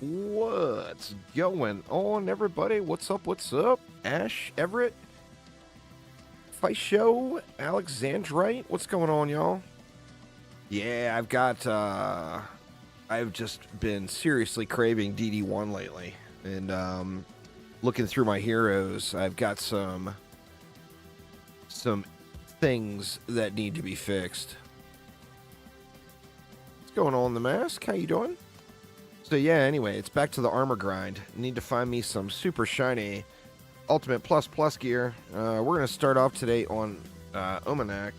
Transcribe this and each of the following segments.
What's going on, everybody? What's up? What's up? Ash, Everett, Fight Show, Alexandrite. What's going on, y'all? Yeah, I've just been seriously craving DD1 lately. And looking through my heroes, I've got some things that need to be fixed. What's going on, The Mask? How you doing? So yeah, anyway, it's back to the armor grind. Need to find me some super shiny Ultimate Plus Plus gear. We're going to start off today on Omanak.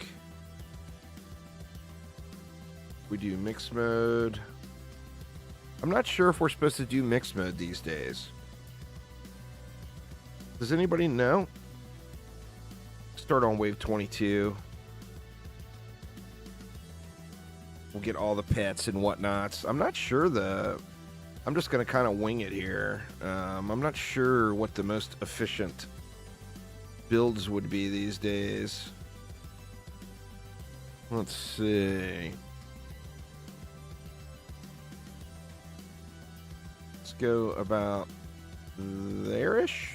We do mixed mode. I'm not sure if we're supposed to do mixed mode these days. Does anybody know? Start on wave 22. We'll get all the pets and whatnots. I'm not sure I'm just going to kind of wing it here. I'm not sure what the most efficient builds would be these days. Let's see. Let's go about there-ish.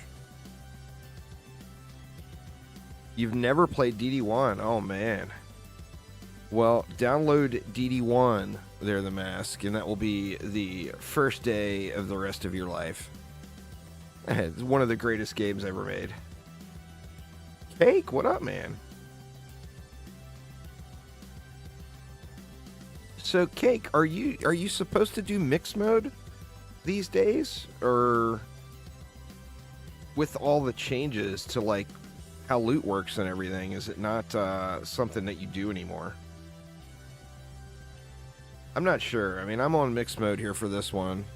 You've never played DD1? Oh, man. Well, download DD1 there, The Mask, and that will be the first day of the rest of your life. It's one of the greatest games ever made. Cake, what up, man? So, Cake, are you supposed to do mixed mode these days, or with all the changes to like how loot works and everything, is it not something that you do anymore? I'm not sure. I mean, I'm on mixed mode here for this one.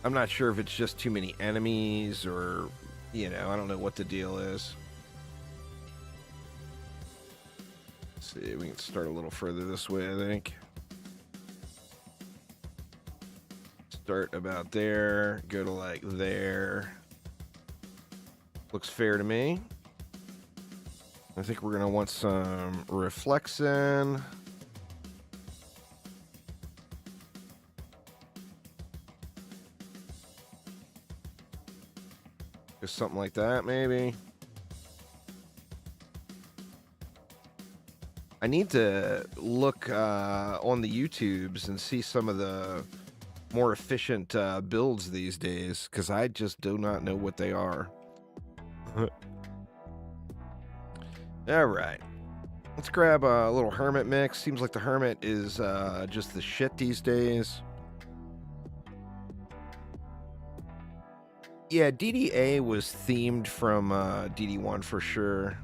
I'm not sure if it's just too many enemies or, I don't know what the deal is. Let's see, we can start a little further this way, I think. Start about there, go to like there. Looks fair to me. I think we're going to want some Reflexin. Just something like that, maybe. I need to look on the YouTubes and see some of the more efficient builds these days, because I just do not know what they are. All right. Let's grab a little Hermit mix. Seems like the Hermit is just the shit these days. Yeah, DDA was themed from DD1 for sure.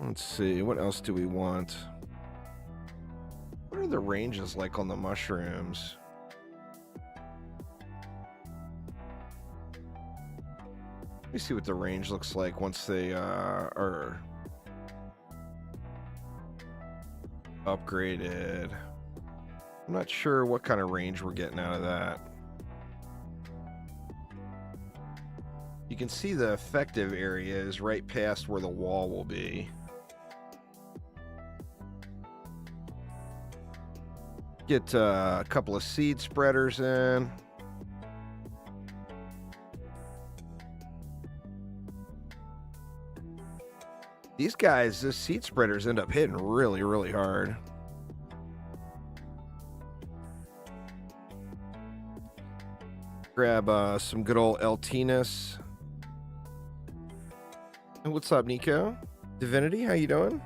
Let's see, what else do we want? What are the ranges like on the mushrooms? Let me see what the range looks like once they are upgraded. I'm not sure what kind of range we're getting out of that. You can see the effective area is right past where the wall will be. Get a couple of seed spreaders in. These guys, the seed spreaders end up hitting really, really hard. Grab some good old Eltinus. And what's up, Nico? Divinity, how you doing?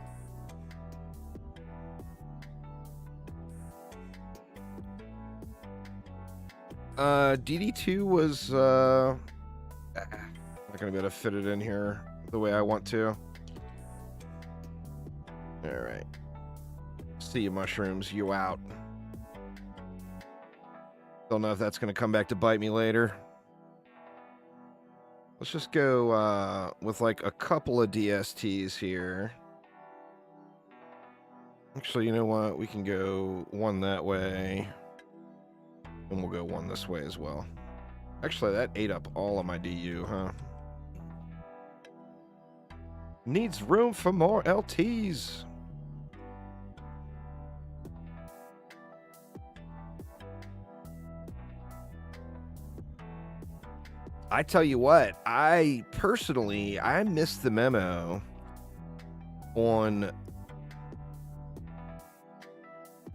DD2 was not gonna be able to fit it in here the way I want to. All right. See you, mushrooms. You out. Don't know if that's going to come back to bite me later. Let's just go with like a couple of DSTs here. Actually, you know what? We can go one that way. And we'll go one this way as well. Actually, that ate up all of my DU, huh? Needs room for more LTs. I tell you what, I personally, I missed the memo on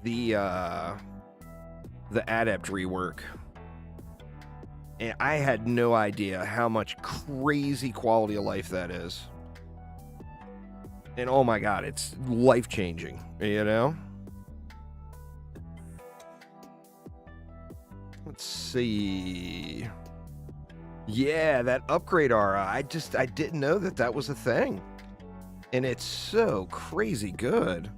the Adept rework. And I had no idea how much crazy quality of life that is. And oh my god, it's life-changing, you know? Let's see. Yeah, that upgrade aura. I didn't know that that was a thing. And it's so crazy good.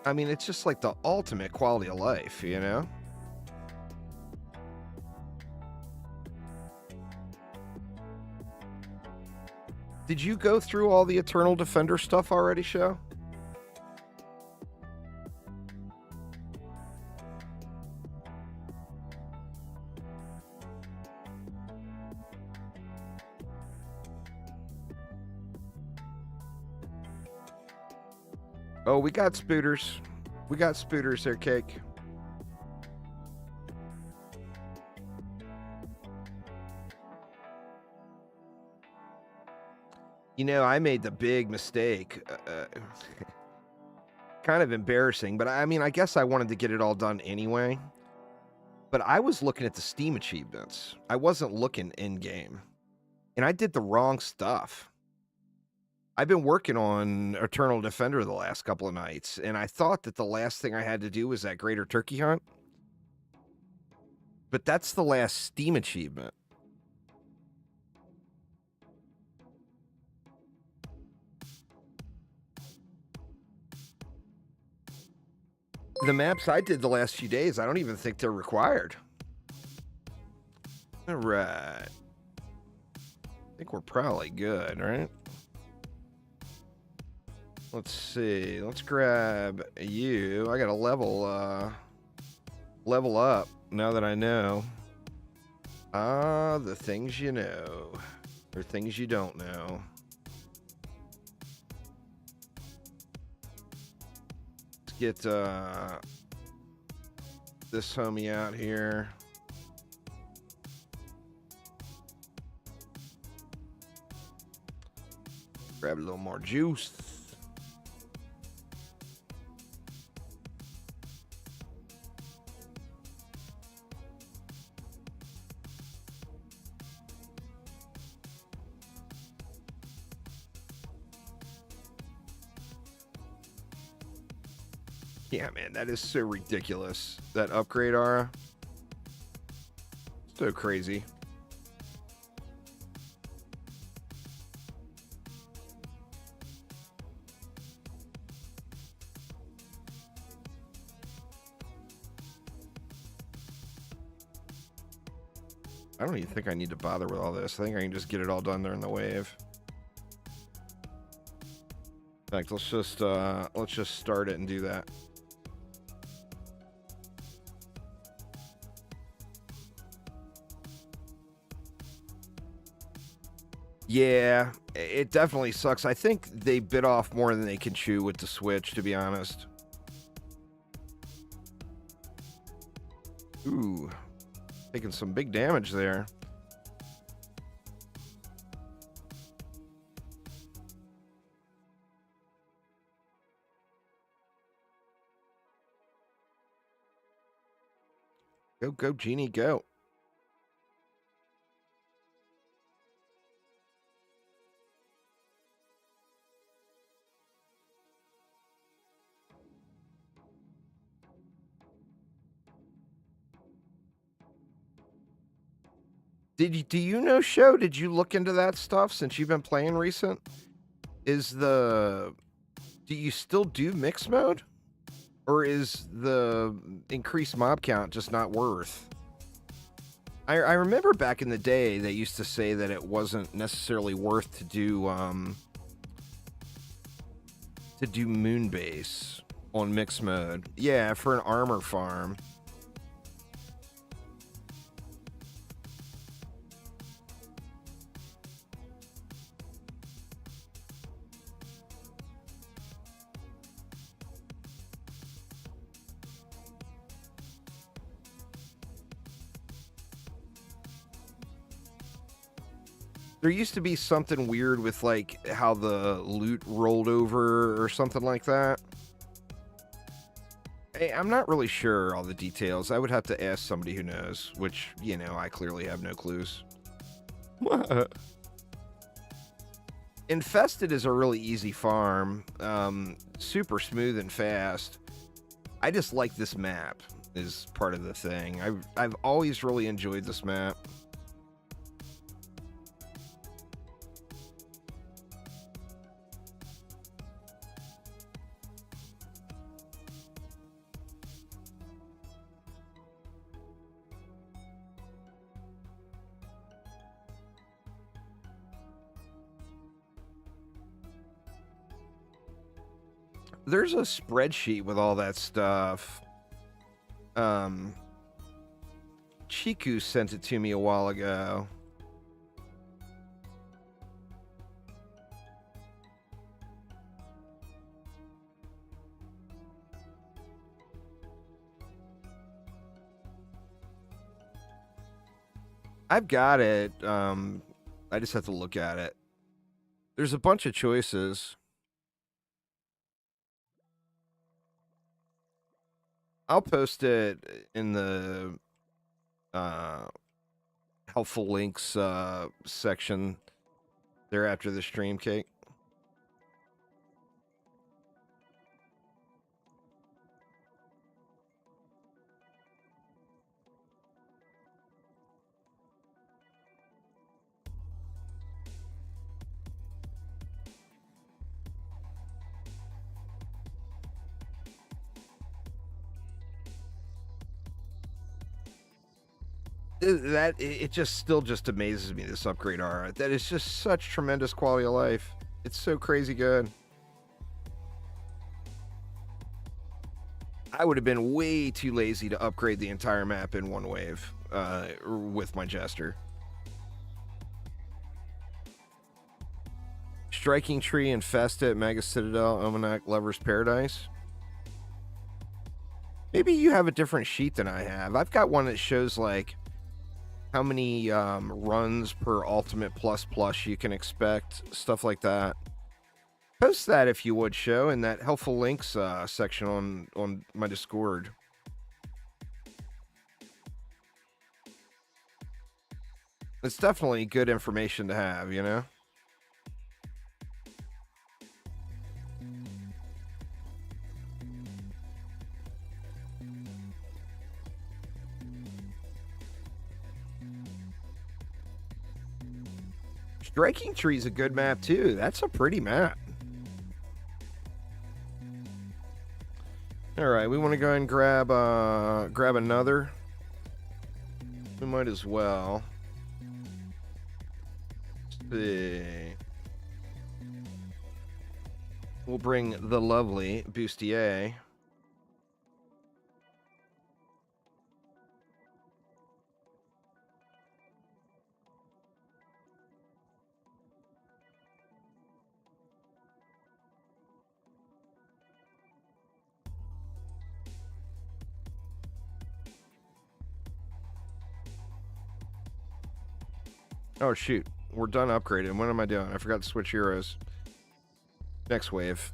I mean, it's just like the ultimate quality of life, you know? Did you go through all the Eternal Defender stuff already, Show? Oh, we got spooters. We got spooters there, Cake. You know, I made the big mistake. Kind of embarrassing, but I mean, I guess I wanted to get it all done anyway. But I was looking at the Steam achievements. I wasn't looking in-game. And I did the wrong stuff. I've been working on Eternal Defender the last couple of nights, and I thought that the last thing I had to do was that Greater Turkey Hunt. But that's the last Steam achievement. The maps I did the last few days, I don't even think they're required. All right. I think we're probably good, right? Let's see. Let's grab you. I got to level up now that I know. The things you know. Or things you don't know. Let's get this homie out here. Grab a little more juice. Yeah, man, that is so ridiculous. That upgrade aura. So crazy. I don't even think I need to bother with all this. I think I can just get it all done during the wave. In fact, let's just start it and do that. Yeah, it definitely sucks. I think they bit off more than they can chew with the Switch, to be honest. Ooh, taking some big damage there. Go, go, Genie, go. Do you know, Show? Did you look into that stuff since you've been playing recent? Do you still do mix mode? Or is the increased mob count just not worth? I remember back in the day they used to say that it wasn't necessarily worth to do Moonbase on mix mode. Yeah, for an armor farm. There used to be something weird with, like, how the loot rolled over or something like that. Hey, I'm not really sure all the details. I would have to ask somebody who knows, which, you know, I clearly have no clues. Infested is a really easy farm. Super smooth and fast. I just like this map is part of the thing. I've always really enjoyed this map. There's a spreadsheet with all that stuff. Chiku sent it to me a while ago. I've got it. I just have to look at it. There's a bunch of choices. I'll post it in the helpful links section there after the stream, Kate. That it just still just amazes me, this upgrade art. That is just such tremendous quality of life. It's so crazy good. I would have been way too lazy to upgrade the entire map in one wave with my Jester. Striking Tree, Infested, Mega Citadel, Omenak, Lover's Paradise. Maybe you have a different sheet than I have. I've got one that shows like how many runs per Ultimate Plus Plus you can expect, stuff like that. Post that if you would, show in that helpful links section on my Discord. It's definitely good information to have, you know? Striking Tree is a good map too. That's a pretty map. All right, we want to go and grab another. We might as well. Let's see. We'll bring the lovely Bustier. Oh, shoot. We're done upgrading. What am I doing? I forgot to switch heroes. Next wave.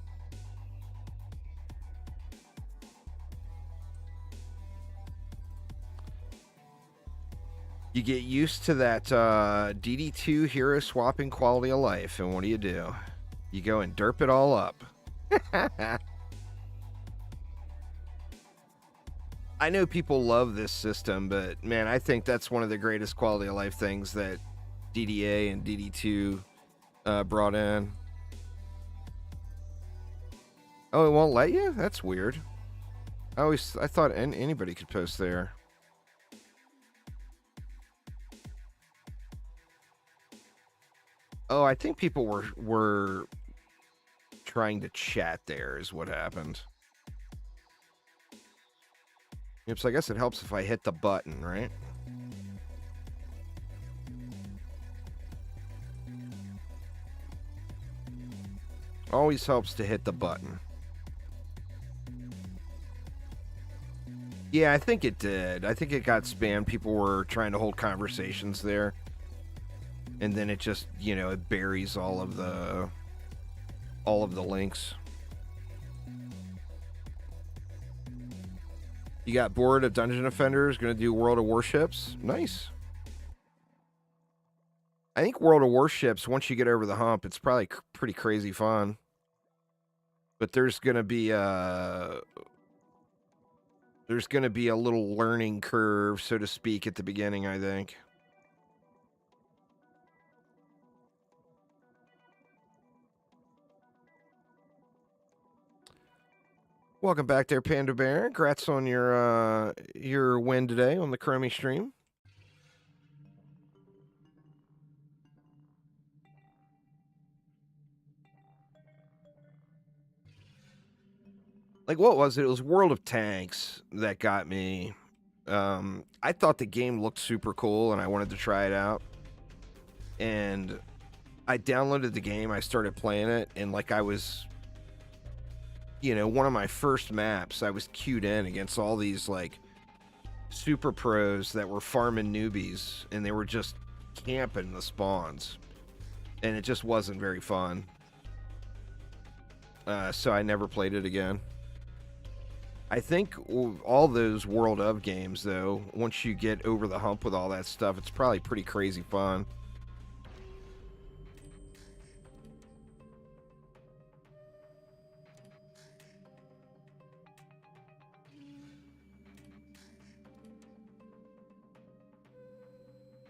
You get used to that DD2 hero swapping quality of life, and what do? You go and derp it all up. I know people love this system, but man, I think that's one of the greatest quality of life things that DDA and DD2 brought in. Oh, it won't let you? That's weird. I thought anybody could post there. Oh, I think people were trying to chat there is what happened. Yep, so I guess it helps if I hit the button, right? Always helps to hit the button. Yeah, I think it did. I think it got spammed. People were trying to hold conversations there. and then it just, you know, it buries all of the links. You got bored of Dungeon Defenders, gonna do World of Warships? Nice. I think World of Warships, once you get over the hump, it's probably pretty crazy fun. But there's gonna be a little learning curve, so to speak, at the beginning, I think. Welcome back there, Panda Bear. Congrats on your win today on the Chromie stream. Like, what was it? It was World of Tanks that got me. I thought the game looked super cool, and I wanted to try it out. And I downloaded the game, I started playing it, and like I was, you know, one of my first maps, I was queued in against all these like super pros that were farming newbies, and they were just camping the spawns, and it just wasn't very fun. So I never played it again. I think all those World of games, though, once you get over the hump with all that stuff, it's probably pretty crazy fun.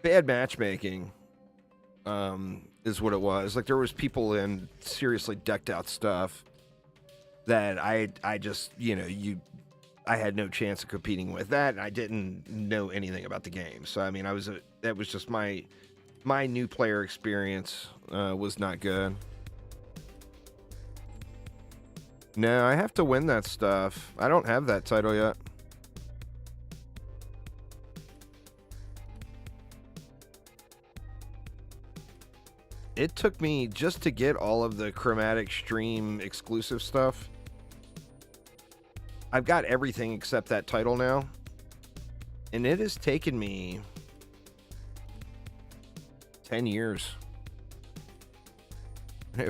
Bad matchmaking is what it was. Like, there was people in seriously decked out stuff that I just, you know, I had no chance of competing with that, and I didn't know anything about the game. So I mean, that was just my new player experience was not good. No, I have to win that stuff. I don't have that title yet. It took me just to get all of the Chromatic Stream exclusive stuff. I've got everything except that title now. And it has taken me 10 years.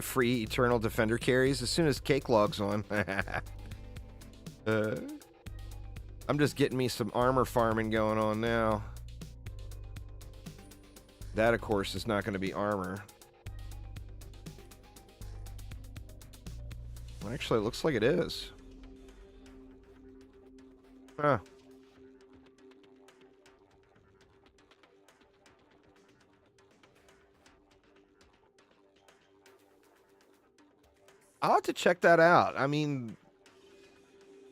Free Eternal Defender carries as soon as Cake logs on. I'm just getting me some armor farming going on now. That, of course, is not going to be armor. Well, actually, it looks like it is. Huh. I'll have to check that out. I mean,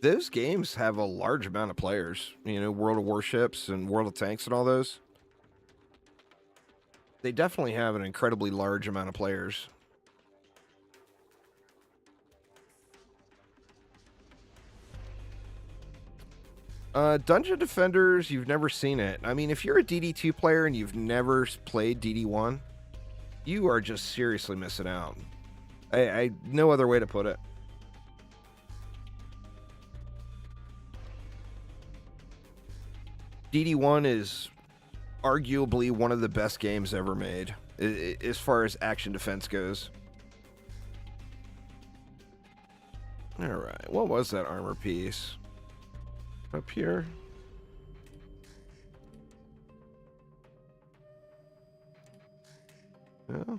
those games have a large amount of players. You know, World of Warships and World of Tanks and all those. They definitely have an incredibly large amount of players. Dungeon Defenders, you've never seen it. I mean, if you're a DD2 player and you've never played DD1, you are just seriously missing out. I no other way to put it. DD1 is arguably one of the best games ever made, as far as action defense goes. Alright, what was that armor piece? Up here? Yeah.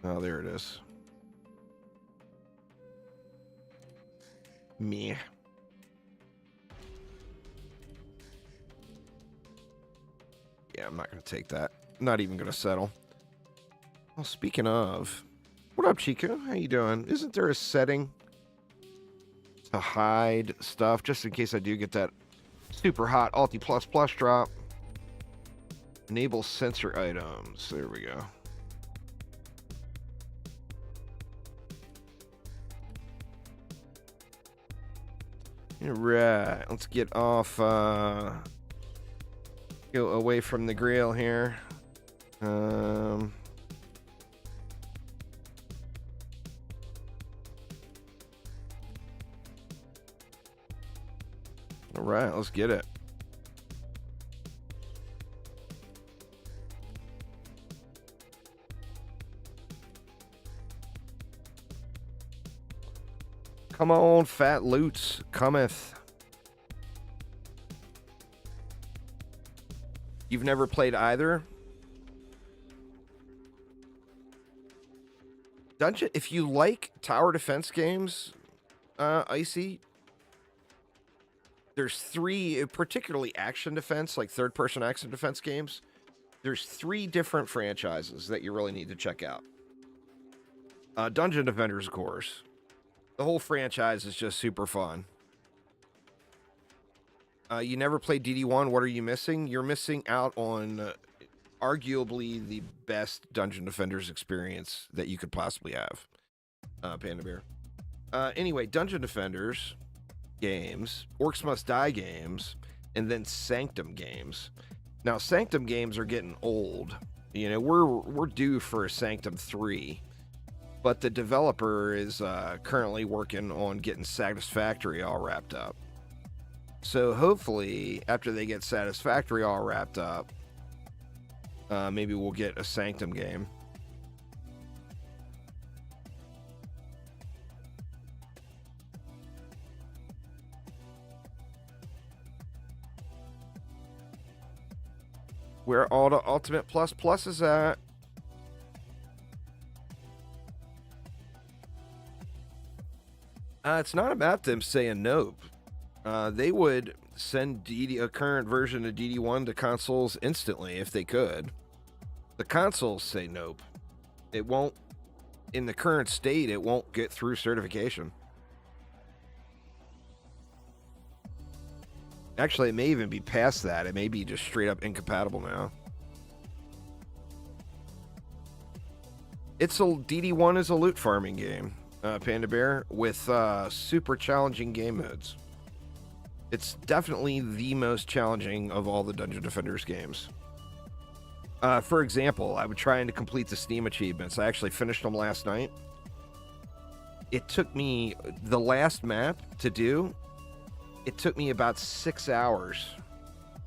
Oh, there it is. Meh. Yeah, I'm not going to take that. I'm not even going to settle. Well, speaking of... What up, Chico? How you doing? Isn't there a setting to hide stuff, just in case I do get that super hot Alti++ drop? Enable sensor items. There we go. Alright, let's get off, go away from the grill here. Alright, let's get it. Come on, fat loots cometh. You've never played either? Dungeon, if you like tower defense games, Icy, there's three, particularly action defense, like third-person action defense games. There's three different franchises that you really need to check out. Dungeon Defenders, of course. The whole franchise is just super fun. You never played DD1. What are you missing? You're missing out on arguably the best Dungeon Defenders experience that you could possibly have, Panda Bear. Anyway, Dungeon Defenders games, Orcs Must Die games, and then Sanctum games. Now, Sanctum games are getting old. You know, we're due for a Sanctum 3, but the developer is currently working on getting Satisfactory all wrapped up. So hopefully, after they get Satisfactory all wrapped up, maybe we'll get a Sanctum game. Where all the Ultimate Plus is at. It's not about them saying nope. They would send a current version of DD1 to consoles instantly if they could. The consoles say nope. It won't, in the current state, it won't get through certification. Actually, it may even be past that. It may be just straight up incompatible now. DD1 is a loot farming game, Panda Bear, with super challenging game modes. It's definitely the most challenging of all the Dungeon Defenders games. For example, I was trying to complete the Steam achievements. I actually finished them last night. It took me, the last map to do, it took me about 6 hours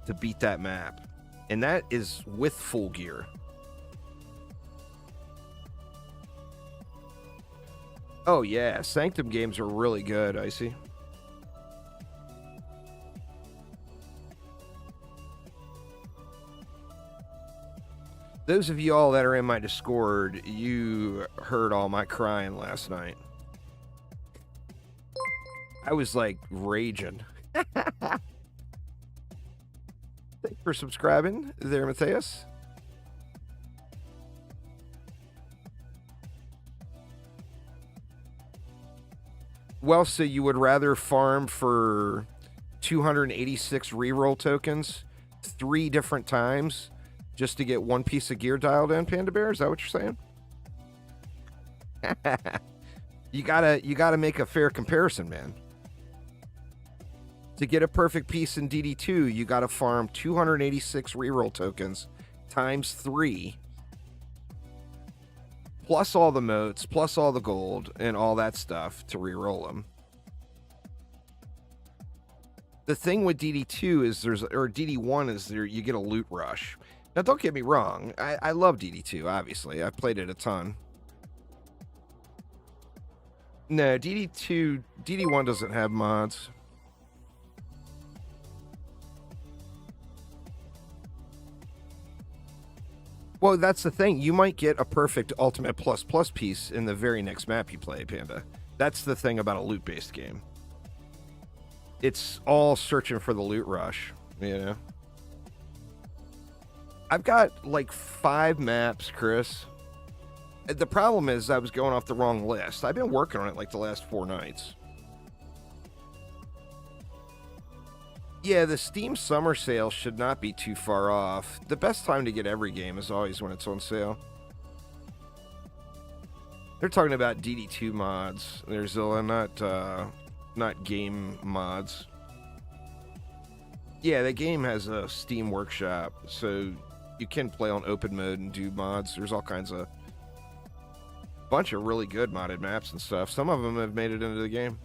to beat that map. And that is with full gear. Oh yeah, Sanctum games are really good, Icy. Those of you all that are in my Discord, you heard all my crying last night. I was like raging. Thanks for subscribing there, Matthias. Well, so you would rather farm for 286 reroll tokens 3 different times just to get one piece of gear dialed in, Panda Bear? Is that what you're saying? You gotta make a fair comparison, man. To get a perfect piece in DD2, you gotta farm 286 reroll tokens times 3, plus all the motes, plus all the gold, and all that stuff to reroll them. The thing with DD2 is DD1 is you get a loot rush. Now, don't get me wrong. I love DD2, obviously. I've played it a ton. No, DD1 doesn't have mods. Well, that's the thing. You might get a perfect Ultimate Plus piece in the very next map you play, Panda. That's the thing about a loot-based game. It's all searching for the loot rush, you know? I've got like 5 maps, Chris. The problem is I was going off the wrong list. I've been working on it like the last 4 nights. Yeah, the Steam summer sale should not be too far off. The best time to get every game is always when it's on sale. They're talking about DD2 mods. There's not game mods. Yeah, the game has a Steam Workshop, so you can play on open mode and do mods. There's all kinds of bunch of really good modded maps and stuff. Some of them have made it into the game.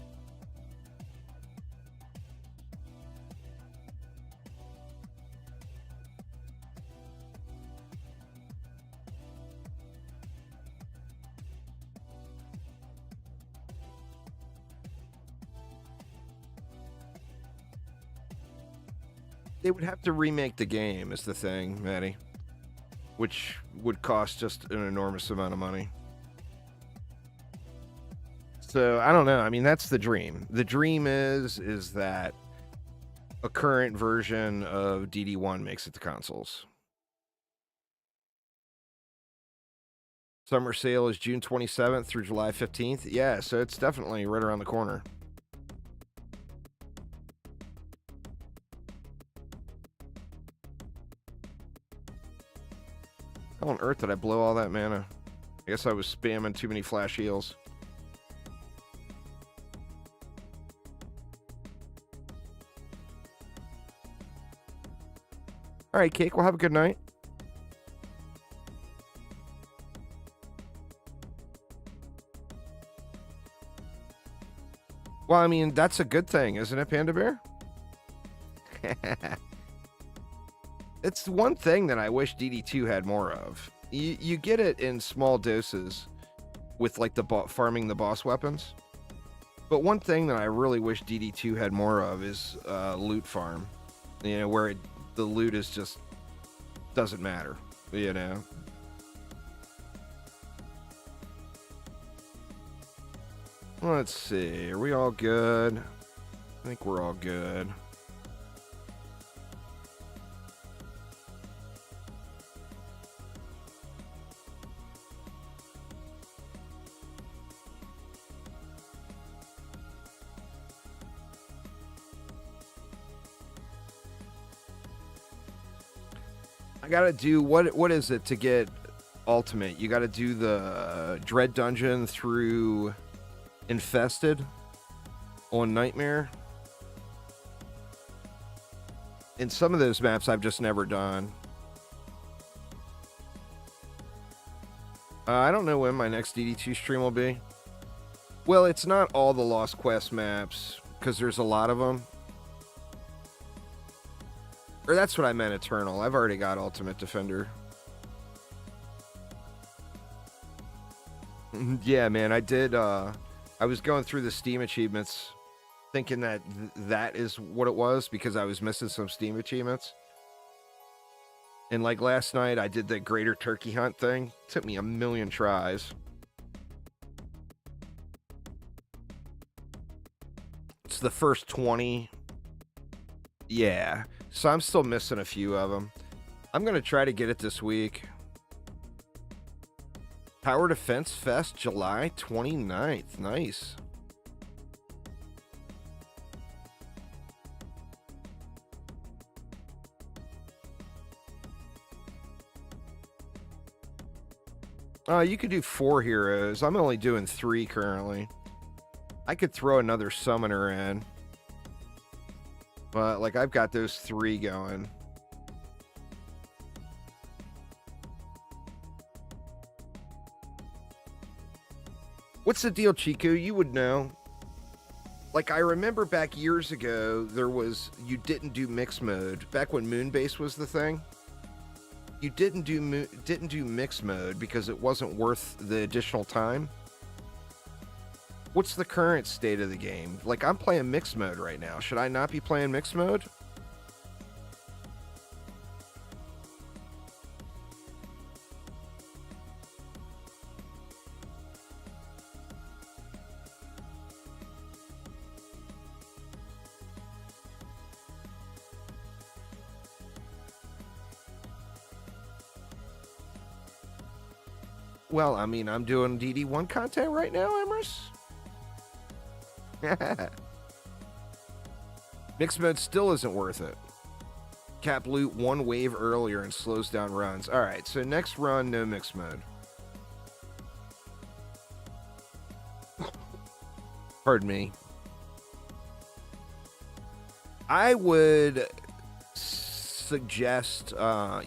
They would have to remake the game, is the thing, Maddie, which would cost just an enormous amount of money. So I don't know. I mean, that's the dream. The dream is that a current version of DD1 makes it to consoles. Summer sale is June 27th through July 15th. Yeah, so it's definitely right around the corner. How on earth did I blow all that mana? I guess I was spamming too many flash heals. All right, Cake, well, have a good night. Well, I mean, that's a good thing, isn't it, Panda Bear? It's one thing that I wish DD2 had more of. You get it in small doses with, like, the farming the boss weapons. But one thing that I really wish DD2 had more of is loot farm. You know, where the loot is just doesn't matter, you know? Let's see. Are we all good? I think we're all good. I gotta do what is it to get ultimate? You gotta do the Dread Dungeon through Infested on Nightmare. And some of those maps I've just never done. I don't know when my next DD2 stream will be. Well, it's not all the Lost Quest maps, because there's a lot of them. Or that's what I meant, Eternal. I've already got Ultimate Defender. Yeah, man, I did, I was going through the Steam achievements thinking that that is what it was because I was missing some Steam achievements. And like last night, I did the Greater Turkey Hunt thing. It took me a million tries. It's the first 20. Yeah. So I'm still missing a few of them. I'm going to try to get it this week. Tower Defense Fest, July 29th. Nice. You could do 4 heroes. I'm only doing 3 currently. I could throw another summoner in. But, like, I've got those 3 going. What's the deal, Chico? You would know. Like, I remember back years ago, you didn't do mix mode. Back when Moonbase was the thing. You didn't do mix mode because it wasn't worth the additional time. What's the current state of the game? Like, I'm playing mix mode right now. Should I not be playing mix mode? Well, I mean, I'm doing DD1 content right now, Emrys. Mixed mode still isn't worth it. Cap loot 1 wave earlier and slows down runs. Alright, so next run, no mixed mode. Pardon me. I would suggest,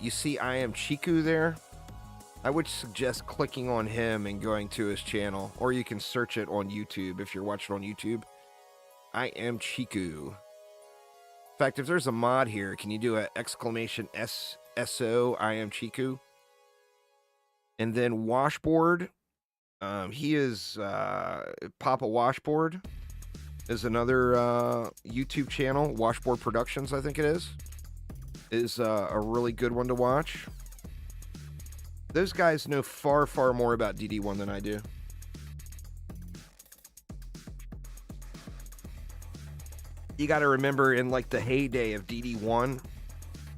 you see I Am Chiku there? I would suggest clicking on him and going to his channel, or you can search it on YouTube if you're watching on YouTube. I Am Chiku. In fact, if there's a mod here, can you do an exclamation SO I Am Chiku? And then Washboard. He is Papa Washboard is another YouTube channel. Washboard Productions, I think it is. is a really good one to watch. Those guys know far, far more about DD1 than I do. You got to remember, in like the heyday of DD1,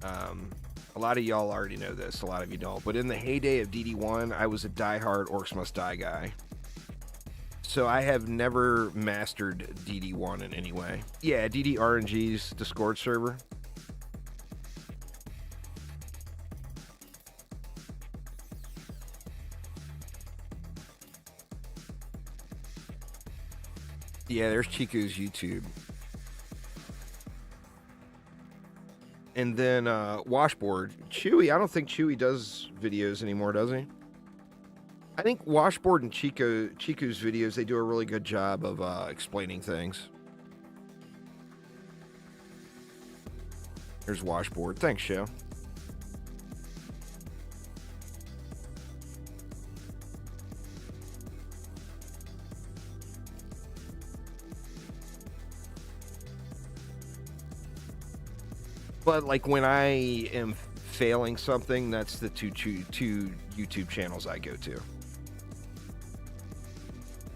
a lot of y'all already know this, a lot of you don't, but in the heyday of DD1, I was a diehard Orcs Must Die guy. So I have never mastered DD1 in any way. Yeah, DD RNG's Discord server. Yeah, there's Chico's YouTube. And then Washboard. Chewy, I don't think Chewy does videos anymore, does he? I think Washboard and Chico's videos, they do a really good job of explaining things. There's Washboard. Thanks, Show. But like when I am failing something, that's the two YouTube channels I go to.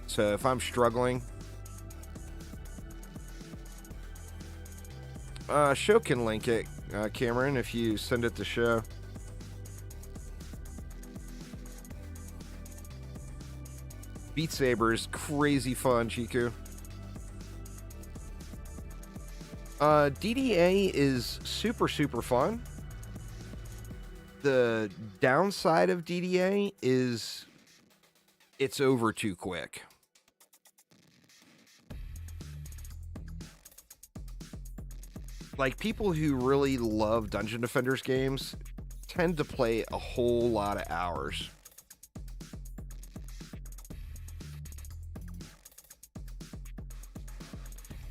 So if I'm struggling, Show can link it, Cameron, if you send it to Show. Beat Saber is crazy fun, Chiku. DDA is super, super fun. The downside of DDA is it's over too quick. Like, people who really love Dungeon Defenders games tend to play a whole lot of hours.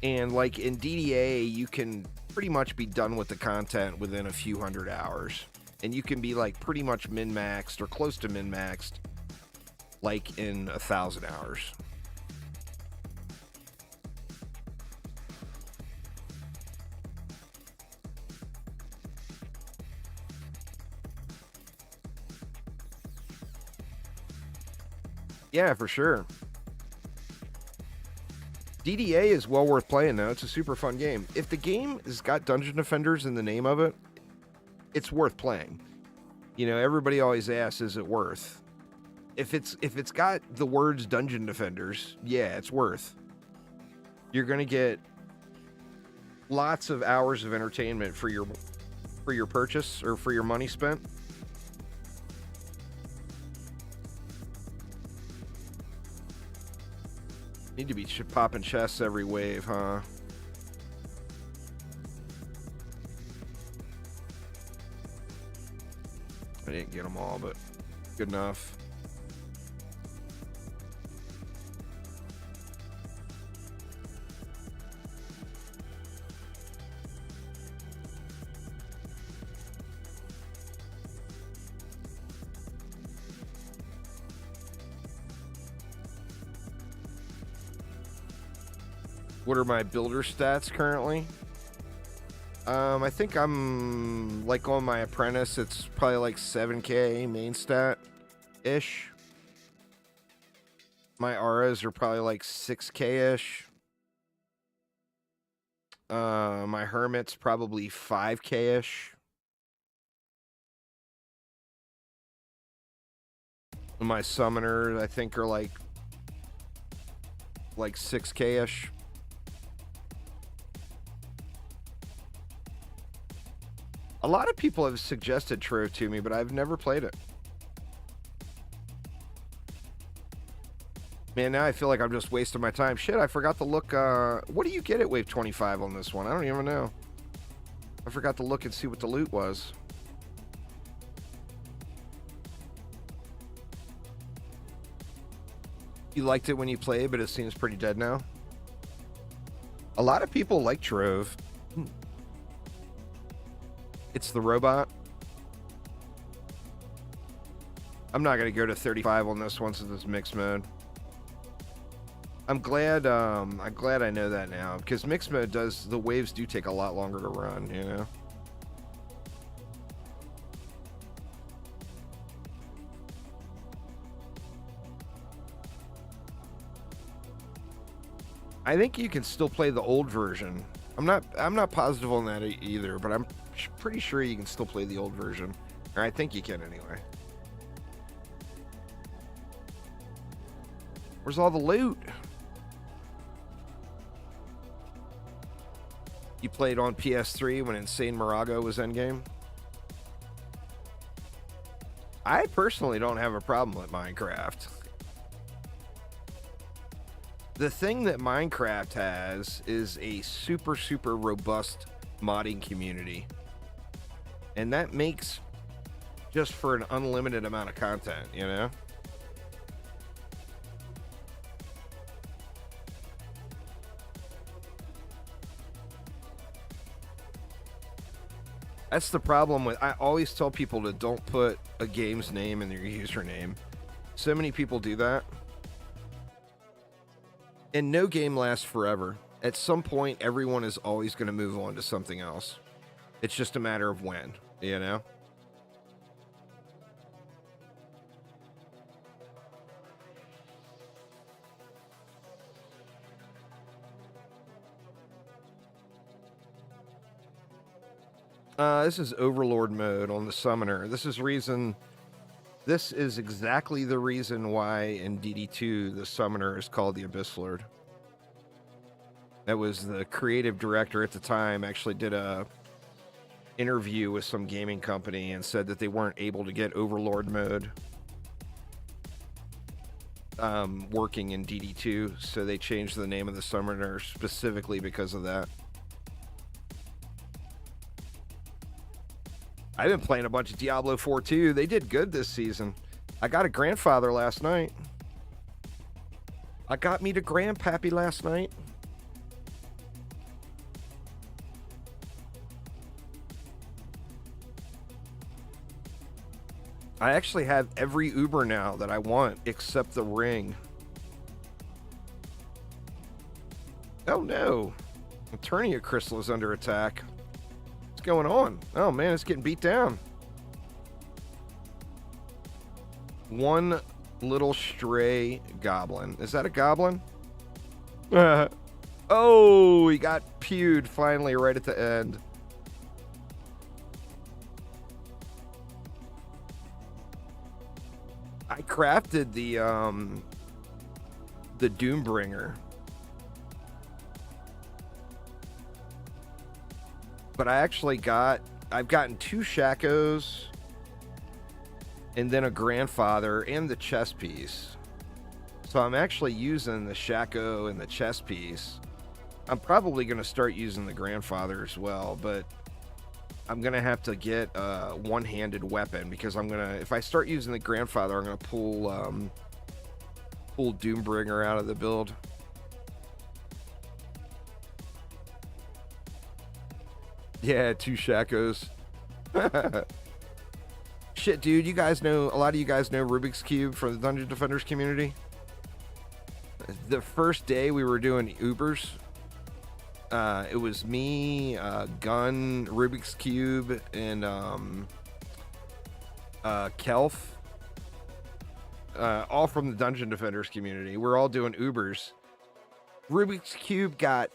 And like in DDA, you can pretty much be done with the content within a few hundred hours. And you can be like pretty much min-maxed or close to min-maxed like in 1,000 hours. Yeah, for sure. DDA is well worth playing, though. It's a super fun game. If the game has got Dungeon Defenders in the name of it, it's worth playing. You know, everybody always asks, is it worth? If it's got the words Dungeon Defenders, yeah, it's worth. You're gonna get lots of hours of entertainment for your purchase or for your money spent. Need to be popping chests every wave, huh? I didn't get them all, but good enough. What are my builder stats currently? I think I'm like on my apprentice, it's probably like 7K main stat-ish. My auras are probably like 6K-ish. My hermit's probably 5K-ish. My summoners, I think, are like 6K-ish. A lot of people have suggested Trove to me, but I've never played it. Man, now I feel like I'm just wasting my time. Shit, I forgot to look. What do you get at Wave 25 on this one? I don't even know. I forgot to look and see what the loot was. You liked it when you played, but it seems pretty dead now. A lot of people like Trove. It's the robot. I'm not going to go to 35 on this one since it's mixed mode. I'm glad I know that now, because mixed mode the waves do take a lot longer to run, you know? I think you can still play the old version. I'm not positive on that either, but I'm pretty sure you can still play the old version. Or I think you can anyway. Where's all the loot? You played on PS3 when Insane Morago was endgame? I personally don't have a problem with Minecraft. The thing that Minecraft has is a super, super robust modding community. And that makes just for an unlimited amount of content, you know? That's the problem with, I always tell people to don't put a game's name in their username. So many people do that. And no game lasts forever. At some point, everyone is always going to move on to something else. It's just a matter of when, you know? This is Overlord mode on the Summoner. This is exactly the reason why in DD2 the Summoner is called the Abyss Lord. That was the creative director at the time actually did a interview with some gaming company and said that they weren't able to get Overlord mode working in DD2, so they changed the name of the Summoner specifically because of that. I've been playing a bunch of Diablo 4 too. They did good this season. I got a grandfather last night. I got me to grandpappy last night. I actually have every Uber now that I want except the ring. Oh no. Eternia Crystal is under attack. What's going on? Oh man, it's getting beat down. One little stray goblin. Is that a goblin? Oh, he got pewed finally right at the end. I crafted the Doombringer. But I've gotten 2 Shakos and then a grandfather and the chess piece. So I'm actually using the Shako and the chess piece. I'm probably going to start using the grandfather as well, but I'm going to have to get a one-handed weapon because if I start using the grandfather, I'm going to pull Doombringer out of the build. Yeah, 2 Shakos. Shit, dude, a lot of you guys know Rubik's Cube from the Dungeon Defenders community? The first day we were doing Ubers, it was me, Gun, Rubik's Cube, and Kelf. All from the Dungeon Defenders community. We're all doing Ubers. Rubik's Cube got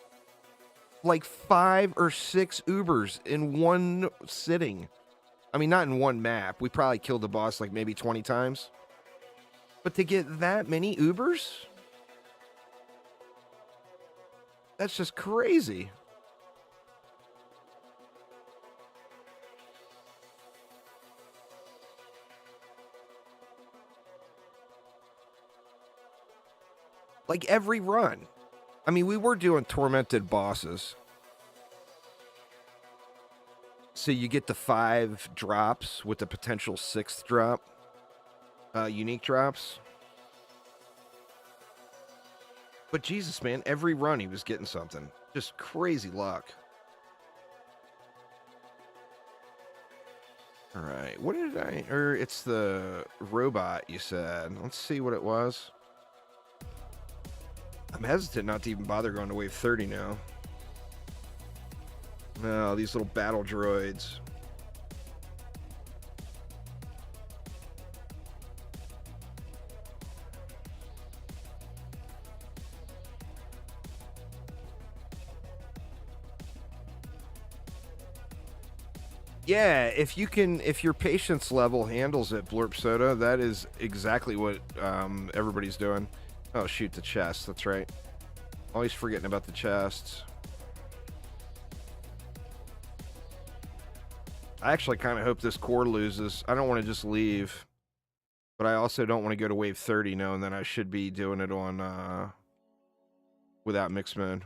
like 5 or 6 Ubers in one sitting. I mean, not in one map. We probably killed the boss like maybe 20 times. But to get that many Ubers? That's just crazy. Like every run. I mean, we were doing tormented bosses. So you get the 5 drops with the potential 6th drop. Unique drops. But Jesus, man, every run he was getting something. Just crazy luck. All right, what did it's the robot you said. Let's see what it was. I'm hesitant not to even bother going to wave 30 now. No, these little battle droids. Yeah, if your patience level handles it, Blurp Soda, that is exactly what everybody's doing. Oh, shoot, the chest. That's right. Always forgetting about the chests. I actually kind of hope this core loses. I don't want to just leave, but I also don't want to go to wave 30 knowing that I should be doing it on without mix mode.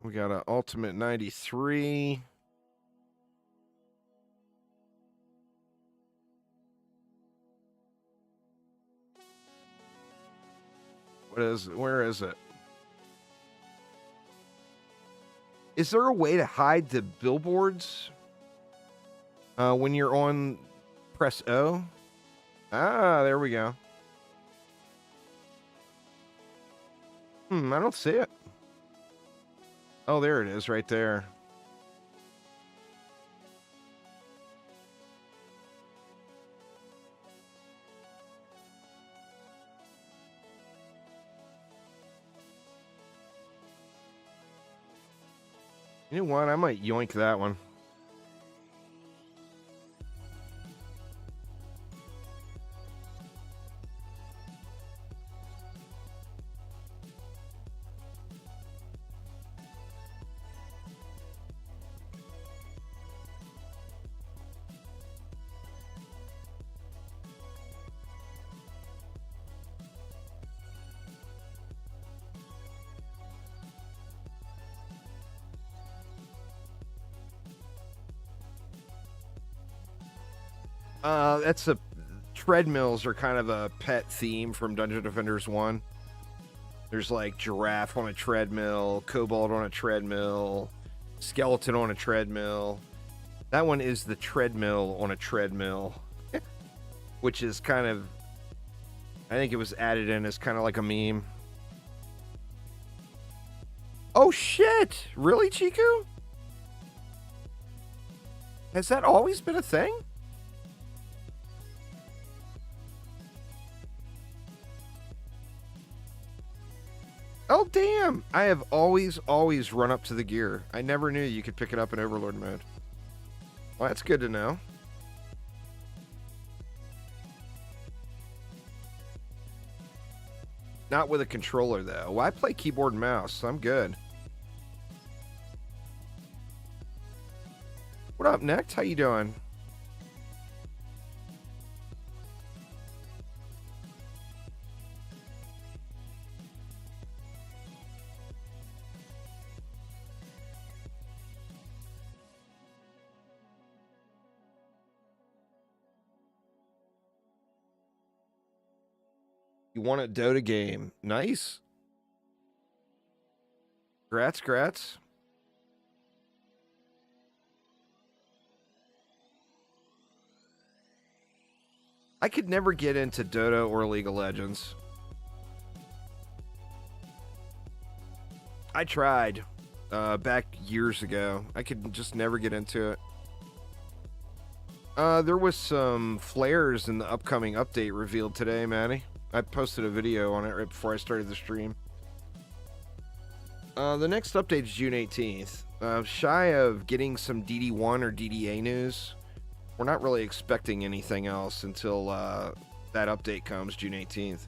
We got an ultimate 93. Where is it? Is there a way to hide the billboards when you're on press O? Ah, there we go. I don't see it. Oh, there it is, right there. You know what? I might yoink that one. That's a treadmills are kind of a pet theme from Dungeon Defenders 1. There's like giraffe on a treadmill, kobold on a treadmill, skeleton on a treadmill. That one is the treadmill on a treadmill, which is kind of, I think it was added in as kind of like a meme. Oh shit! Really, Chiku? Has that always been a thing? Oh, damn. I have always run up to the gear. I never knew you could pick it up in Overlord mode. Well, that's good to know. Not with a controller, though. Well, I play keyboard and mouse, so I'm good. What up, Next? How you doing? You want a Dota game. Nice. Grats. I could never get into Dota or League of Legends. I tried back years ago. I could just never get into it. There was some flares in the upcoming update revealed today, Manny. I posted a video on it right before I started the stream. The next update is June 18th. Shy of getting some DD1 or DDA news, we're not really expecting anything else until that update comes June 18th.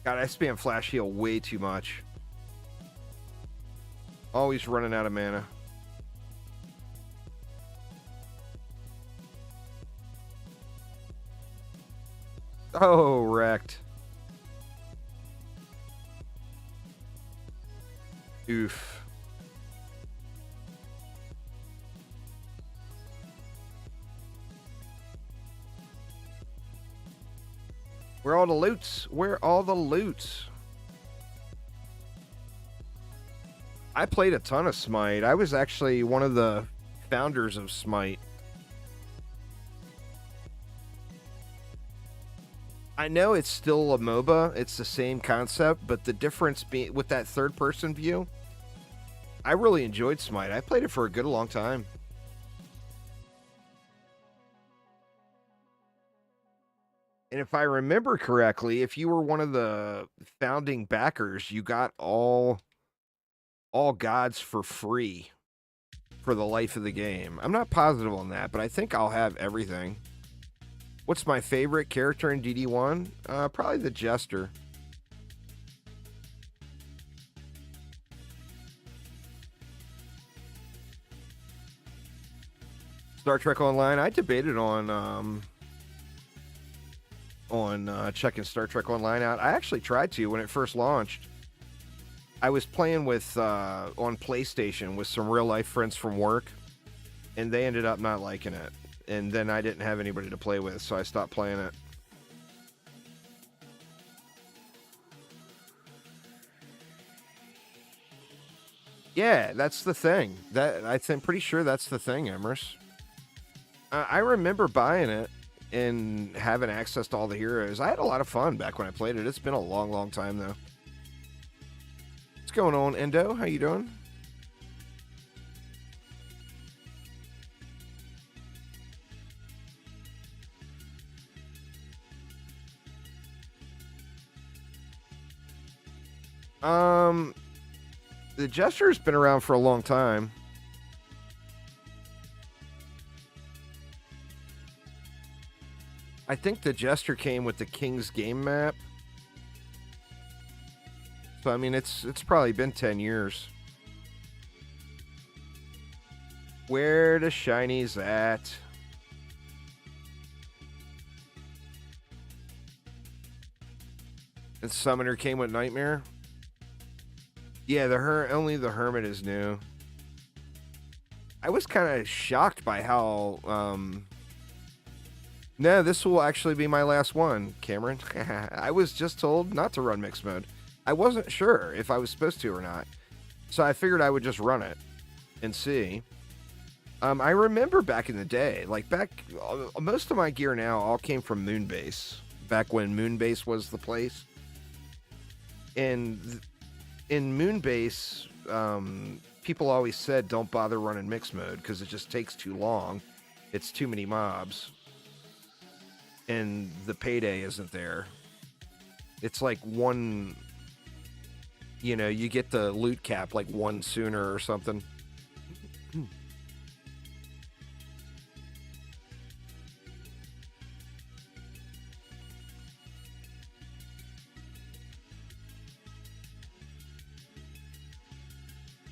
God, I spam Flash Heal way too much. Always running out of mana. Oh, wrecked. Oof. Where are all the loots? Where are all the loots? I played a ton of Smite. I was actually one of the founders of Smite. I know it's still a MOBA. It's the same concept, but the difference being with that third person view, I really enjoyed Smite. I played it for a good long time. And if I remember correctly, if you were one of the founding backers, you got all gods for free for the life of the game. I'm not positive on that, but I think I'll have everything. What's my favorite character in DD1? Probably the Jester. Star Trek Online. I debated on checking Star Trek Online out. I actually tried to when it first launched. I was playing with on PlayStation with some real life friends from work, and they ended up not liking it. And then I didn't have anybody to play with, so I stopped playing it. Yeah, that's the thing. I'm pretty sure that's the thing, Emrys. I remember buying it and having access to all the heroes. I had a lot of fun back when I played it. It's been a long, long time though. What's going on, Endo? How you doing? The Jester's been around for a long time. I think the Jester came with the King's game map. So I mean it's probably been 10 years. Where the shinies at? And Summoner came with Nightmare. Yeah, only the Hermit is new. I was kind of shocked by how no, this will actually be my last one, Cameron. I was just told not to run mixed mode. I wasn't sure if I was supposed to or not. So I figured I would just run it and see. I remember back in the day, most of my gear now all came from Moonbase. Back when Moonbase was the place. And in Moonbase, people always said don't bother running mixed mode because it just takes too long. It's too many mobs. And the payday isn't there. It's like one, you get the loot cap like one sooner or something.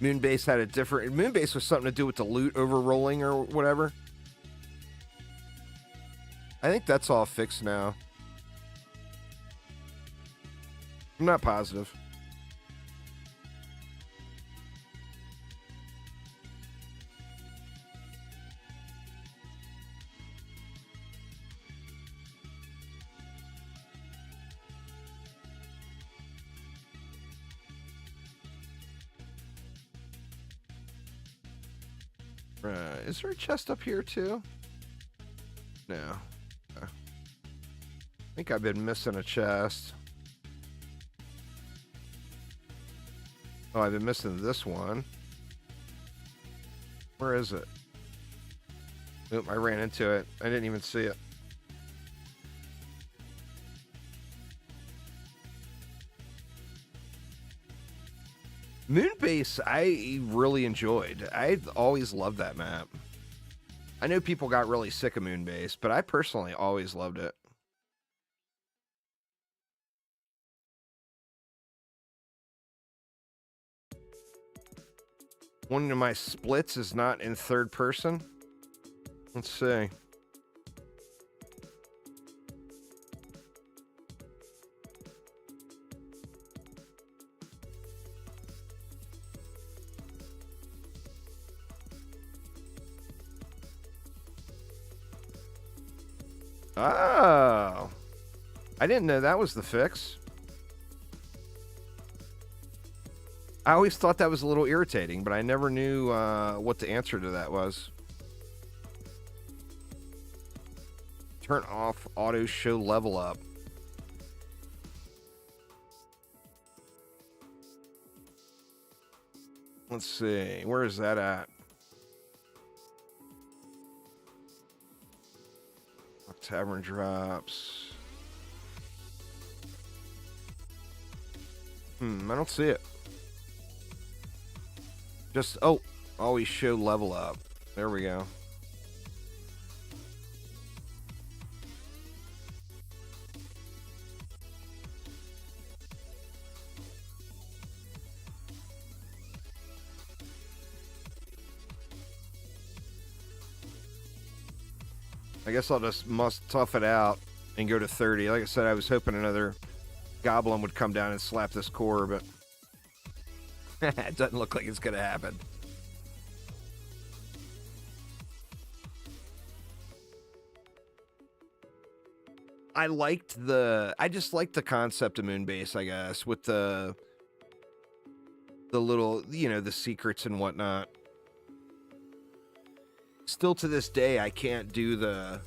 Moonbase had a different... Moonbase was something to do with the loot over-rolling or whatever. I think that's all fixed now. I'm not positive. Is there a chest up here too? No. I think I've been missing a chest. Oh, I've been missing this one. Where is it? Oop, I ran into it. I didn't even see it. Moonbase, I really enjoyed. I always loved that map. I know people got really sick of Moonbase, but I personally always loved it. One of my splits is not in third person. Let's see. Oh. I didn't know that was the fix. I always thought that was a little irritating, but I never knew what the answer to that was. Turn off auto show level up. Let's see. Where is that at? Tavern drops. I don't see it. Just, oh, always show level up. There we go. I guess I'll just must tough it out and go to 30. Like I said, I was hoping another goblin would come down and slap this core, but it doesn't look like it's going to happen. I just liked the concept of Moonbase, I guess, with the little, the secrets and whatnot. Still to this day, I can't do the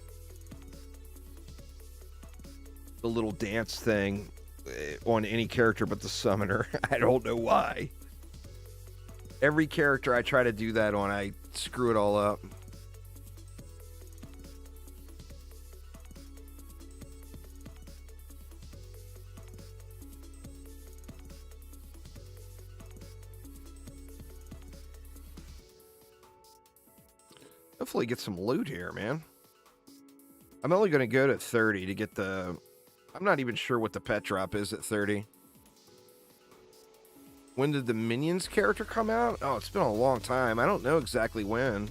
little dance thing on any character but the summoner. I don't know why. Every character I try to do that on, I screw it all up. Hopefully get some loot here, man. I'm only going to go to 30 to get the... I'm not even sure what the pet drop is at 30. When did the Minions character come out? Oh, it's been a long time. I don't know exactly when.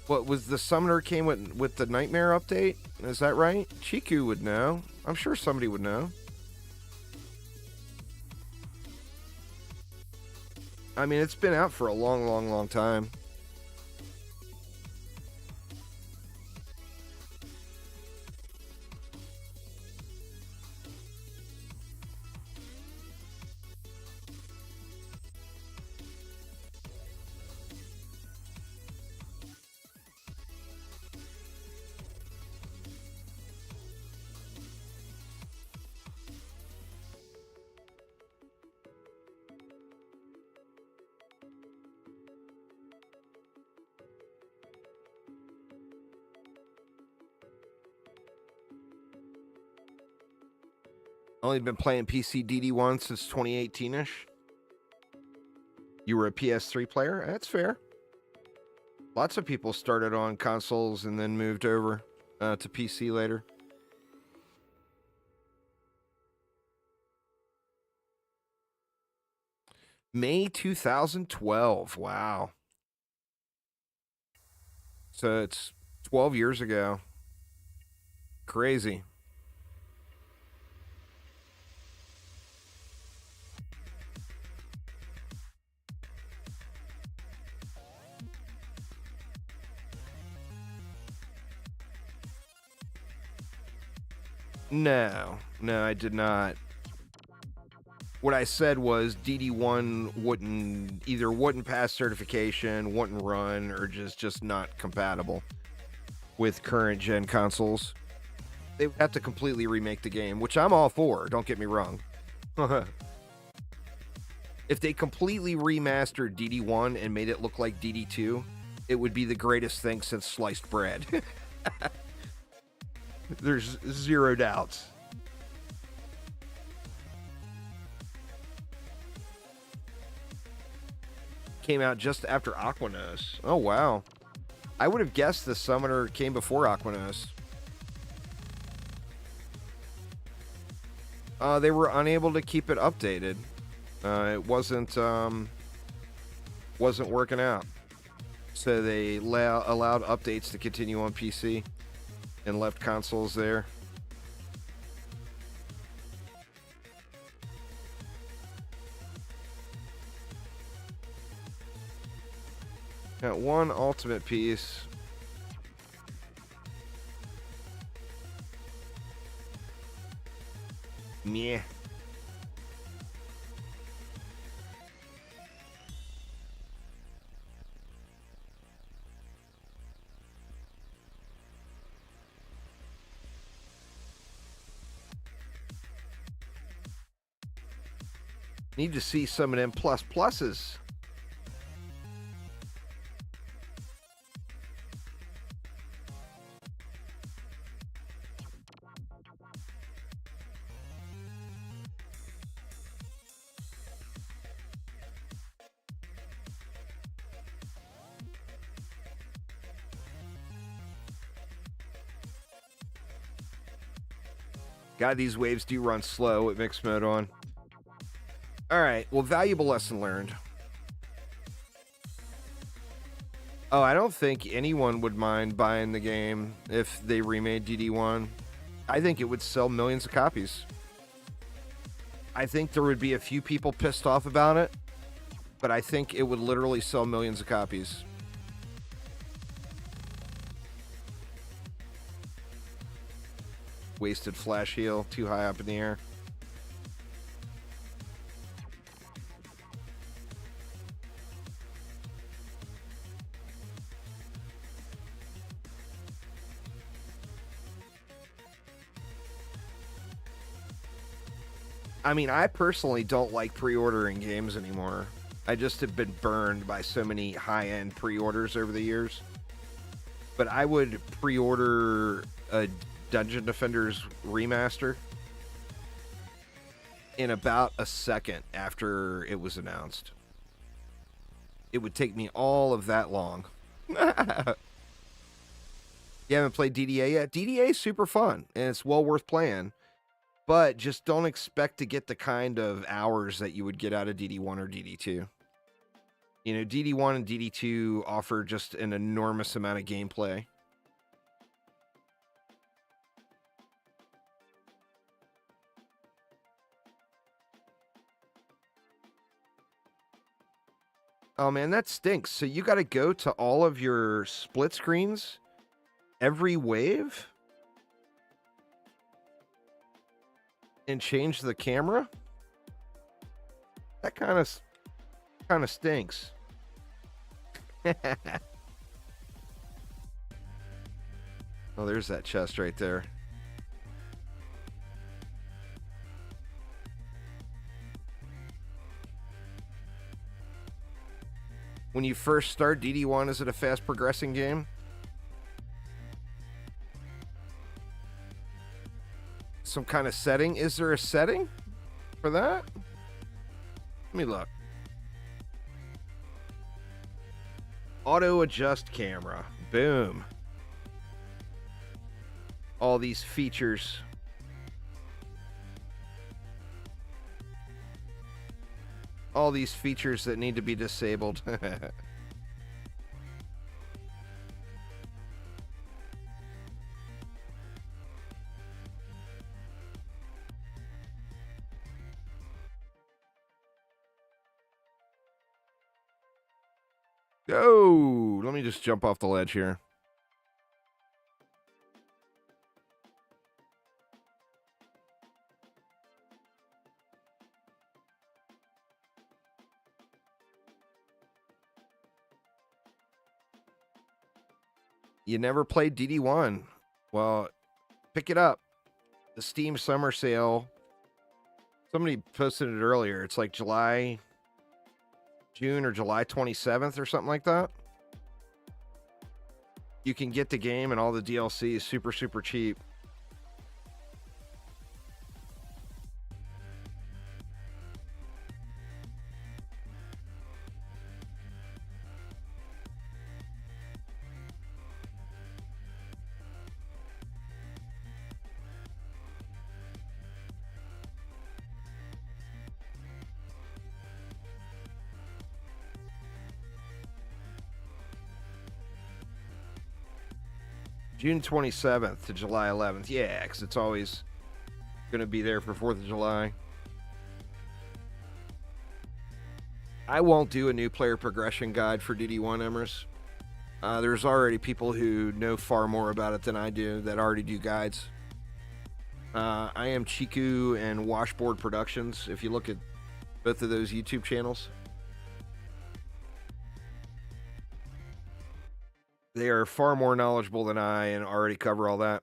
What, was the Summoner came with the Nightmare update? Is that right? Chiku would know. I'm sure somebody would know. I mean, it's been out for a long, long, long time. Only been playing PC DD1 since 2018-ish. You were a PS3 player? That's fair. Lots of people started on consoles and then moved over to PC later. May 2012. Wow. So it's 12 years ago. Crazy. No, I did not. What I said was DD1 wouldn't pass certification, wouldn't run, or just not compatible with current gen consoles. They would have to completely remake the game, which I'm all for, don't get me wrong. If they completely remastered DD1 and made it look like DD2, it would be the greatest thing since sliced bread. There's zero doubts. Came out just after Aquanos. Oh, wow. I would have guessed the Summoner came before Aquanos. They were unable to keep it updated. It wasn't working out. So they allowed updates to continue on PC and left consoles there. Got one ultimate piece. Meh. Need to see some of them pluses. God, these waves do run slow with mixed mode on. All right, well, valuable lesson learned. Oh, I don't think anyone would mind buying the game if they remade DD1. I think it would sell millions of copies. I think there would be a few people pissed off about it, but I think it would literally sell millions of copies. Wasted flash heal, too high up in the air. I mean, I personally don't like pre-ordering games anymore. I just have been burned by so many high-end pre-orders over the years. But I would pre-order a Dungeon Defenders remaster in about a second after it was announced. It would take me all of that long. You haven't played DDA yet? DDA is super fun, and it's well worth playing. But just don't expect to get the kind of hours that you would get out of DD1 or DD2. You know, DD1 and DD2 offer just an enormous amount of gameplay. Oh man, that stinks. So you got to go to all of your split screens every wave and change the camera? That kind of stinks. Oh, there's that chest right there. When you first start DD1, is it a fast progressing game? Some kind of setting? Is there a setting for that? Let me look. Auto adjust camera. Boom. All these features. All these features that need to be disabled. Go! Let me just jump off the ledge here. You never played DD1? Well, pick it up. The Steam Summer Sale. Somebody posted it earlier. It's like June or July 27th or something like that. You can get the game and all the DLC is super, super cheap. June 27th to July 11th. Yeah, because it's always going to be there for 4th of July. I won't do a new player progression guide for DD1, Emrys. There's already people who know far more about it than I do that already do guides. I am Chiku and Washboard Productions, if you look at both of those YouTube channels. They are far more knowledgeable than I and already cover all that.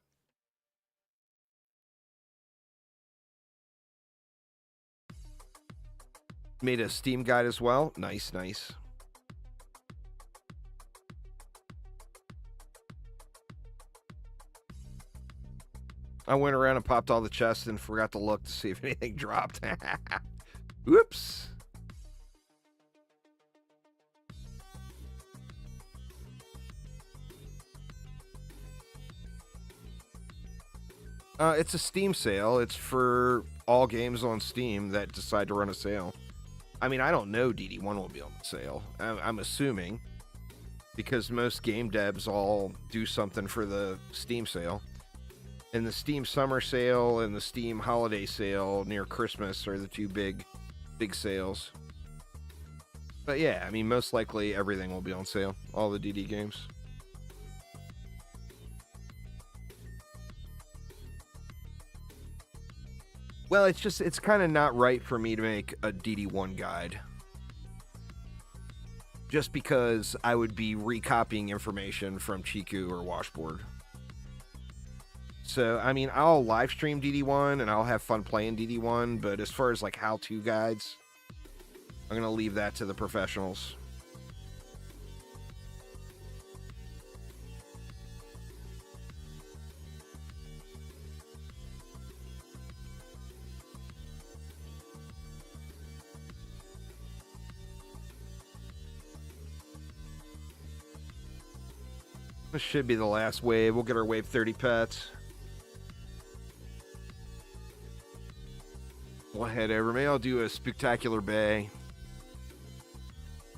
Made a Steam guide as well. Nice, nice. I went around and popped all the chests and forgot to look to see if anything dropped. Whoops. It's a Steam sale. It's for all games on Steam that decide to run a sale. I mean, I don't know DD1 will be on the sale. I'm assuming, because most game devs all do something for the Steam sale. And the Steam Summer Sale and the Steam Holiday Sale near Christmas are the two big sales. But yeah, I mean, most likely everything will be on sale. All the DD games. Well, it's kind of not right for me to make a DD1 guide. Just because I would be recopying information from Chiku or Washboard. So, I mean, I'll live stream DD1 and I'll have fun playing DD1, but as far as like how-to guides, I'm going to leave that to the professionals. This should be the last wave. We'll get our wave 30 pets. We'll head over. Maybe I'll do a spectacular bay.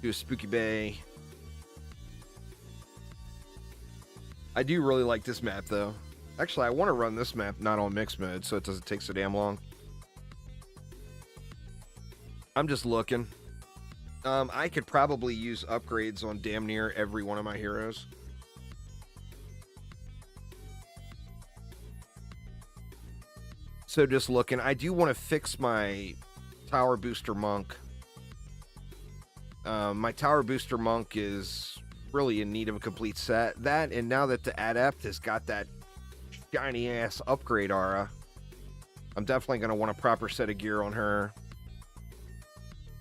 Do a spooky bay. I do really like this map, though. Actually, I want to run this map not on mixed mode, so it doesn't take so damn long. I'm just looking. I could probably use upgrades on damn near every one of my heroes. So just looking, I do want to fix my Tower Booster Monk. My Tower Booster Monk is really in need of a complete set. That, and now that the Adept has got that shiny-ass upgrade aura, I'm definitely going to want a proper set of gear on her.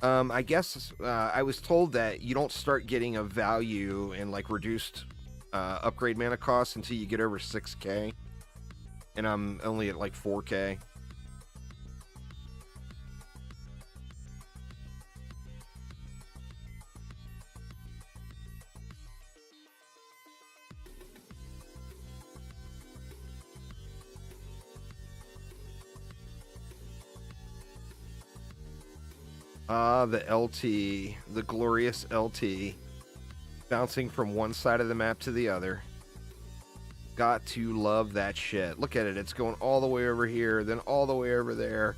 I guess I was told that you don't start getting a value in like reduced upgrade mana costs until you get over 6k. And I'm only at like 4k. Ah, the LT. The glorious LT. Bouncing from one side of the map to the other. Got to love that shit. Look at it. It's going all the way over here, then all the way over there.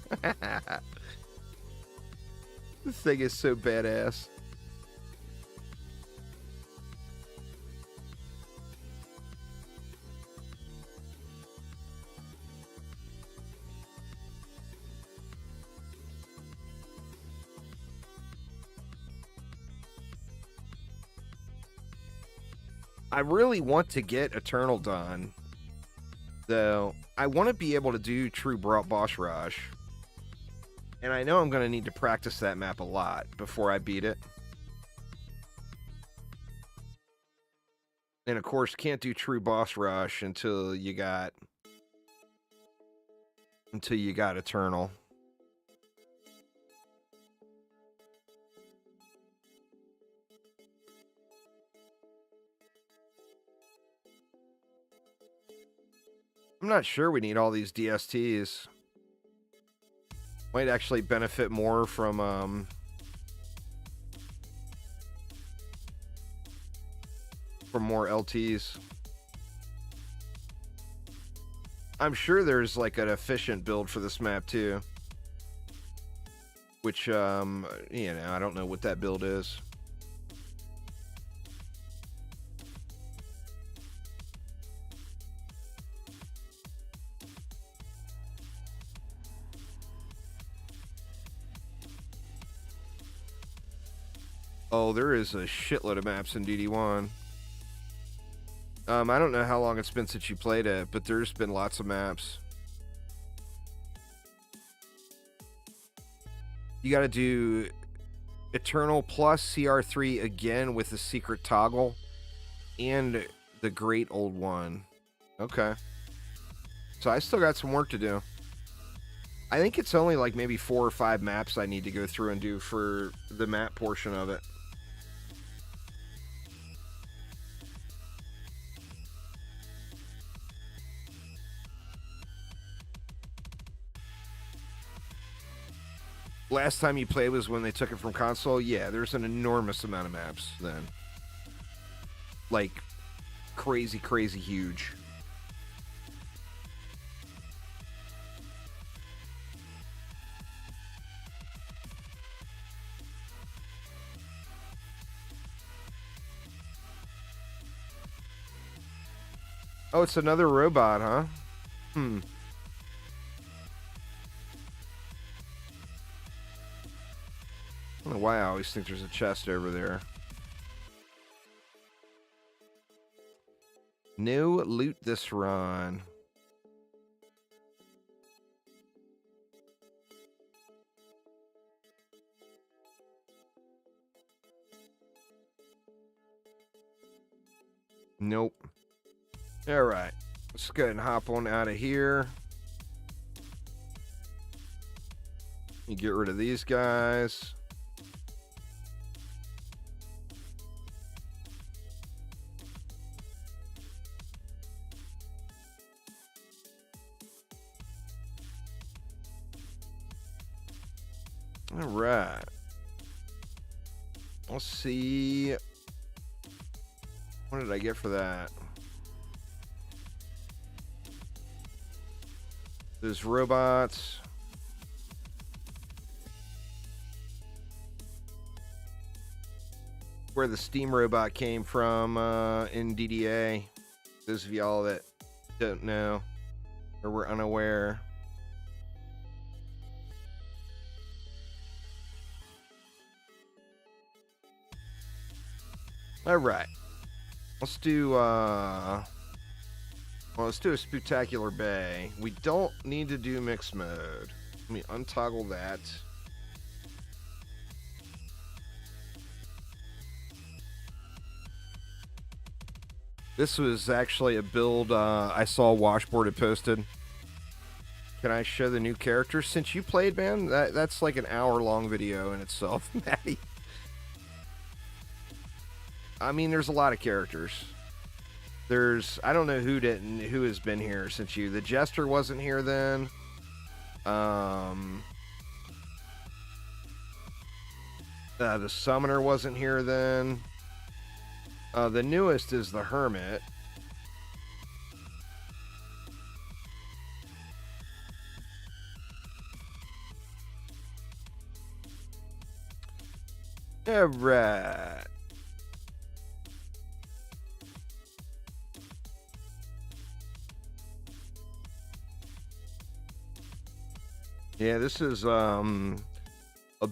This thing is so badass. I really want to get Eternal done, though. I want to be able to do true boss rush, and I know I'm going to need to practice that map a lot before I beat it. And of course, can't do true boss rush until you got Eternal. I'm not sure we need all these DSTs. Might actually benefit more from more LTs. I'm sure there's like an efficient build for this map too. Which, you know, I don't know what that build is. Oh, there is a shitload of maps in DD1. I don't know how long it's been since you played it, but there's been lots of maps. You gotta do Eternal plus CR3 again with the secret toggle and the Great Old One. Okay. So I still got some work to do. I think it's only like maybe 4 or 5 maps I need to go through and do for the map portion of it. Last time you played was when they took it from console? Yeah, there's an enormous amount of maps then. Like, crazy, crazy huge. Oh, it's another robot, huh? Hmm. I don't know why I always think there's a chest over there. No loot this run. Nope. All right. Let's go ahead and hop on out of here. You get rid of these guys. All right. Let's see. What did I get for that? There's robots. Where the steam robot came from in DDA. Those of y'all that don't know or were unaware. All right. Let's do let's do a Spectacular Bay. We don't need to do mixed mode. Let me untoggle that. This was actually a build I saw Washboard had posted. Can I show the new characters? Since you played, man, that's like an hour-long video in itself, Maddie. I mean, there's a lot of characters. I don't know who has been here since you. The Jester wasn't here then. The Summoner wasn't here then. The newest is the Hermit. All right. Yeah, this is a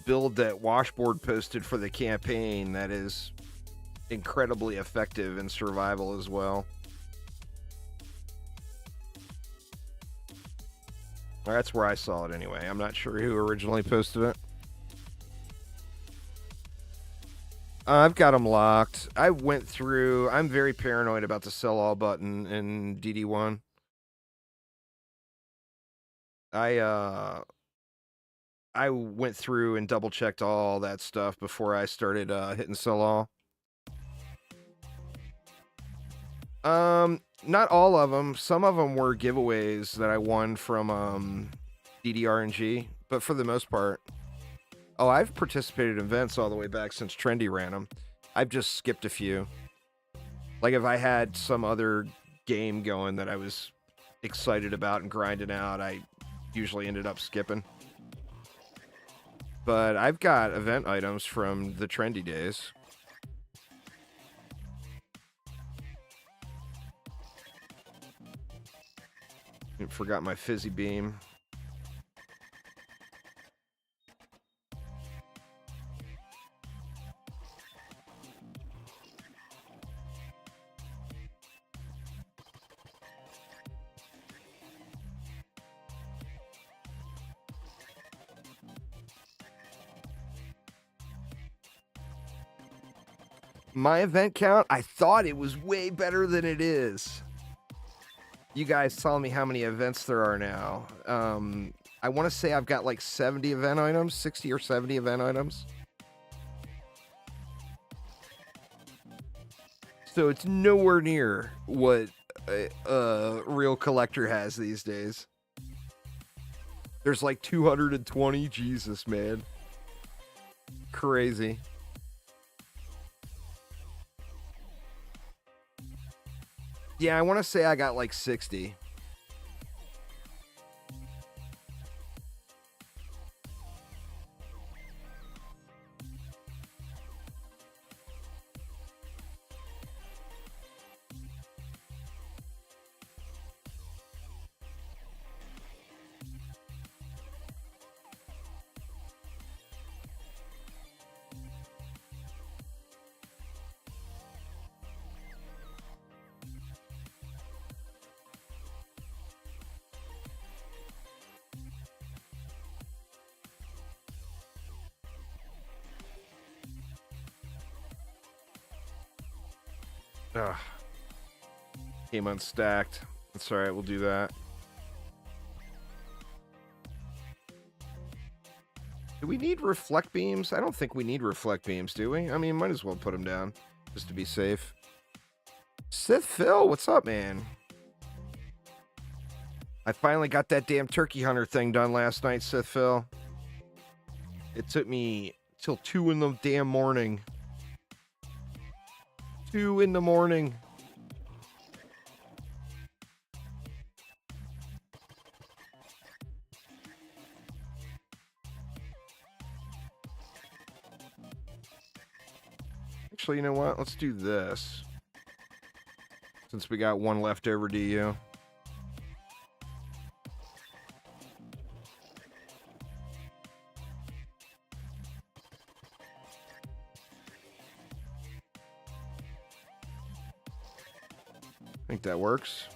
build that Washboard posted for the campaign that is incredibly effective in survival as well. That's where I saw it anyway. I'm not sure who originally posted it. I've got them locked. I went through. I'm very paranoid about the sell all button in DD1. I went through and double checked all that stuff before I started hitting sell all. Not all of them. Some of them were giveaways that I won from DDRNG, but for the most part. Oh, I've participated in events all the way back since Trendy ran them. I've just skipped a few. Like if I had some other game going that I was excited about and grinding out, I usually ended up skipping. But I've got event items from the Trendy days. Forgot my fizzy beam. My event count, I thought it was way better than it is. You guys telling me how many events there are now. I want to say I've got like 70 event items, 60 or 70 event items. So it's nowhere near what a real collector has these days. There's like 220. Jesus, man. Crazy. Yeah, I want to say I got like 60. Ugh. Came unstacked. That's alright, we'll do that. Do we need reflect beams? I don't think we need reflect beams, do we? I mean, might as well put them down, just to be safe. Sith Phil, what's up, man? I finally got that damn turkey hunter thing done last night, Sith Phil. It took me till 2 in the damn morning. 2 in the morning. Actually, you know what? Let's do this. Since we got one left over to you. I think that works.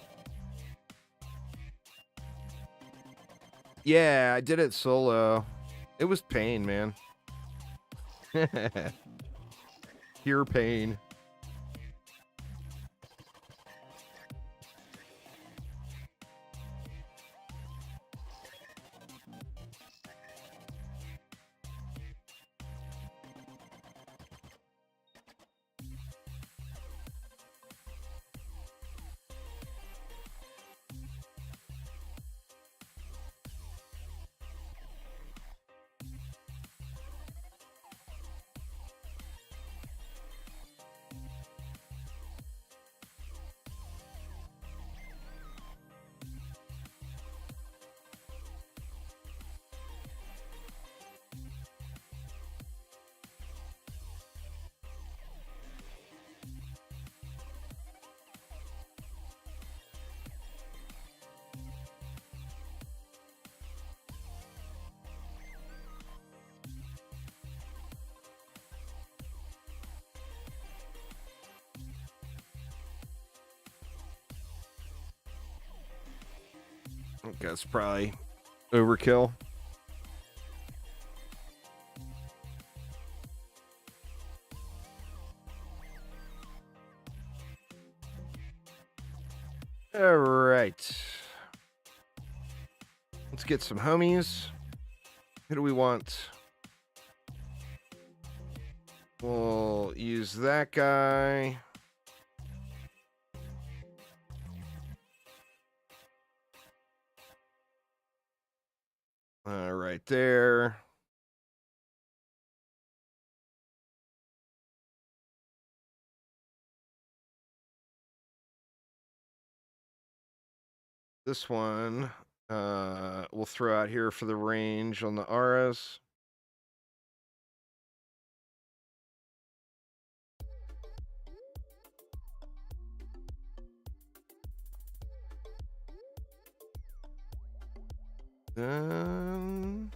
Yeah, I did it solo. It was pain, man. Pure pain. I think that's probably overkill. All right. Let's get some homies. Who do we want? We'll use that guy. Right there. This one we'll throw out here for the range on the auras. Then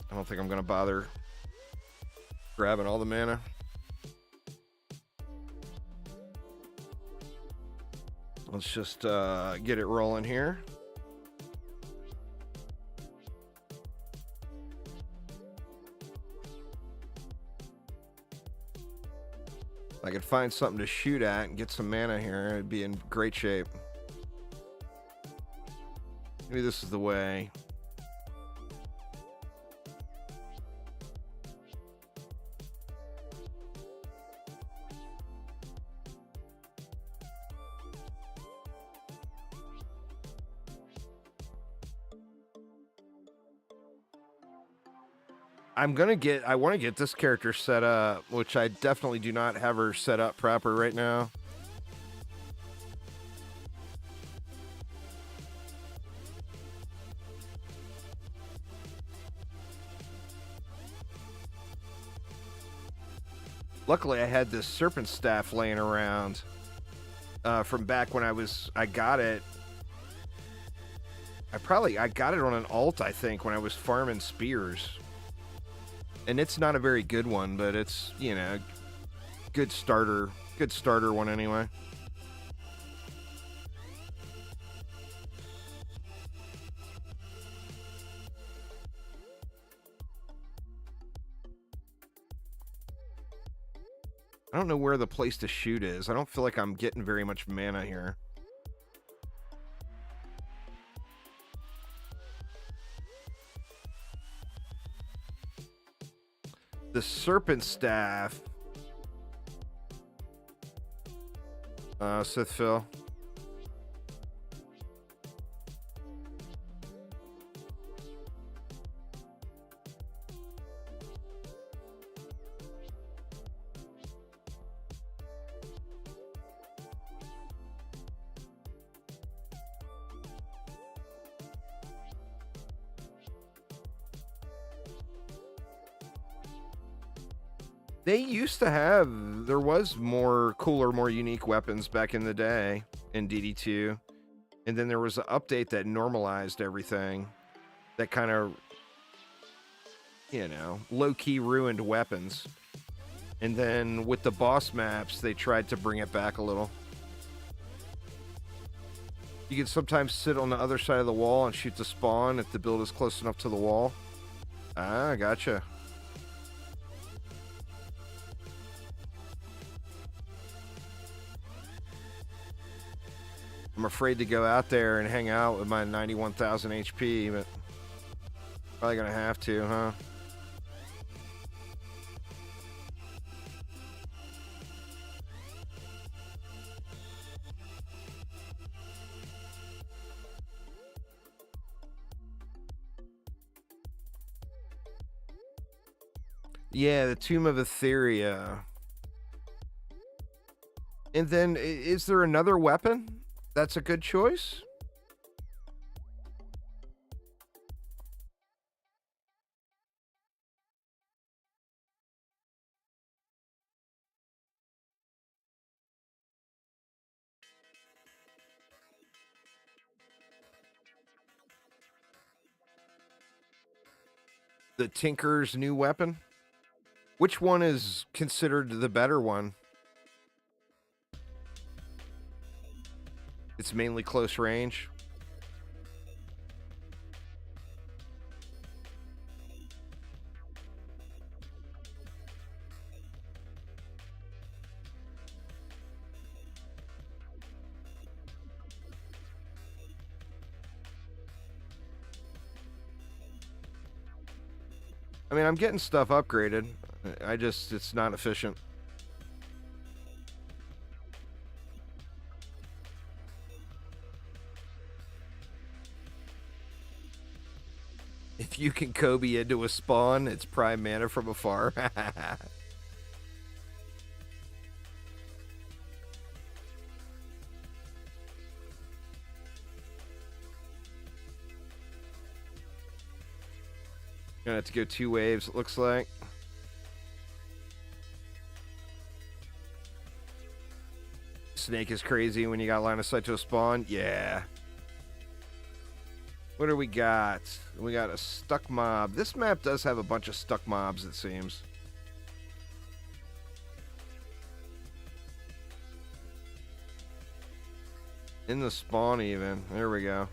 I don't think I'm gonna bother grabbing all the mana. Let's just get it rolling here. If I could find something to shoot at and get some mana here, it'd be in great shape. Maybe this is the way. I want to get this character set up, which I definitely do not have her set up proper right now. Luckily, I had this serpent staff laying around from back when I got it. I got it on an alt, I think, when I was farming spears. And it's not a very good one, but it's, you know, good starter one anyway. I don't know where the place to shoot is. I don't feel like I'm getting very much mana here. The serpent staff. Sith Phil. They used to have, there was more cooler, more unique weapons back in the day in DD2. And then there was an update that normalized everything that kind of, you know, low-key ruined weapons. And then with the boss maps, they tried to bring it back a little. You can sometimes sit on the other side of the wall and shoot the spawn if the build is close enough to the wall. Ah, gotcha. I'm afraid to go out there and hang out with my 91,000 HP, but probably gonna have to, huh? Yeah, the Tomb of Etheria. And then, is there another weapon that's a good choice? The Tinker's new weapon? Which one is considered the better one? It's mainly close range. I mean, I'm getting stuff upgraded. It's not efficient. If you can Kobe into a spawn, it's prime mana from afar. Gonna have to go 2 waves, it looks like. Snake is crazy when you got line of sight to a spawn. Yeah. What do we got? We got a stuck mob. This map does have a bunch of stuck mobs, it seems. In the spawn even. There we go.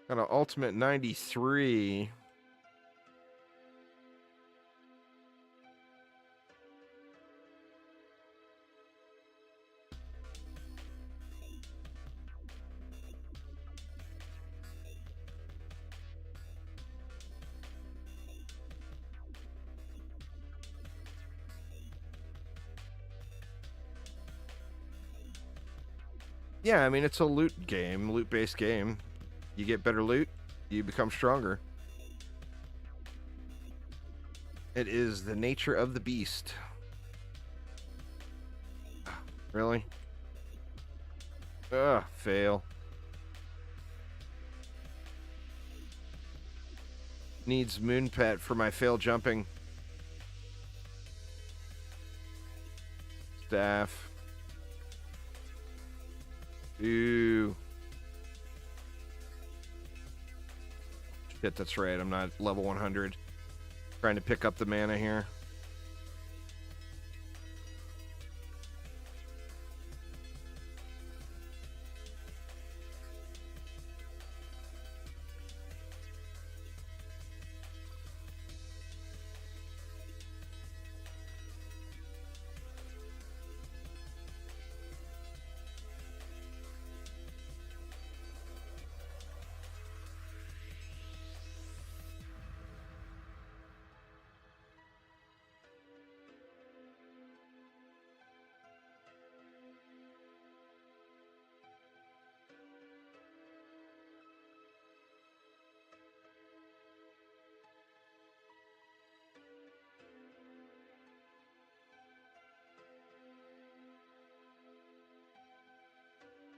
Got an ultimate 93. Yeah, I mean, it's a loot game, loot-based game. You get better loot, you become stronger. It is the nature of the beast. Really? Ugh, fail. Needs moon pet for my fail jumping. Staff. Ooh. Shit, that's right. I'm not level 100. Trying to pick up the mana here.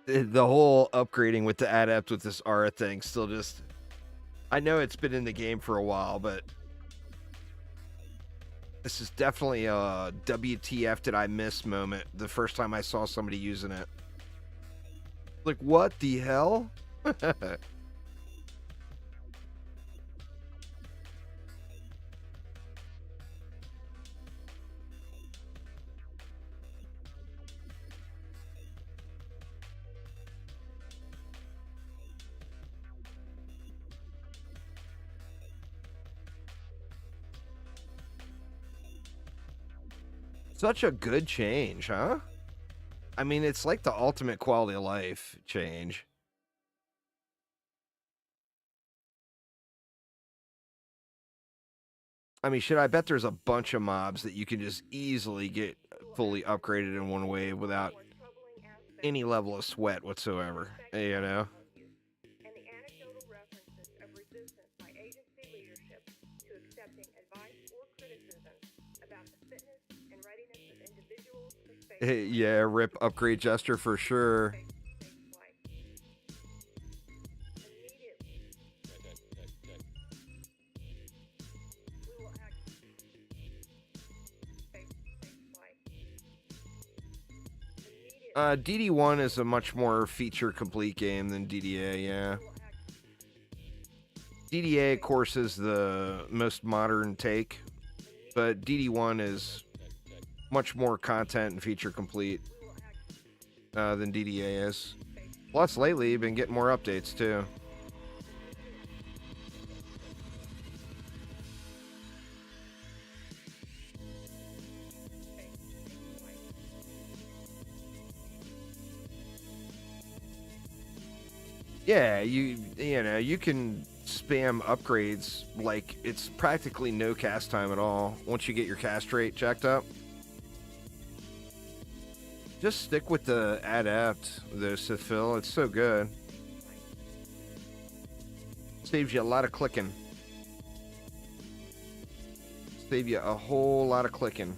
The whole upgrading with the adept with this aura thing still just... I know it's been in the game for a while, but this is definitely a WTF did I miss moment the first time I saw somebody using it. Like, what the hell? Such a good change, huh? I mean, it's like the ultimate quality of life change. I mean, shit, I bet there's a bunch of mobs that you can just easily get fully upgraded in one wave without any level of sweat whatsoever, you know? Yeah, rip upgrade Jester for sure. DD1 is a much more feature complete game than DDA, yeah. DDA, of course, is the most modern take, but DD1 is much more content and feature complete than DDA is. Plus, lately, you've been getting more updates, too. Yeah, you know, you can spam upgrades like it's practically no cast time at all once you get your cast rate checked up. Just stick with the adept, though, Sithphil. It's so good. Saves you a lot of clicking. Save you a whole lot of clicking.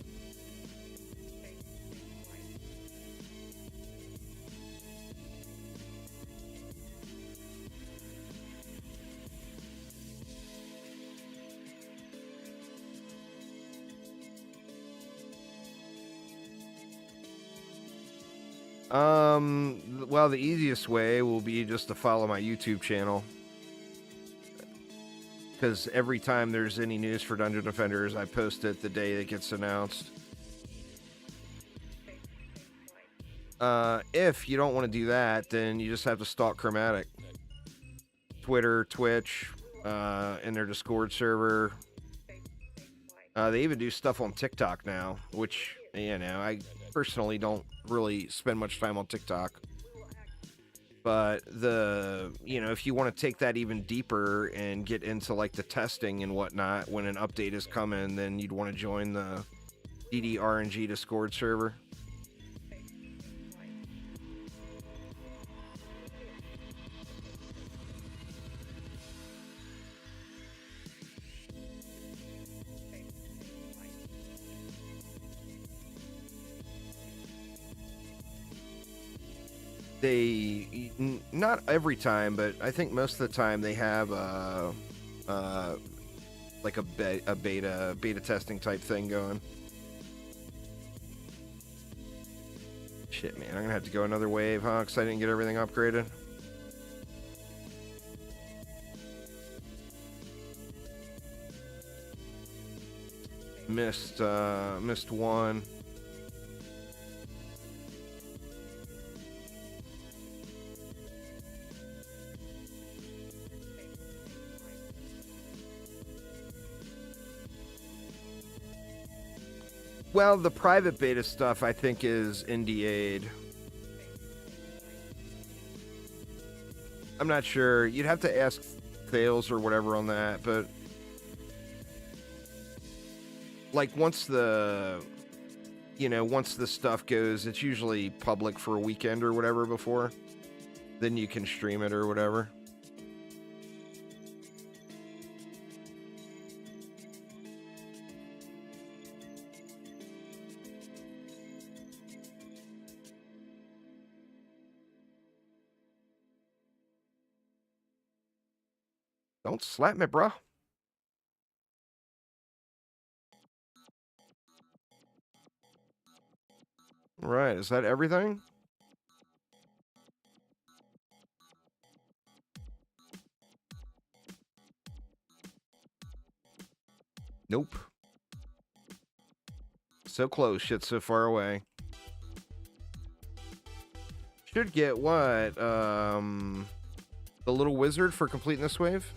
Well, the easiest way will be just to follow my YouTube channel. Because every time there's any news for Dungeon Defenders, I post it the day it gets announced. If you don't want to do that, then you just have to stalk Chromatic. Twitter, Twitch, in their Discord server. They even do stuff on TikTok now, which, you know, I personally don't really spend much time on TikTok. But you know, if you want to take that even deeper and get into like the testing and whatnot, when an update is coming, then you'd want to join the DD RNG Discord server. not every time, but I think most of the time they have like a beta testing type thing going. Shit, man, I'm gonna have to go another wave, huh? Because I didn't get everything upgraded. Missed one. Well, the private beta stuff I think is NDA'd. I'm not sure. You'd have to ask Fails or whatever on that, but like once the stuff goes, it's usually public for a weekend or whatever before. Then you can stream it or whatever. Don't slap me, bro. Right, is that everything? Nope. So close, shit so far away. Should get what? The little wizard for completing this wave?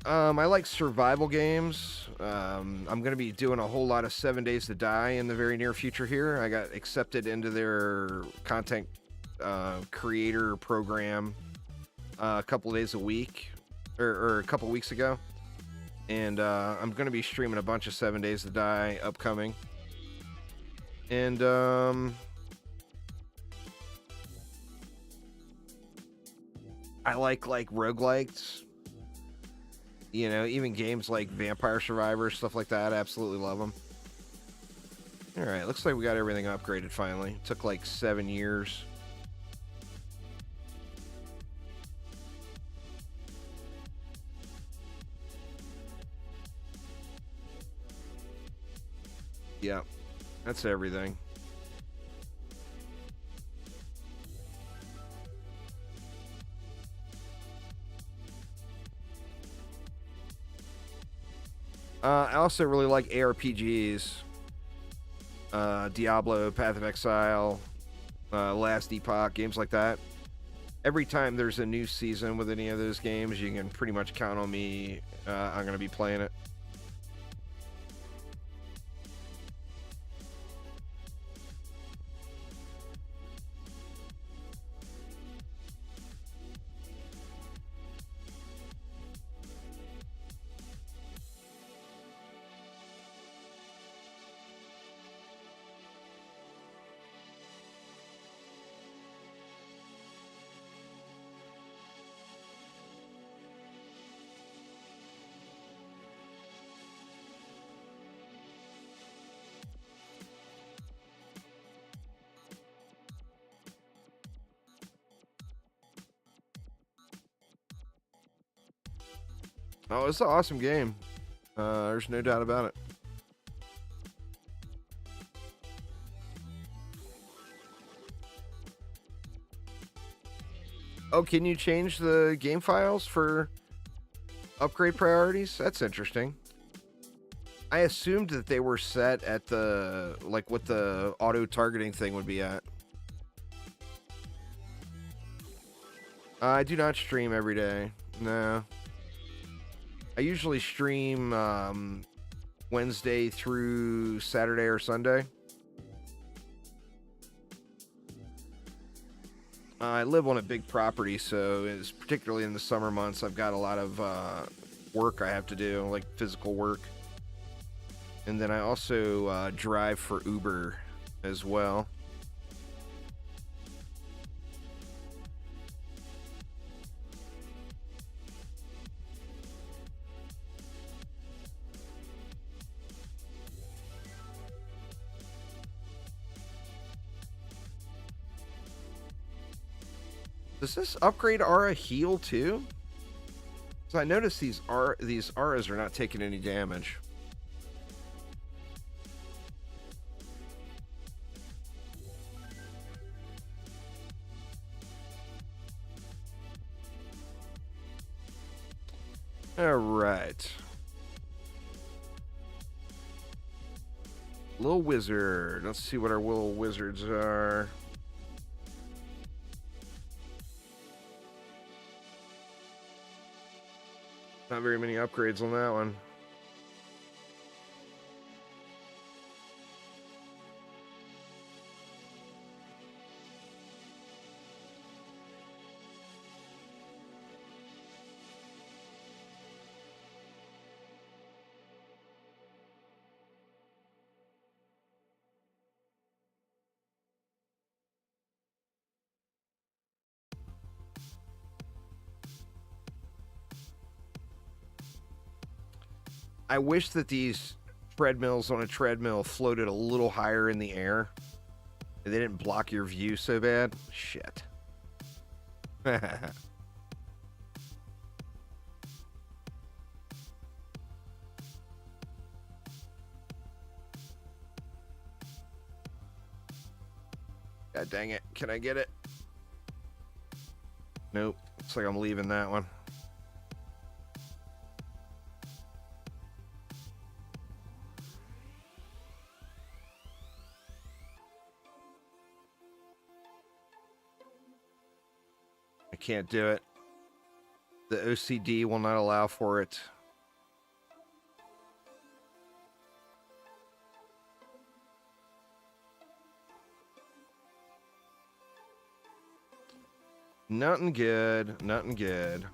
I like survival games. I'm going to be doing a whole lot of 7 Days to Die in the very near future here. I got accepted into their content creator program a couple days a week, or a couple weeks ago. And I'm going to be streaming a bunch of 7 Days to Die upcoming. And I like roguelikes. You know, even games like Vampire Survivor, stuff like that. I absolutely love them. Alright, looks like we got everything upgraded finally. Took like 7 years. Yeah, that's everything. I also really like ARPGs. Diablo, Path of Exile, Last Epoch, games like that. Every time there's a new season with any of those games, you can pretty much count on me. I'm going to be playing it. Oh, it's an awesome game. There's no doubt about it. Oh, can you change the game files for upgrade priorities? That's interesting. I assumed that they were set at the, like, what the auto-targeting thing would be at. I do not stream every day. No. I usually stream Wednesday through Saturday or Sunday. I live on a big property, so it's particularly in the summer months, I've got a lot of work I have to do, like physical work. And then I also drive for Uber as well. Does this upgrade Aura heal too? So I noticed these auras are not taking any damage. All right. Little wizard. Let's see what our little wizards are. Not very many upgrades on that one. I wish that these treadmills on a treadmill floated a little higher in the air. They didn't block your view so bad. Shit. God dang it. Can I get it? Nope. Looks like I'm leaving that one. I can't do it. The OCD will not allow for it. Nothing good. Nothing good.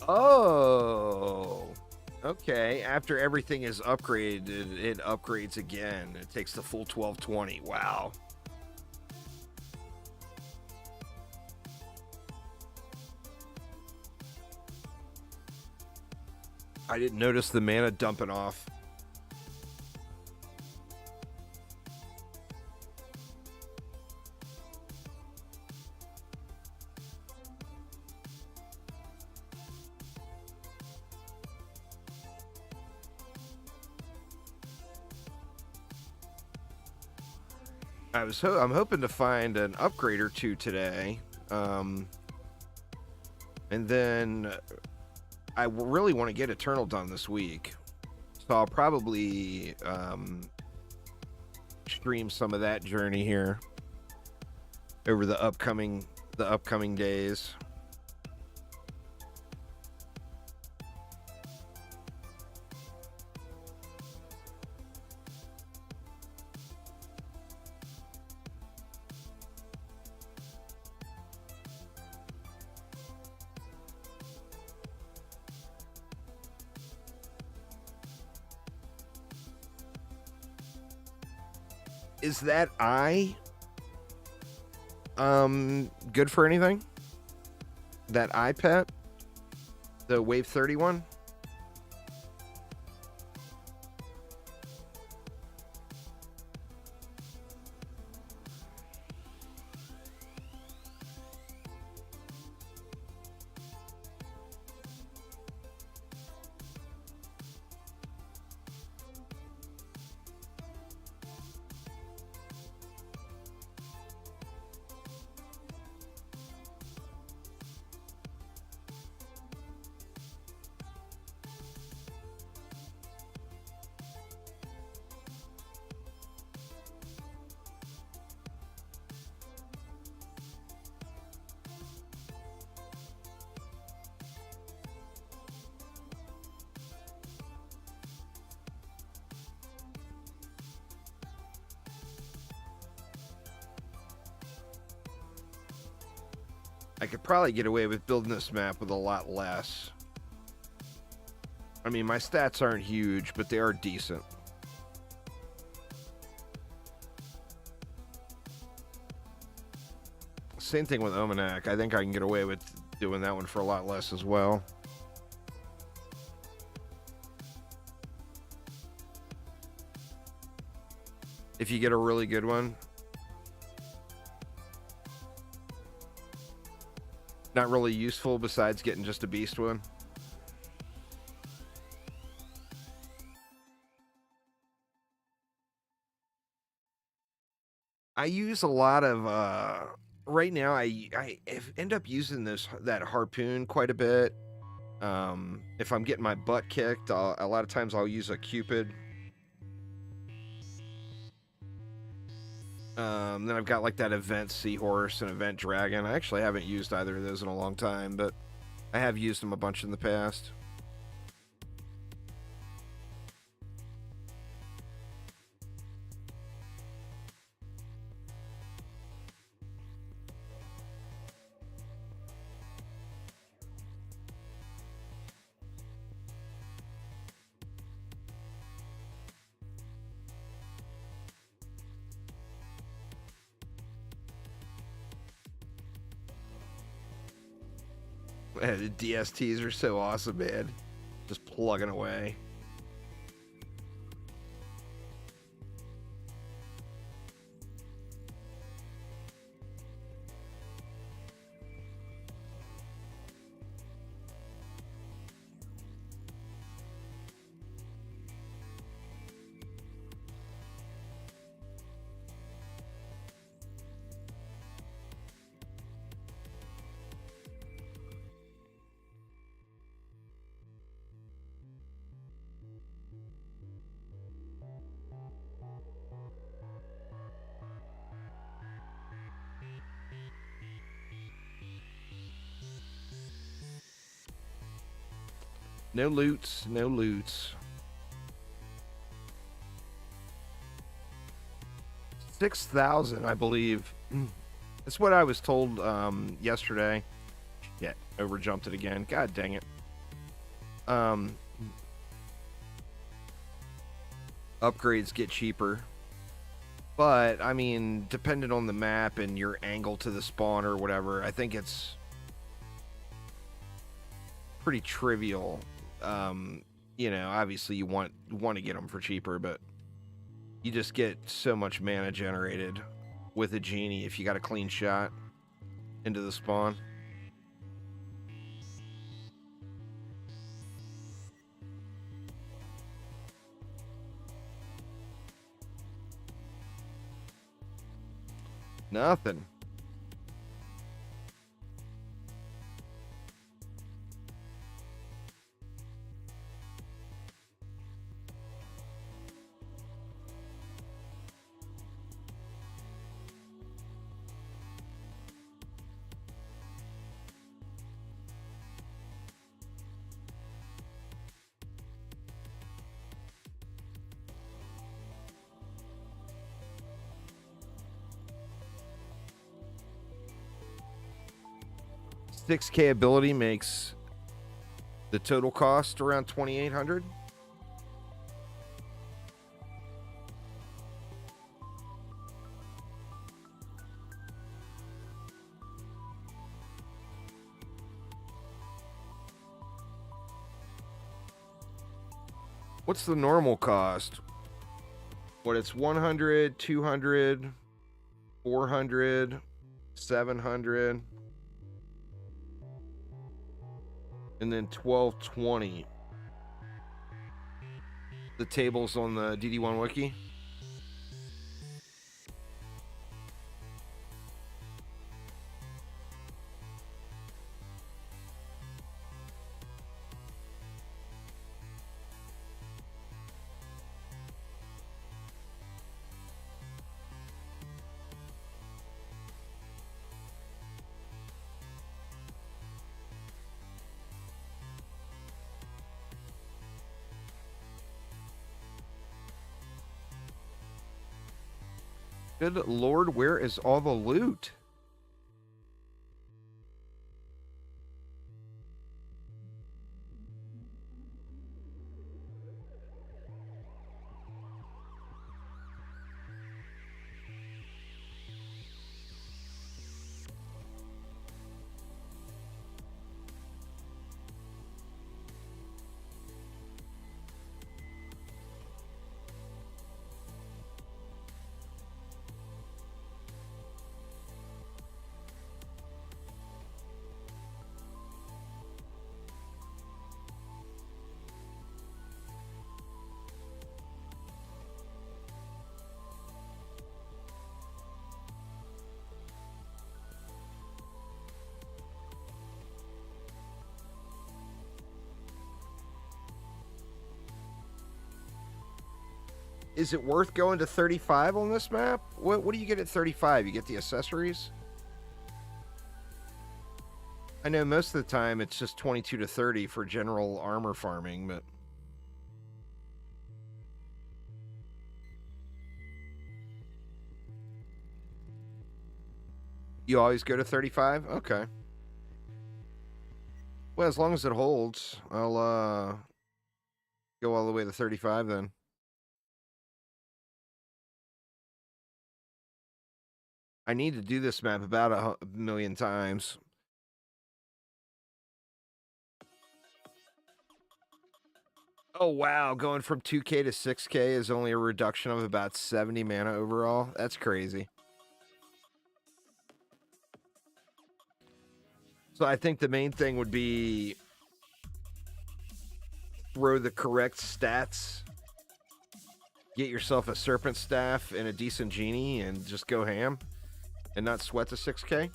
Oh, okay. After everything is upgraded, it upgrades again. It takes the full 1220. Wow. I didn't notice the mana dumping off. I'm hoping to find an upgrade or two today, and then I really want to get Eternal done this week, so I'll probably stream some of that journey here over the upcoming days. Is that good for anything? That pet? The Wave 31? I could probably get away with building this map with a lot less. I mean, my stats aren't huge, but they are decent. Same thing with Omanak. I think I can get away with doing that one for a lot less as well. If you get a really good one. Not really useful besides getting just a beast one. I use a lot of right now I end up using that harpoon quite a bit. If I'm getting my butt kicked, a lot of times I'll use a Cupid. Then I've got like that Event Seahorse and Event Dragon. I actually haven't used either of those in a long time, but I have used them a bunch in the past. The DSTs are so awesome, man. Just plugging away. No loots, no loots. 6,000, I believe. That's what I was told yesterday. Yeah, overjumped it again. God dang it. Upgrades get cheaper. But, I mean, depending on the map and your angle to the spawn or whatever, I think it's pretty trivial. You know, obviously you want to get them for cheaper, but you just get so much mana generated with a genie if you got a clean shot into the spawn. Nothing. $6K ability makes the total cost around 2,800. What's the normal cost? What, it's 100, 200, 400, 700, and then 1220. The tables on the DD1 wiki. Good lord, where is all the loot? Is it worth going to 35 on this map? What do you get at 35? You get the accessories? I know most of the time it's just 22 to 30 for general armor farming, but... You always go to 35? Okay. Well, as long as it holds, I'll go all the way to 35 then. I need to do this map about a million times. Oh, wow. Going from 2K to 6K is only a reduction of about 70 mana overall. That's crazy. So I think the main thing would be throw the correct stats, get yourself a Serpent Staff and a decent Genie, and just go ham and not sweat the 6K.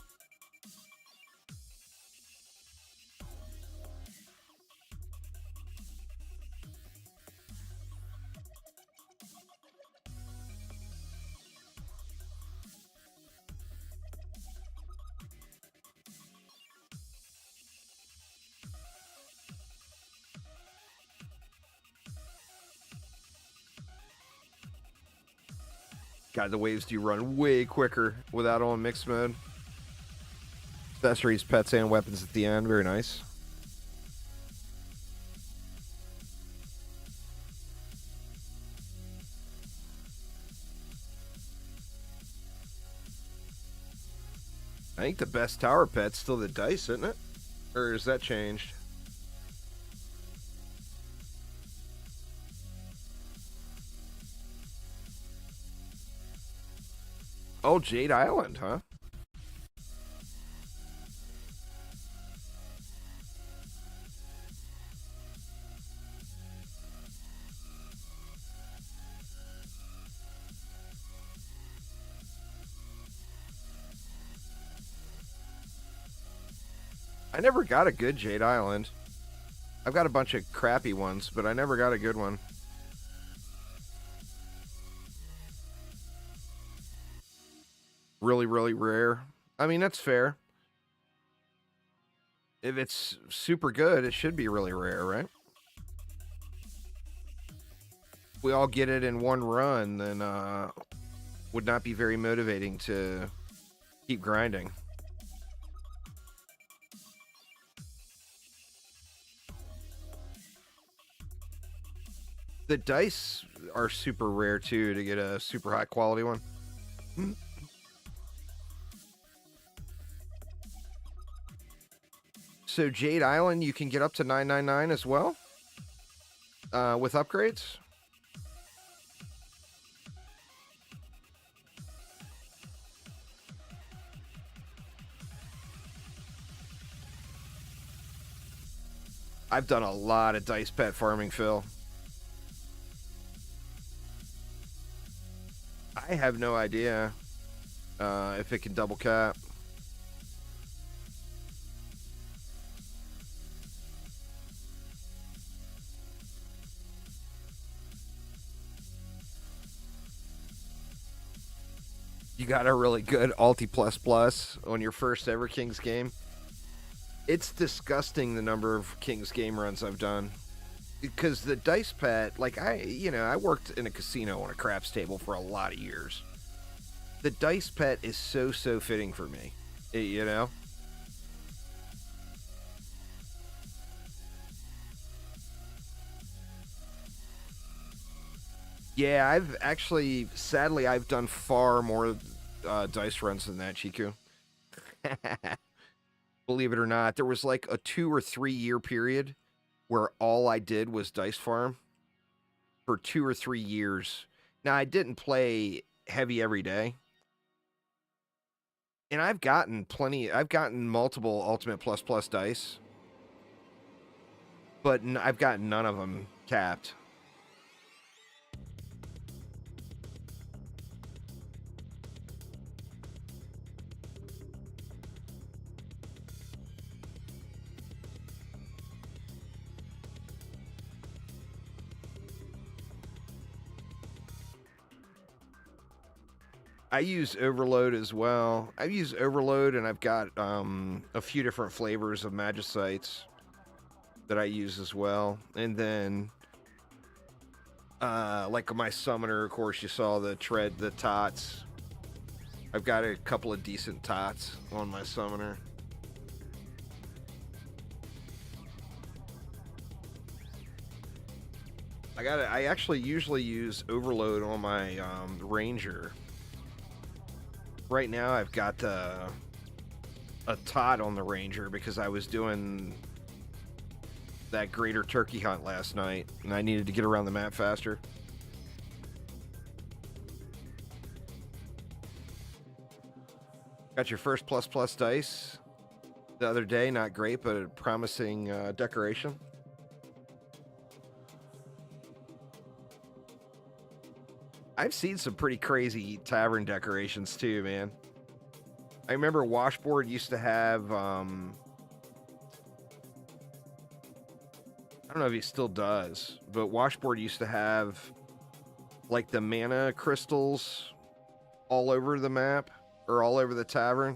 God, the waves do run way quicker without on mixed mode. Accessories, pets, and weapons at the end. Very nice. I think the best tower pet's still the dice, isn't it? Or has that changed? Oh, Jade Island, huh? I never got a good Jade Island. I've got a bunch of crappy ones, but I never got a good one. Really, really rare. I mean, that's fair. If it's super good, it should be really rare, right? If we all get it in one run, then would not be very motivating to keep grinding. The dice are super rare too to get a super high quality one. So Jade Island, you can get up to 999 as well, with upgrades. I've done a lot of dice pet farming, Phil. I have no idea if it can double cap. You got a really good Alti Plus Plus on your first ever King's game. It's disgusting the number of King's game runs I've done. Because the dice pet, like I worked in a casino on a craps table for a lot of years. The dice pet is so fitting for me, you know? Yeah, sadly, I've done far more dice runs than that, Chiku. Believe it or not, there was like a 2 or 3 year period where all I did was dice farm for 2 or 3 years. Now, I didn't play heavy every day. And I've gotten multiple Ultimate Plus Plus dice. But I've gotten none of them capped. I use Overload as well. I've used Overload, and I've got a few different flavors of Magicites that I use as well. And then, like my Summoner, of course, you saw the Tots. I've got a couple of decent Tots on my Summoner. I actually usually use Overload on my Ranger. Right now, I've got a Tot on the Ranger because I was doing that greater turkey hunt last night, and I needed to get around the map faster. Got your first ++ dice the other day. Not great, but a promising decoration. I've seen some pretty crazy tavern decorations too, man. I remember Washboard used to have, I don't know if he still does, but Washboard used to have like the mana crystals all over the map, or all over the tavern,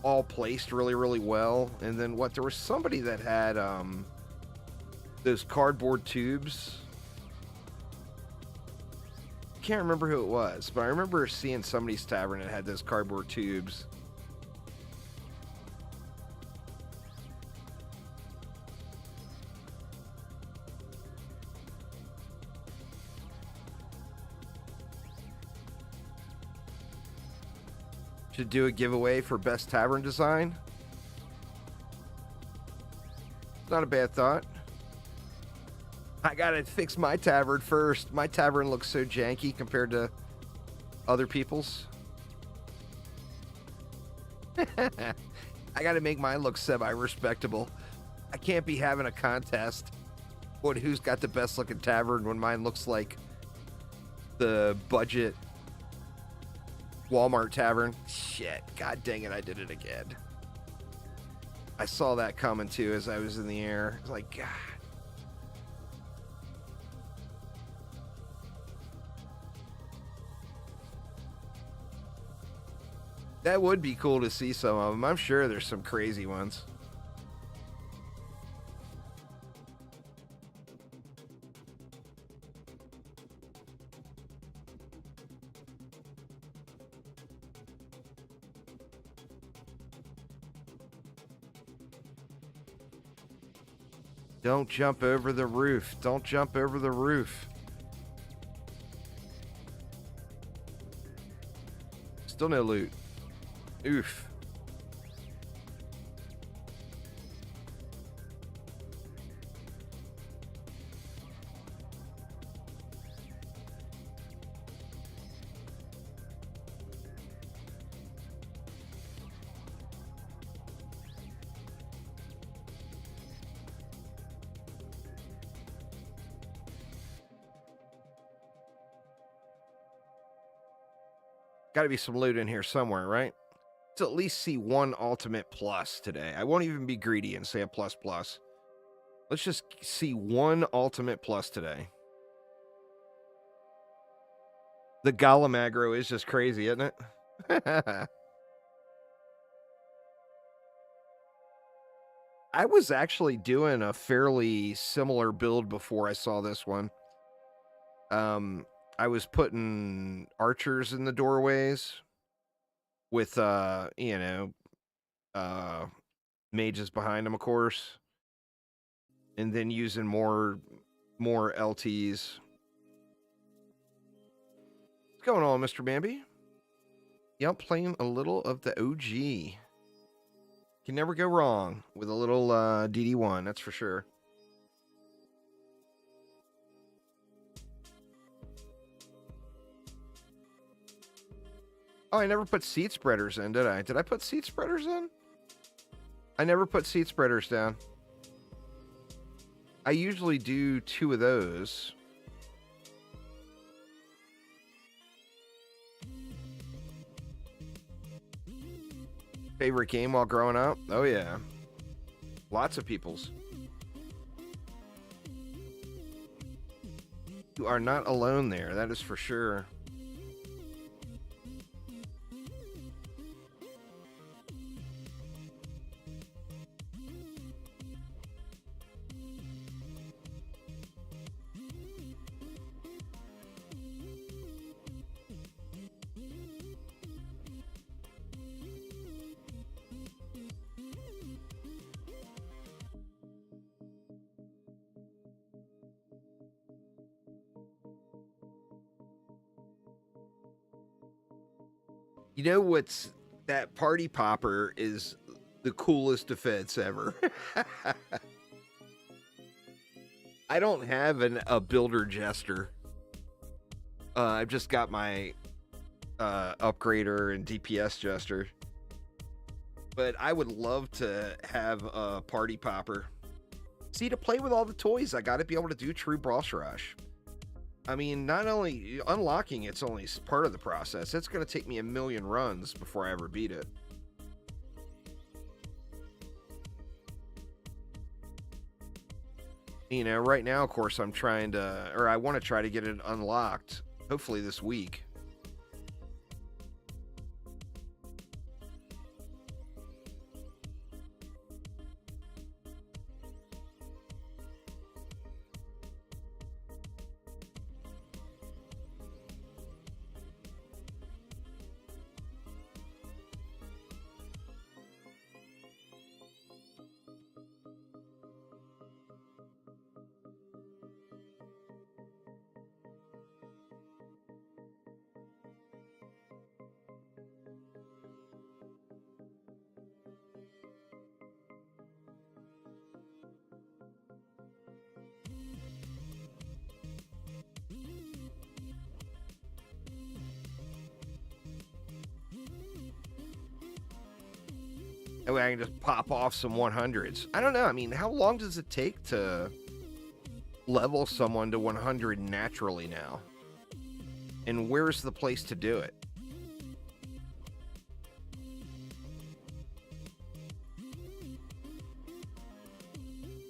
all placed really, really well. And then there was somebody that had those cardboard tubes. Can't remember who it was, but I remember seeing somebody's tavern that had those cardboard tubes. Should do a giveaway for best tavern design. Not a bad thought. I gotta fix my tavern first. My tavern looks so janky compared to other people's. I gotta make mine look semi-respectable. I can't be having a contest on who's got the best looking tavern when mine looks like the budget Walmart tavern. Shit, god dang it, I did it again. I saw that coming too as I was in the air. It's like, God. That would be cool to see some of them. I'm sure there's some crazy ones. Don't jump over the roof. Don't jump over the roof. Still no loot. Oof. Got to be some loot in here somewhere, right? To at least see one ultimate plus today. I won't even be greedy and say a plus. Let's just see one ultimate plus today. The Golem aggro is just crazy, isn't it? I was actually doing a fairly similar build before I saw this one. I was putting archers in the doorways with, mages behind them, of course. And then using more LTs. What's going on, Mr. Bambi? Yep, playing a little of the OG. Can never go wrong with a little DD1, that's for sure. Oh, I never put seed spreaders in, did I? Did I put seed spreaders in? I never put seed spreaders down. I usually do 2 of those. Favorite game while growing up? Oh, yeah. Lots of people's. You are not alone there, that is for sure. You know what's that party popper is the coolest defense ever. I don't have a builder jester. I've just got my upgrader and DPS jester. But I would love to have a party popper. See, to play with all the toys, I got to be able to do true boss rush. I mean, not only unlocking it's only part of the process. It's going to take me a million runs before I ever beat it. You know, right now, of course, I'm trying to, or I want to try to get it unlocked, hopefully this week. That way I can just pop off some 100s. I don't know. I mean, how long does it take to level someone to 100 naturally now? And where's the place to do it?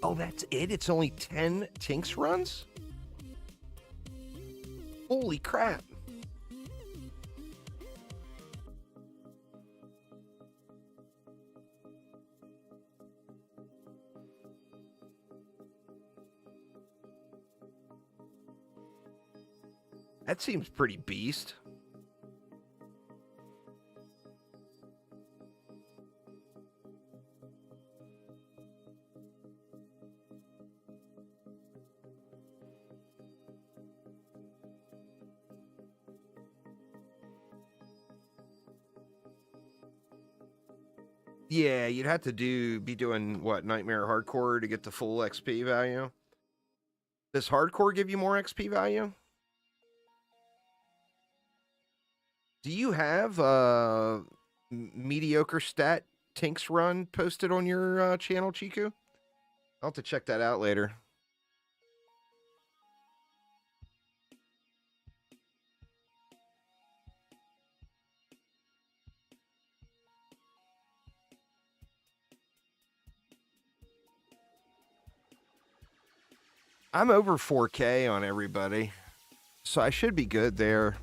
Oh, that's it? It's only 10 Tinks runs? Holy crap. That seems pretty beast. Yeah, you'd have to be doing what, Nightmare Hardcore to get the full XP value? Does Hardcore give you more XP value? Do you have mediocre stat Tinks run posted on your channel, Chiku? I'll have to check that out later. I'm over 4K on everybody, so I should be good there.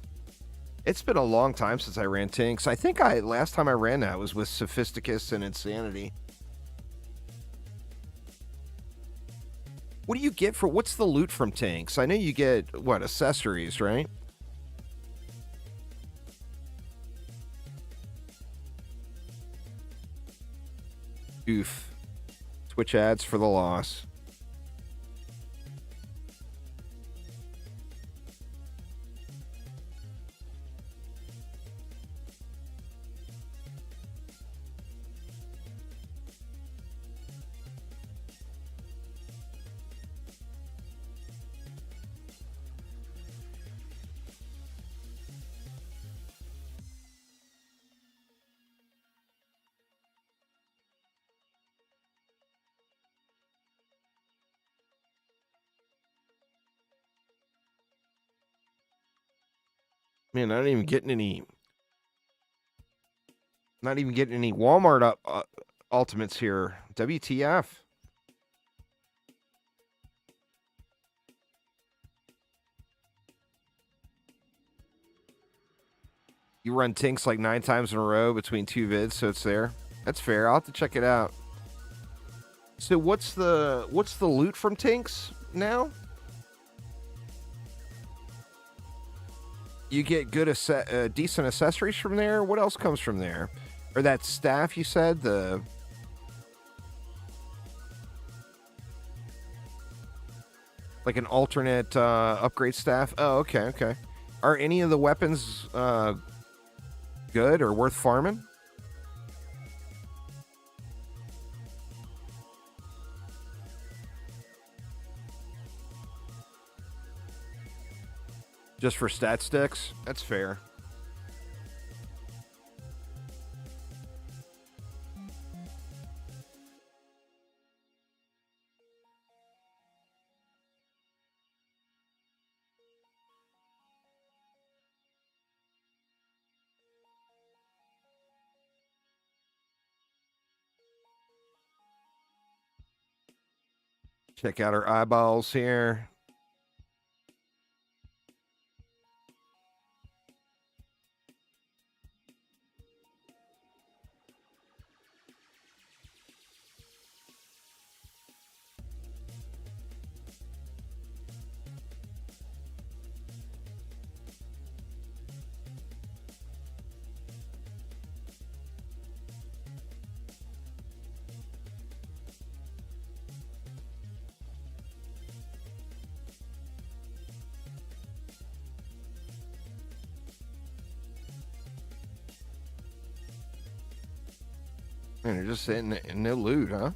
It's been a long time since I ran Tinks. I think last time I ran that was with Sophisticus and Insanity. What do you get for, what's the loot from Tinks? I know you get, what, accessories, right? Oof. Twitch ads for the loss. Man, not even getting any Walmart ultimates here. WTF? You run Tinks like 9 times in a row between 2 vids, so it's there. That's fair. I'll have to check it out. So what's the loot from Tinks now? You get good decent accessories from there. What else comes from there? Or that staff you said, like an alternate upgrade staff. Oh, okay. Are any of the weapons Good or worth farming? Just for stat sticks? That's fair. Check out our eyeballs here. Man, they're just sitting in no loot, huh?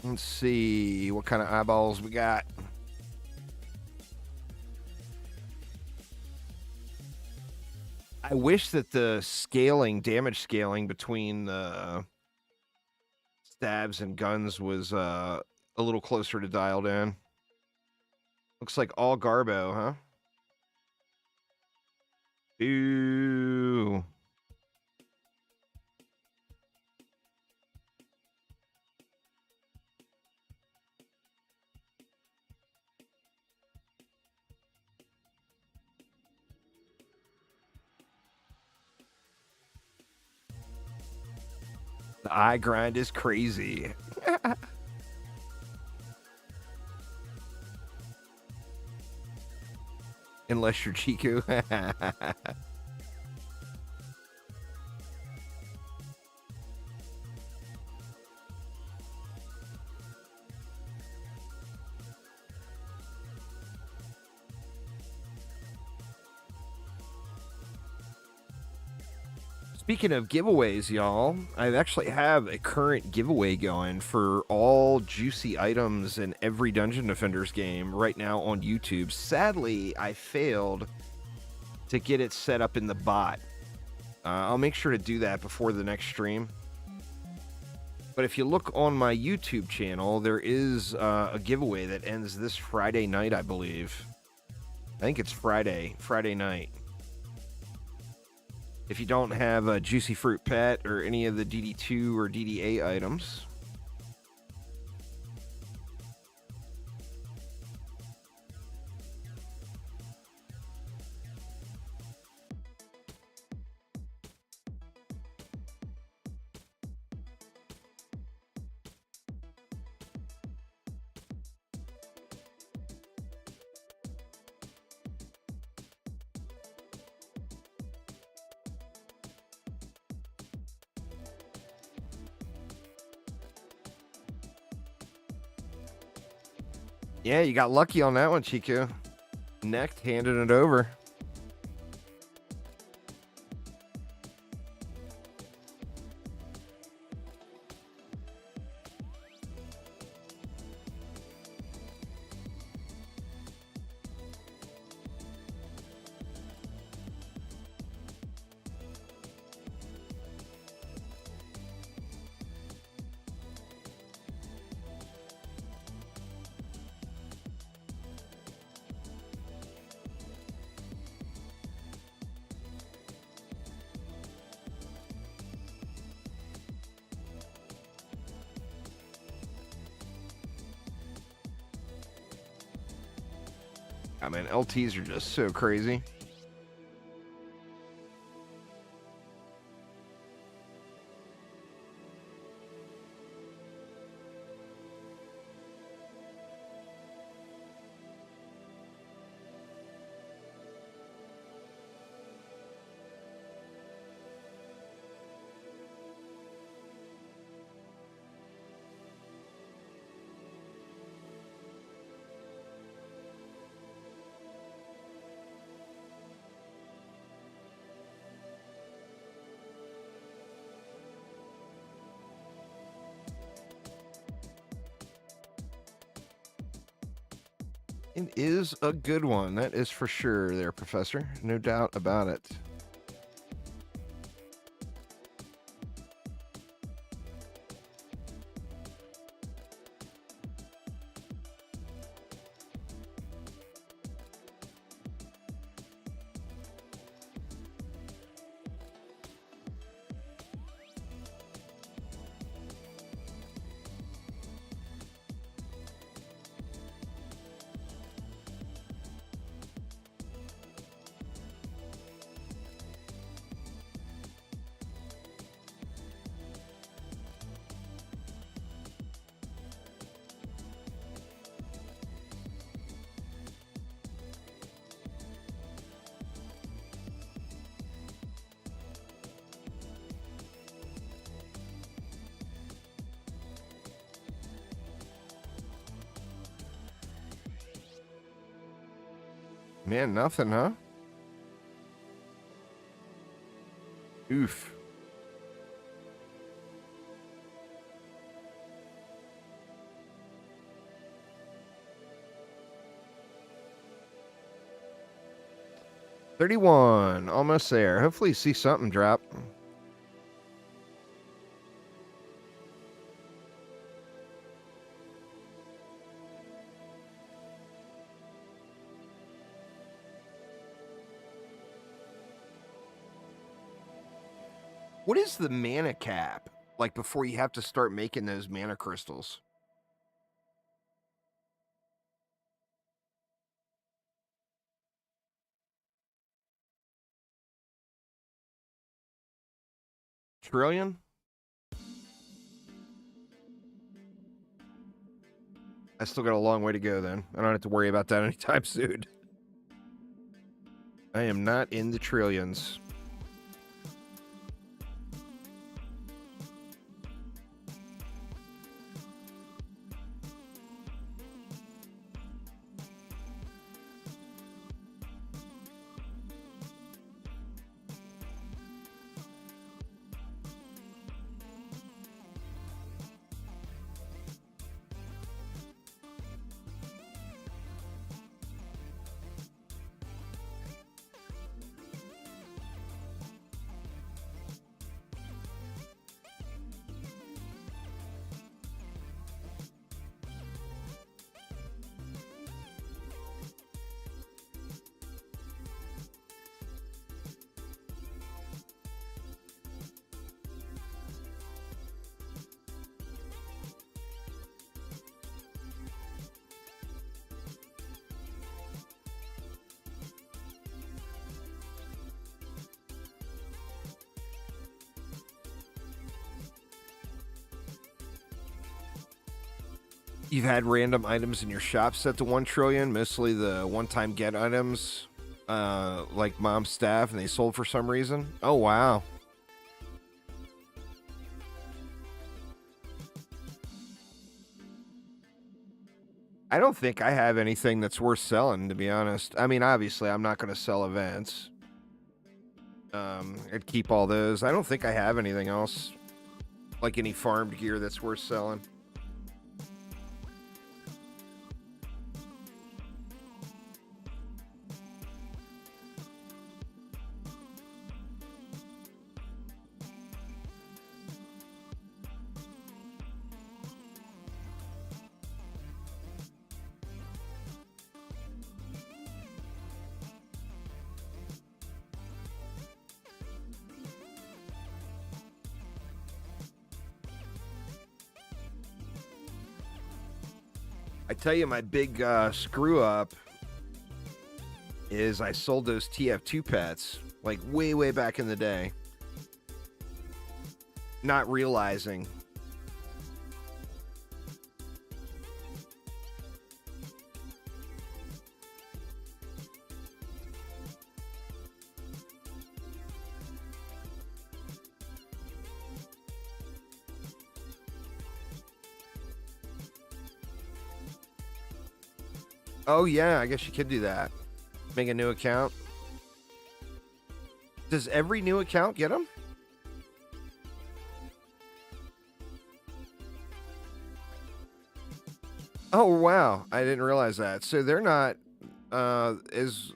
Let's see what kind of eyeballs we got. I wish that the damage scaling between the stabs and guns was a little closer to dialed in. Looks like all Garbo, huh? Ooh. The eye grind is crazy. Unless you're Chiku. Speaking of giveaways, y'all, I actually have a current giveaway going for all juicy items in every Dungeon Defenders game right now on YouTube. Sadly, I failed to get it set up in the bot. I'll make sure to do that before the next stream. But if you look on my YouTube channel, there is a giveaway that ends this Friday night, I believe. I think it's Friday night. If you don't have a Juicy Fruit Pet or any of the DD2 or DD8 items, yeah, you got lucky on that one, Chiku. Next, handing it over. I mean, LTs are just so crazy. It is a good one. That is for sure there, Professor. No doubt about it. Man, nothing, huh? Oof. $31, almost there. Hopefully you see something drop. What is the mana cap? Like before you have to start making those mana crystals? Trillion? I still got a long way to go then. I don't have to worry about that anytime soon. I am not in the trillions. You've had random items in your shop set to 1 trillion, mostly the one-time get items, like Mom's Staff, and they sold for some reason. Oh, wow. I don't think I have anything that's worth selling, to be honest. I mean, obviously, I'm not going to sell events. I'd keep all those. I don't think I have anything else, like any farmed gear that's worth selling. I tell you, my big screw up is I sold those TF2 pets like way, way back in the day, not realizing. Oh, yeah, I guess you could do that. Make a new account. Does every new account get them? Oh, wow. I didn't realize that. So they're not is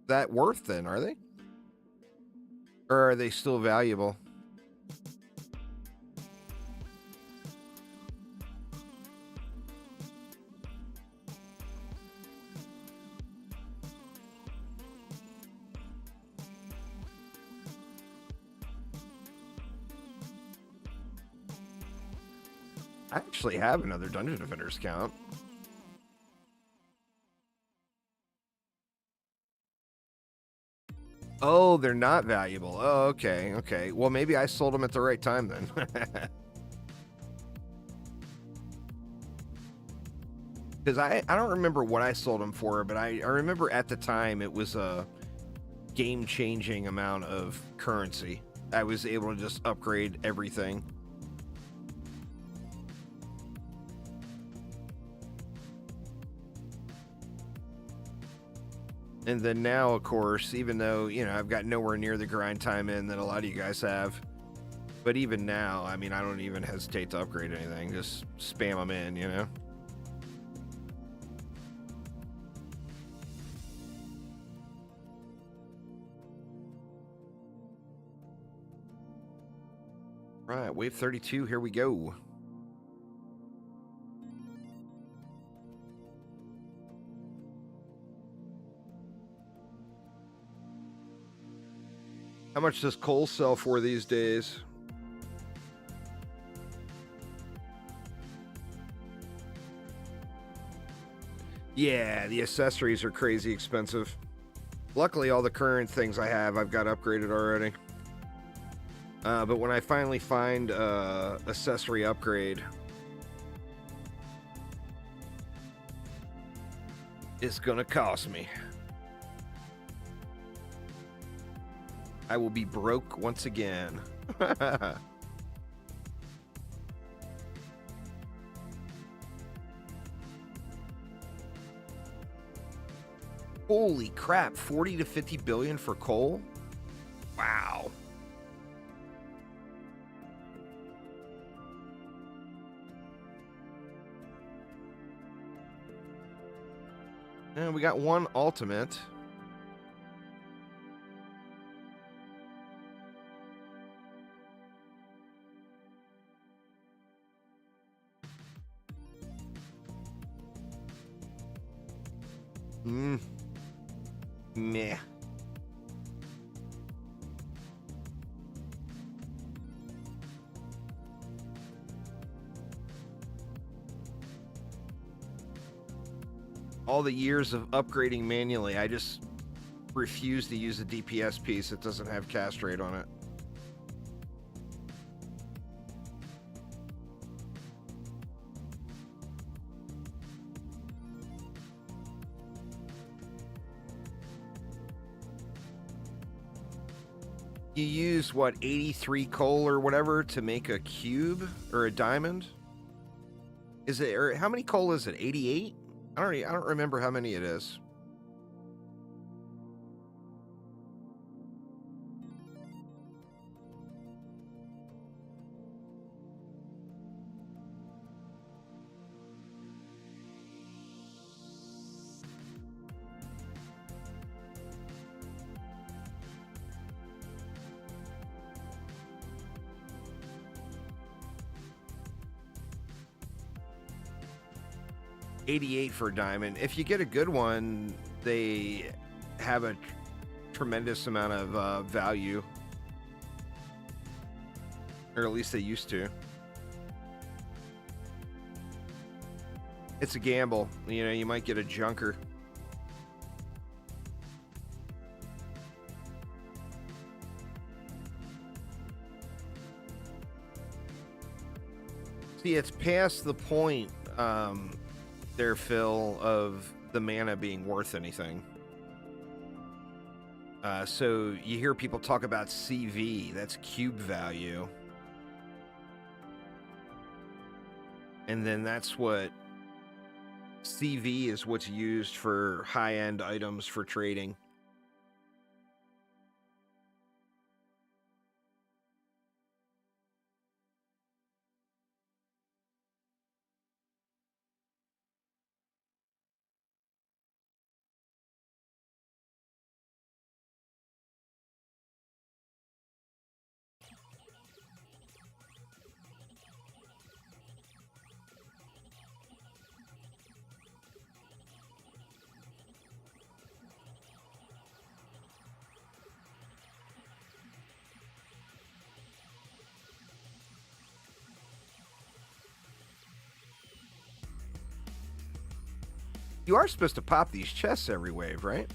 that worth then, are they? Or are they still valuable? I actually have another Dungeon Defenders account. Oh, they're not valuable. Oh, okay, okay. Well, maybe I sold them at the right time then. Because I don't remember what I sold them for, but I remember at the time it was a game-changing amount of currency. I was able to just upgrade everything. And then now, of course, even though, you know, I've got nowhere near the grind time in that a lot of you guys have, but even now, I mean, I don't even hesitate to upgrade anything. Just spam them in, you know? Right, wave 32, here we go. How much does coal sell for these days? Yeah, the accessories are crazy expensive. Luckily, all the current things I have, I've got upgraded already. But when I finally find accessory upgrade, it's gonna cost me. I will be broke once again. Holy crap, 40 to 50 billion for coal? Wow. And we got one ultimate. Meh. All the years of upgrading manually, I just refuse to use a DPS piece that doesn't have castrate on it. You use what, 83 coal or whatever to make a cube or a diamond? Is it, or how many coal is it? 88? I don't remember how many it is. $88 for a diamond. If you get a good one, they have a tremendous amount of value, or at least they used to. It's a gamble. You know, you might get a junker. See, it's past the point, there, Phil, of the mana being worth anything. So you hear people talk about CV, that's cube value. And then that's what CV is, what's used for high-end items for trading. You are supposed to pop these chests every wave, right?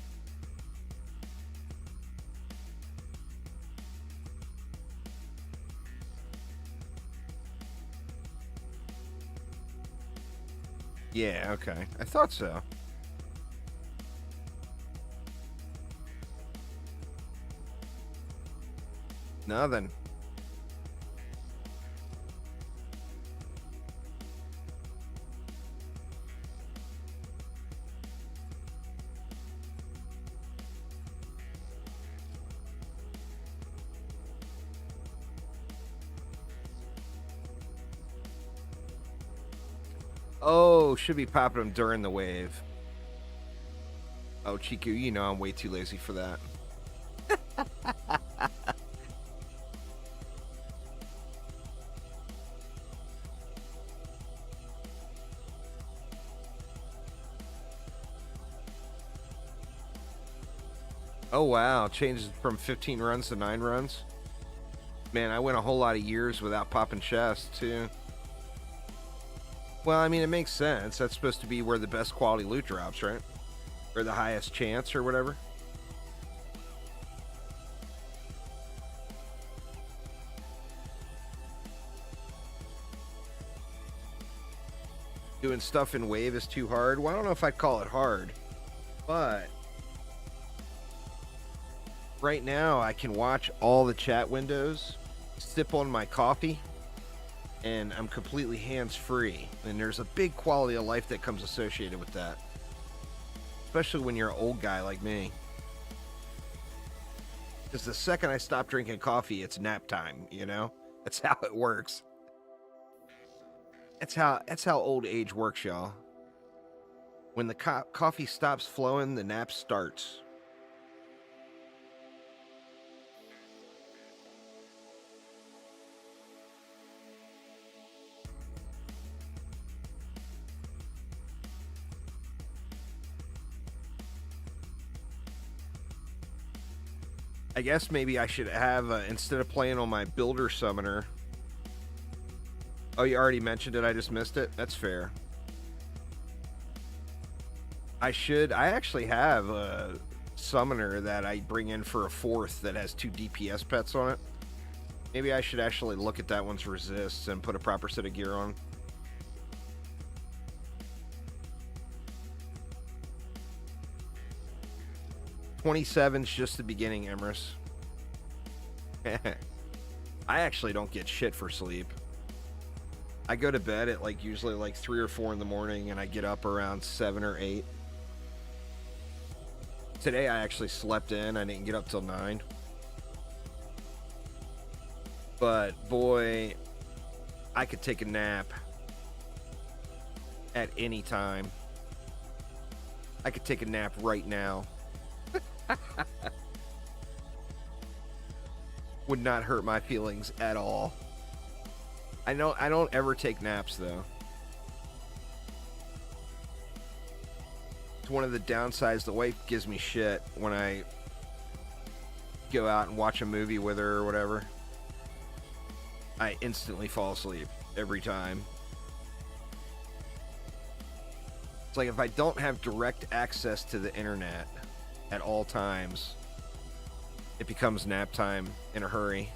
Yeah, okay. I thought so. Nothing. Oh, should be popping them during the wave. Oh, Chiku, you know I'm way too lazy for that. Oh, wow. Changes from 15 runs to 9 runs. Man, I went a whole lot of years without popping chests, too. Well, I mean, it makes sense. That's supposed to be where the best quality loot drops, right? Or the highest chance or whatever. Doing stuff in wave is too hard. Well, I don't know if I'd call it hard, but right now I can watch all the chat windows, sip on my coffee, and I'm completely hands-free. And there's a big quality of life that comes associated with that, especially when you're an old guy like me. Because the second I stop drinking coffee, it's nap time, you know? That's how it works. That's how old age works, y'all. When the coffee stops flowing, the nap starts. I guess maybe I should have, instead of playing on my builder summoner. Oh, you already mentioned it. I just missed it. That's fair. I actually have a summoner that I bring in for a 4th that has 2 DPS pets on it. Maybe I should actually look at that one's resists and put a proper set of gear on. $27's just the beginning, Emrys. I actually don't get shit for sleep. I go to bed at usually 3 or 4 in the morning, and I get up around 7 or 8. Today I actually slept in. I didn't get up till 9. But boy, I could take a nap at any time. I could take a nap right now. Would not hurt my feelings at all. I don't ever take naps though. It's one of the downsides. The wife gives me shit when I go out and watch a movie with her or whatever. I instantly fall asleep every time. It's like if I don't have direct access to the internet at all times, it becomes nap time in a hurry.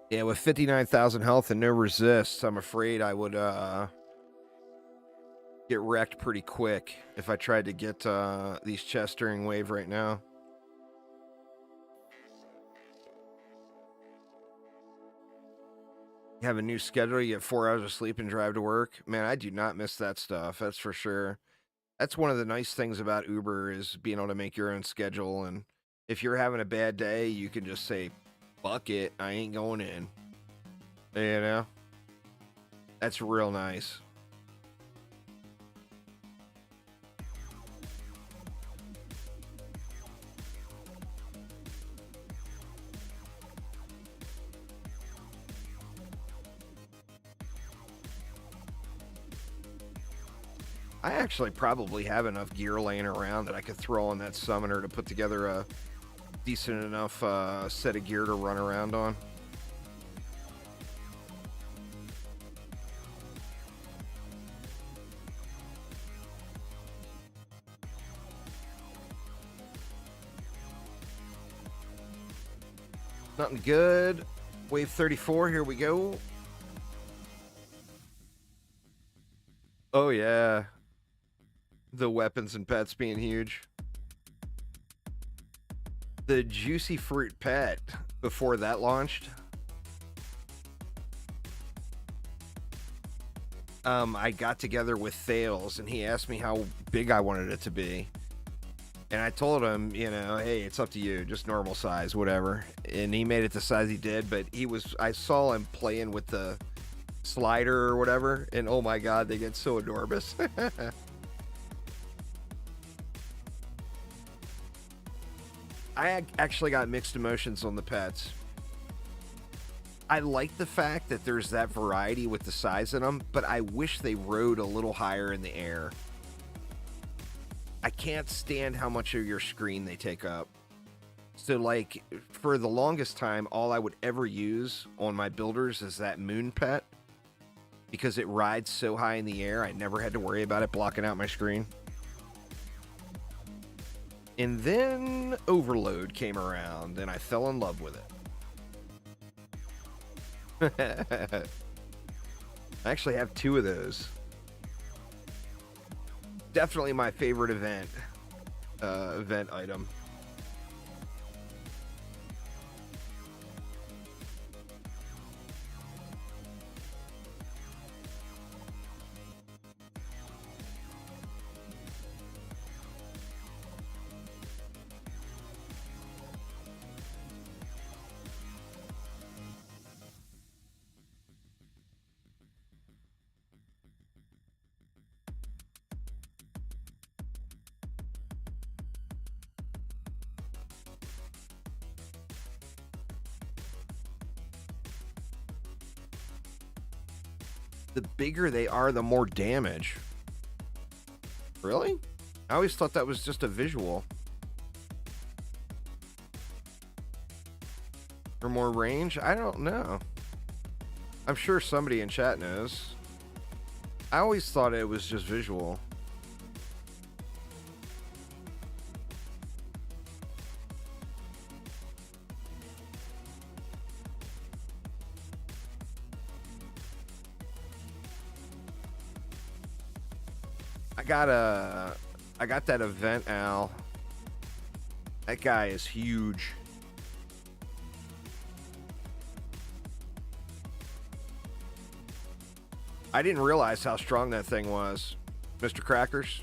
Yeah, with 59,000 health and no resists, I'm afraid I would get wrecked pretty quick if I tried to get these chests during wave right now. You have a new schedule, you get 4 hours of sleep and drive to work. Man, I do not miss that stuff, that's for sure. That's one of the nice things about Uber is being able to make your own schedule, and if you're having a bad day, you can just say, fuck it, I ain't going in. You know? That's real nice. I actually probably have enough gear laying around that I could throw on that summoner to put together a decent enough set of gear to run around on. Nothing good. Wave 34, here we go. Oh, yeah. The weapons and pets being huge. The Juicy Fruit pet, before that launched, I got together with Thales, and he asked me how big I wanted it to be. And I told him, you know, hey, it's up to you, just normal size, whatever. And he made it the size he did, but I saw him playing with the slider or whatever, and oh my god, they get so enormous. I actually got mixed emotions on the pets. I like the fact that there's that variety with the size in them, but I wish they rode a little higher in the air. I can't stand how much of your screen they take up. So, like, for the longest time, all I would ever use on my builders is that moon pet. Because it rides so high in the air, I never had to worry about it blocking out my screen. And then Overload came around, and I fell in love with it. I actually have 2 of those. Definitely my favorite event item. The bigger they are, the more damage. Really? I always thought that was just a visual. Or more range? I don't know. I'm sure somebody in chat knows. I always thought it was just visual. I got that event owl. That guy is huge. I didn't realize how strong that thing was, Mr. Crackers.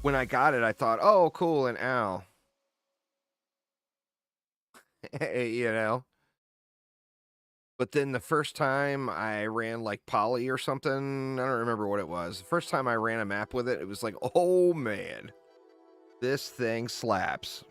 When I got it, I thought, oh, cool, an owl. You know? But then the first time I ran like Poly or something, I don't remember what it was. The first time I ran a map with it, it was like, oh man, this thing slaps.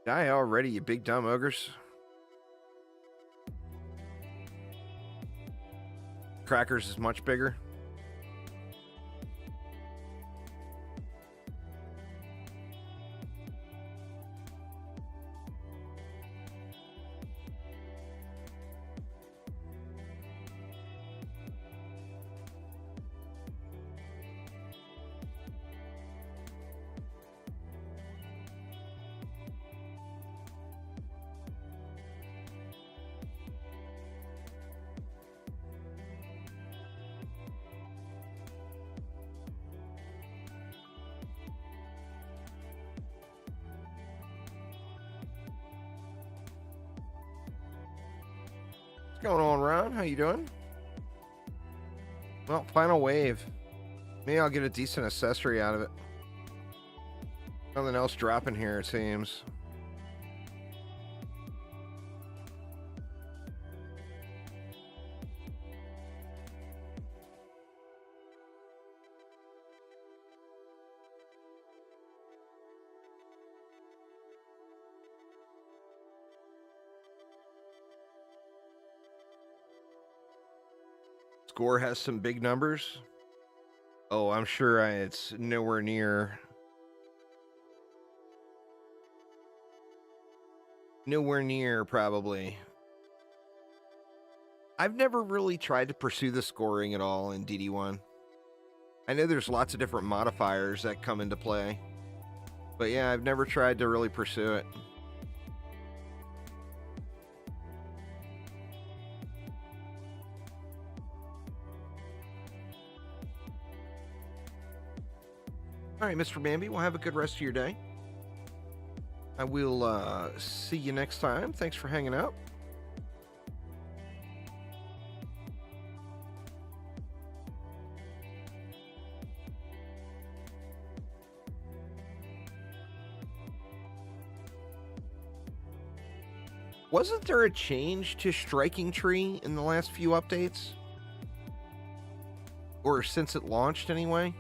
Die already, you big dumb ogres. Crackers is much bigger. What's going on, Ron? How you doing? Well, final wave. Maybe I'll get a decent accessory out of it. Nothing else dropping here, it seems. Score has some big numbers. Oh, I'm sure it's nowhere near. Nowhere near, probably. I've never really tried to pursue the scoring at all in DD1. I know there's lots of different modifiers that come into play. But yeah, I've never tried to really pursue it. All right, Mr. Bambi, well, have a good rest of your day. I will see you next time. Thanks for hanging out. Wasn't there a change to Striking Tree in the last few updates? Or since it launched, anyway?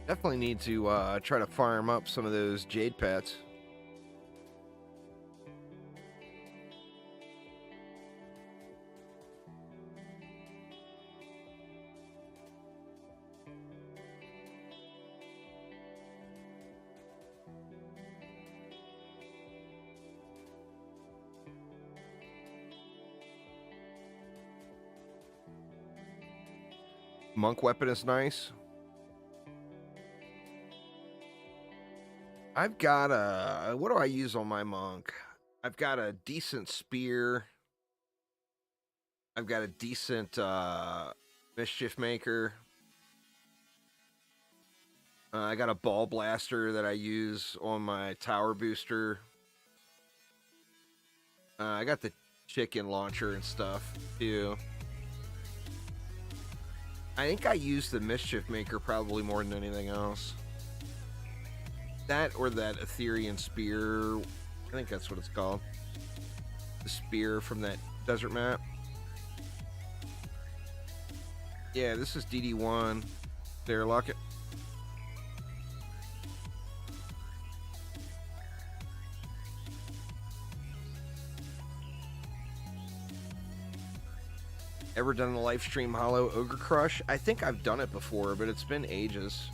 Definitely need to try to farm up some of those Jade Pets. Monk weapon is nice. I've got a... What do I use on my monk? I've got a decent spear. I've got a decent mischief maker. I got a ball blaster that I use on my tower booster. I got the chicken launcher and stuff too. I think I use the mischief maker probably more than anything else. That or that Etherean spear. I think that's what it's called. The spear from that desert map. Yeah, this is DD1. There, lock it. Ever done the live stream Hollow Ogre Crush? I think I've done it before, but it's been ages.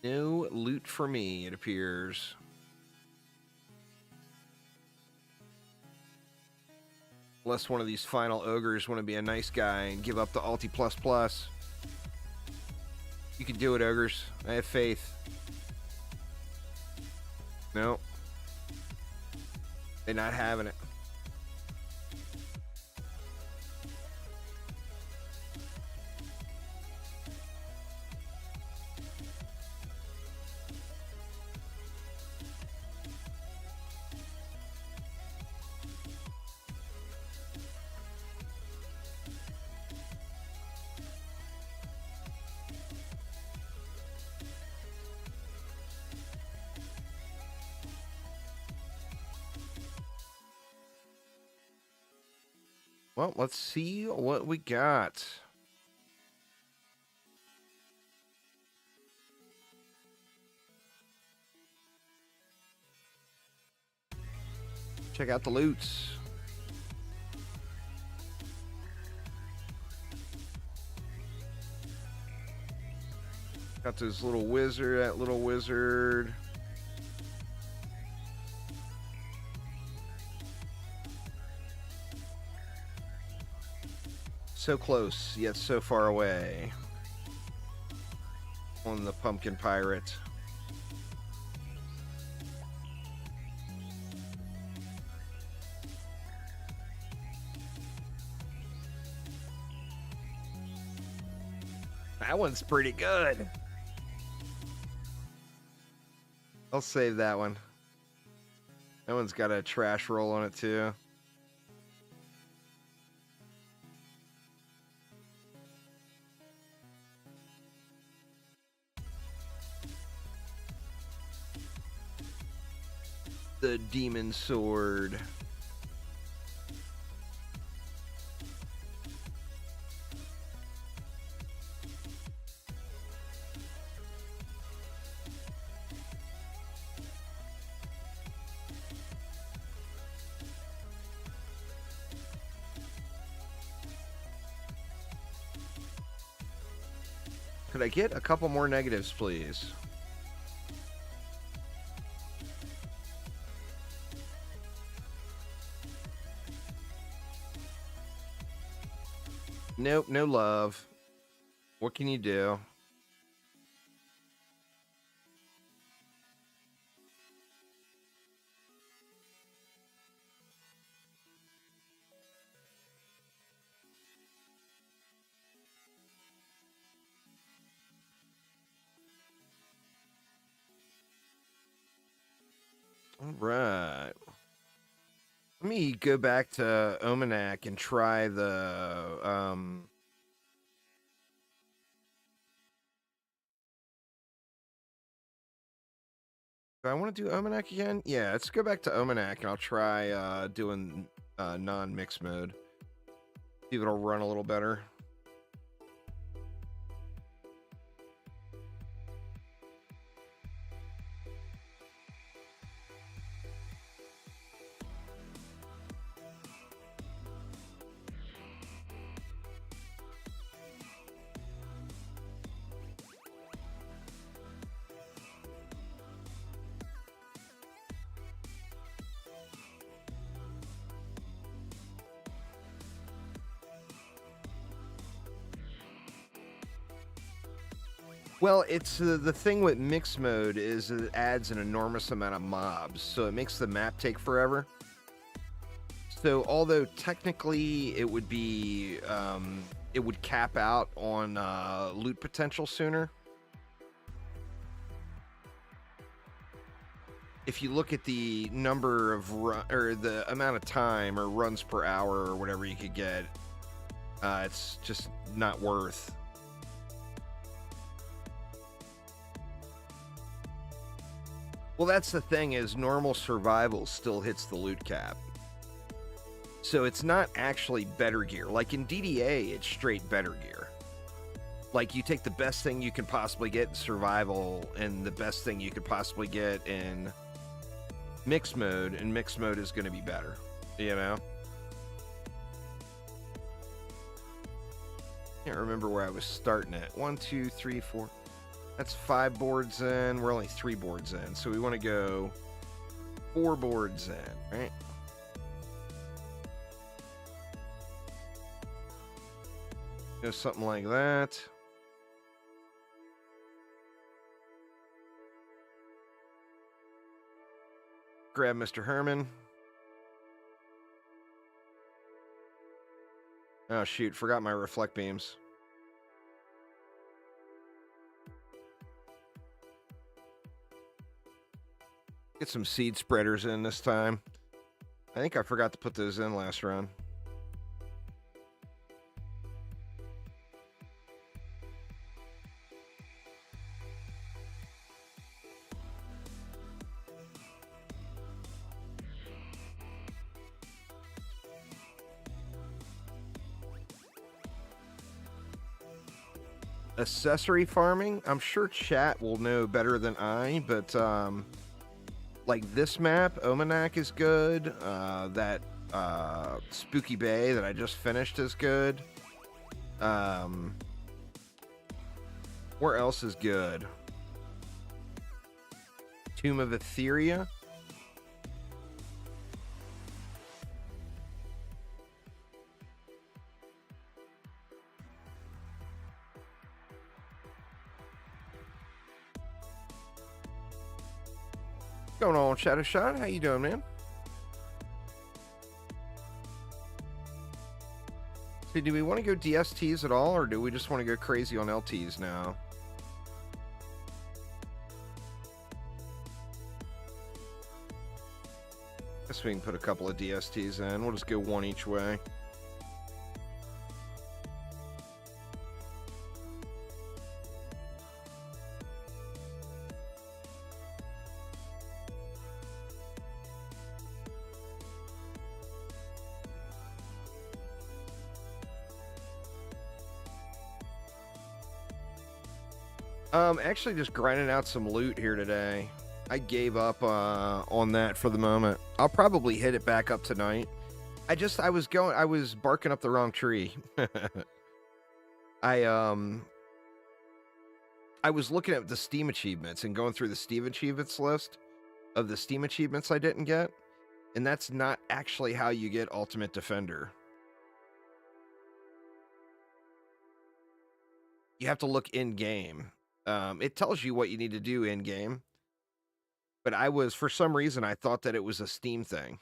No loot for me, it appears. Unless one of these final ogres want to be a nice guy and give up the Alti Plus Plus. You can do it, ogres. I have faith. No. They're not having it. Well, let's see what we got. Check out the loots. Got this little wizard, that little wizard. So close, yet so far away. On the pumpkin pirate. That one's pretty good. I'll save that one. That one's got a trash roll on it too. the demon sword. Could I get a couple more negatives, please? Nope, no love. What can you do? All right. Let me go back to Omenak and try the do I want to do Omenak again? Yeah, let's go back to Omenak and I'll try doing non-mix mode. See if it'll run a little better. Well, it's the thing with mix mode is it adds an enormous amount of mobs, so it makes the map take forever. So although technically it would be it would cap out on loot potential sooner. If you look at the number of or the amount of time or runs per hour or whatever you could get, it's just not worth. Well, that's the thing is normal survival still hits the loot cap. So it's not actually better gear. Like in DDA, it's straight better gear. Like you take the best thing you can possibly get in survival and the best thing you could possibly get in mixed mode, and mixed mode is going to be better, you know? Can't remember where I was starting at. 1, 2, 3, 4. That's 5 boards in. We're only 3 boards in. So we want to go 4 boards in, right? Go something like that. Grab Mr. Herman. Oh, shoot. Forgot my reflect beams. Get some seed spreaders in this time. I think I forgot to put those in last run. Accessory farming, I'm sure chat will know better than I, but like this map, Omenak is good. That Spooky Bay that I just finished is good. Where else is good? Tomb of Etheria. What's going on, Shadow Shot? How you doing, man? So do we want to go DSTs at all, or do we just want to go crazy on LTs now? Guess we can put a couple of DSTs in. We'll just go one each way. Actually just grinding out some loot here today. I gave up on that for the moment. I'll probably hit it back up tonight. I was barking up the wrong tree. I I was looking at the Steam achievements and going through the Steam achievements list of the Steam achievements I didn't get, and that's not actually how you get Ultimate Defender. You have to look in game. It tells you what you need to do in game, but for some reason, I thought that it was a Steam thing.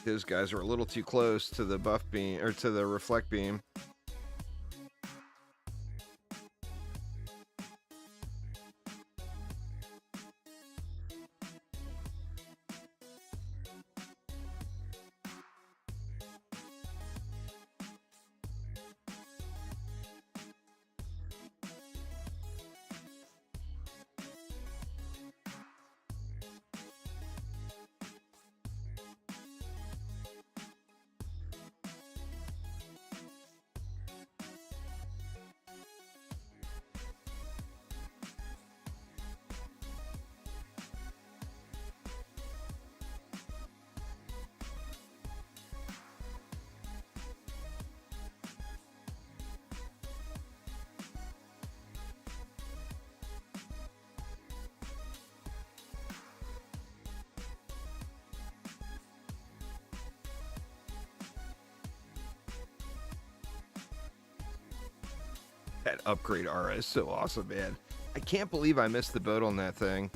Those guys are a little too close to the buff beam or to the reflect beam. That upgrade aura is so awesome, man. I can't believe I missed the boat on that thing.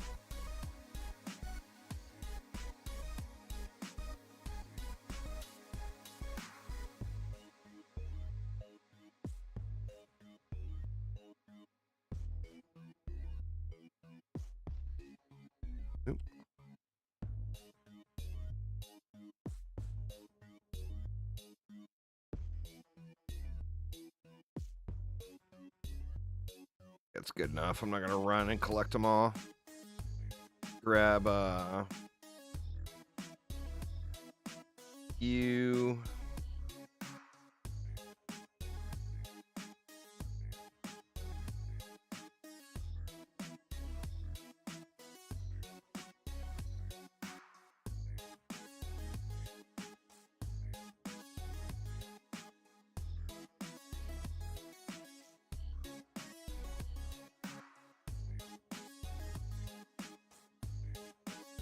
Oop. That's good enough. I'm not gonna run and collect them all. Grab you.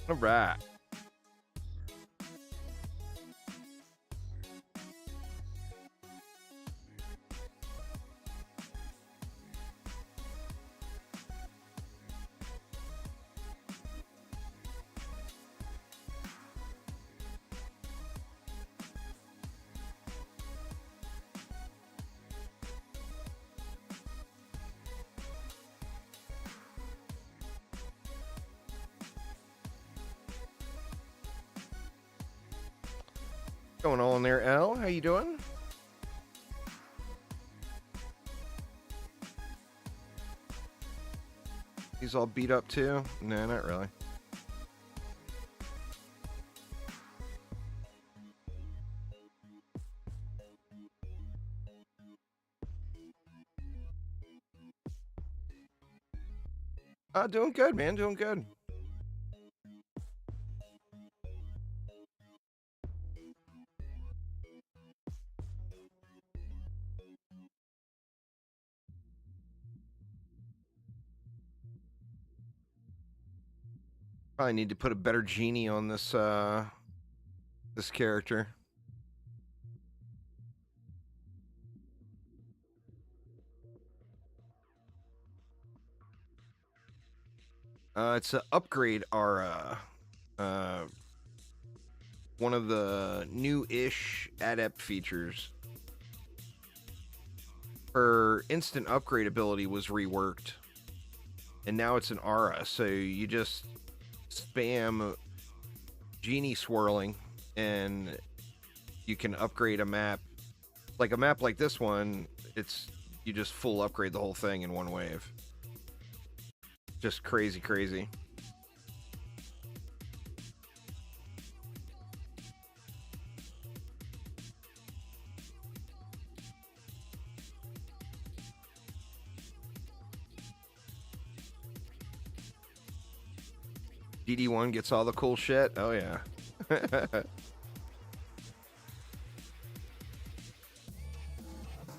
All right. Going on there, L? How you doing? He's all beat up too? No, not really. Doing good, man. Doing good. Probably need to put a better genie on this this character. It's an upgrade aura. One of the new-ish adept features. Her instant upgrade ability was reworked. and now it's an aura. So you just spam genie swirling, and you can upgrade a map. Like a map like this one, it's you just full upgrade the whole thing in one wave. Just crazy, crazy. DD1 gets all the cool shit. Oh yeah.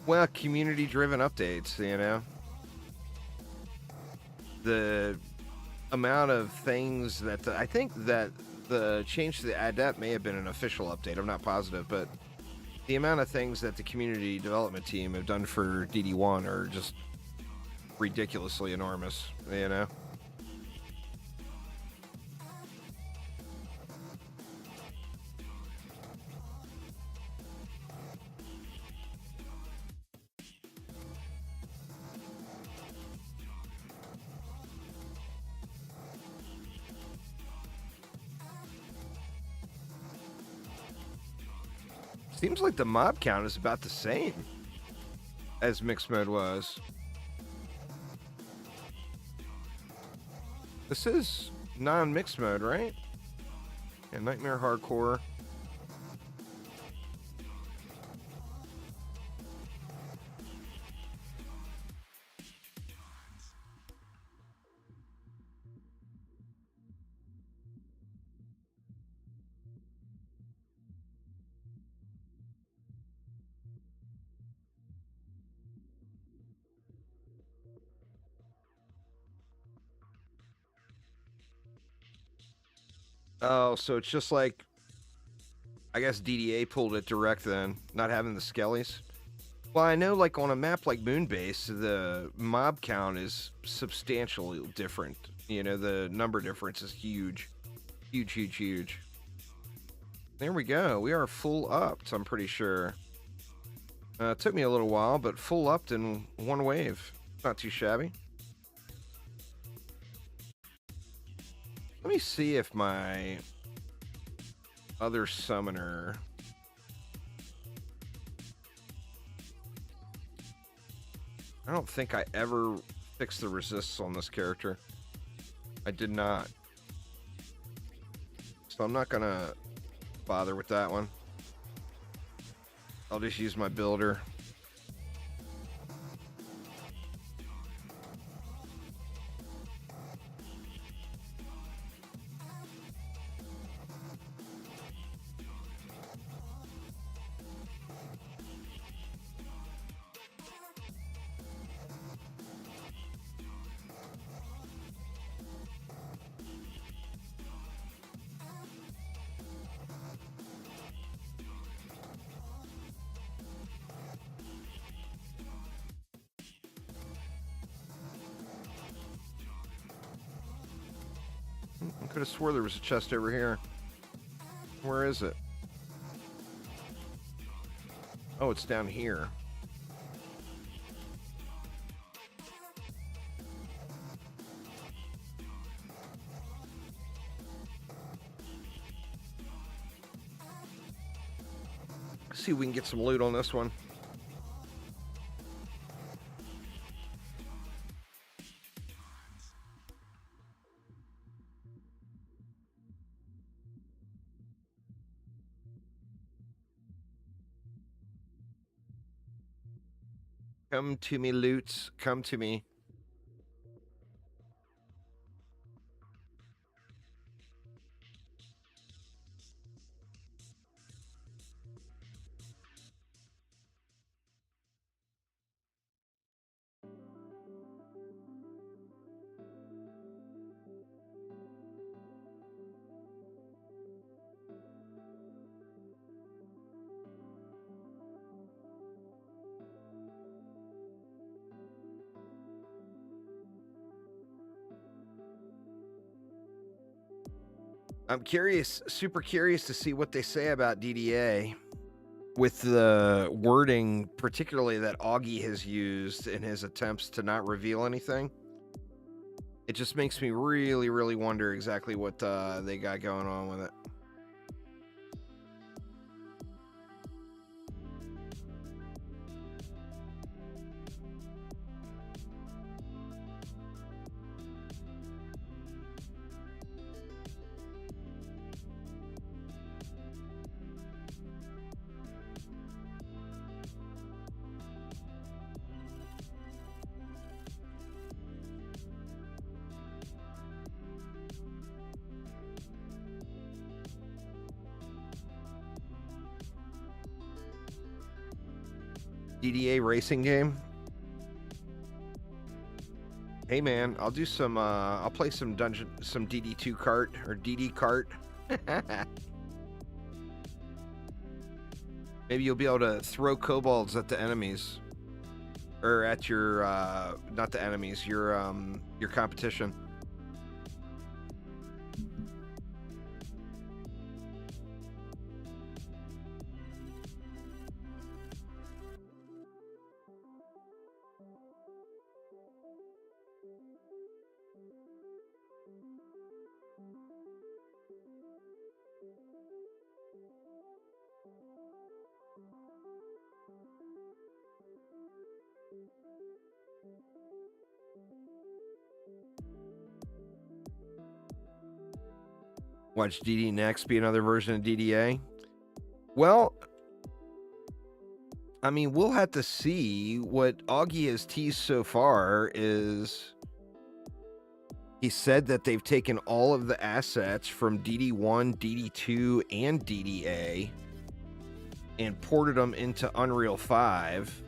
Well, community-driven updates, you know. The amount of things that I think that the change to the adept may have been an official update. I'm not positive, but the amount of things that the community development team have done for DD1 are just ridiculously enormous, you know. Seems like the mob count is about the same as mixed mode was. This is non-mixed mode, right? Yeah, Nightmare Hardcore. Oh, so it's just like, I guess DDA pulled it direct then, not having the skellies. Well, I know like on a map like Moonbase, the mob count is substantially different. You know, the number difference is huge. Huge, huge, huge. There we go. We are full upped, I'm pretty sure. It took me a little while, but full upped in one wave. Not too shabby. Let me see if my other summoner... I don't think I ever fixed the resists on this character. I did not. So I'm not gonna bother with that one. I'll just use my builder. I could have swore there was a chest over here. Where is it? Oh, it's down here. Let's see if we can get some loot on this one. Come to me, loots. Come to me. I'm curious, super curious to see what they say about DDA with the wording, particularly that Augie has used in his attempts to not reveal anything. It just makes me really, really wonder exactly what they got going on with it. DDA racing game. Hey man, I'll do some. I'll play some DD2 kart or DD kart. Maybe you'll be able to throw kobolds at the enemies, or at your not the enemies, your competition. Watch DD Next be another version of DDA. Well, I mean, we'll have to see. What Augie has teased so far is he said that they've taken all of the assets from DD1, DD2, and DDA and ported them into Unreal 5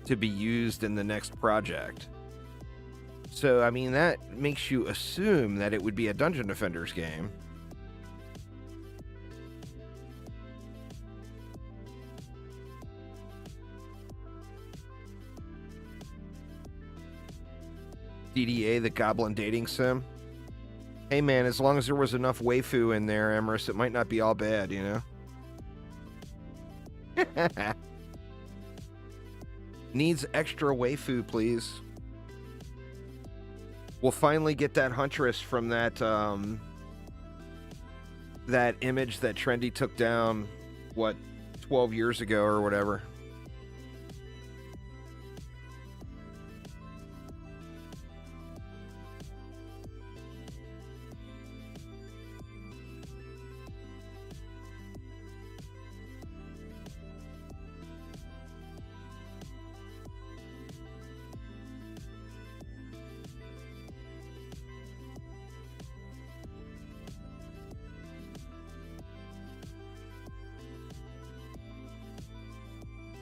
to be used in the next project. So, I mean, that makes you assume that it would be a Dungeon Defenders game. DDA, the Goblin Dating Sim. Hey man, as long as there was enough waifu in there, Emrys, it might not be all bad, you know? Needs extra waifu, please. We'll finally get that Huntress from that that image that Trendy took down, what, 12 years ago or whatever.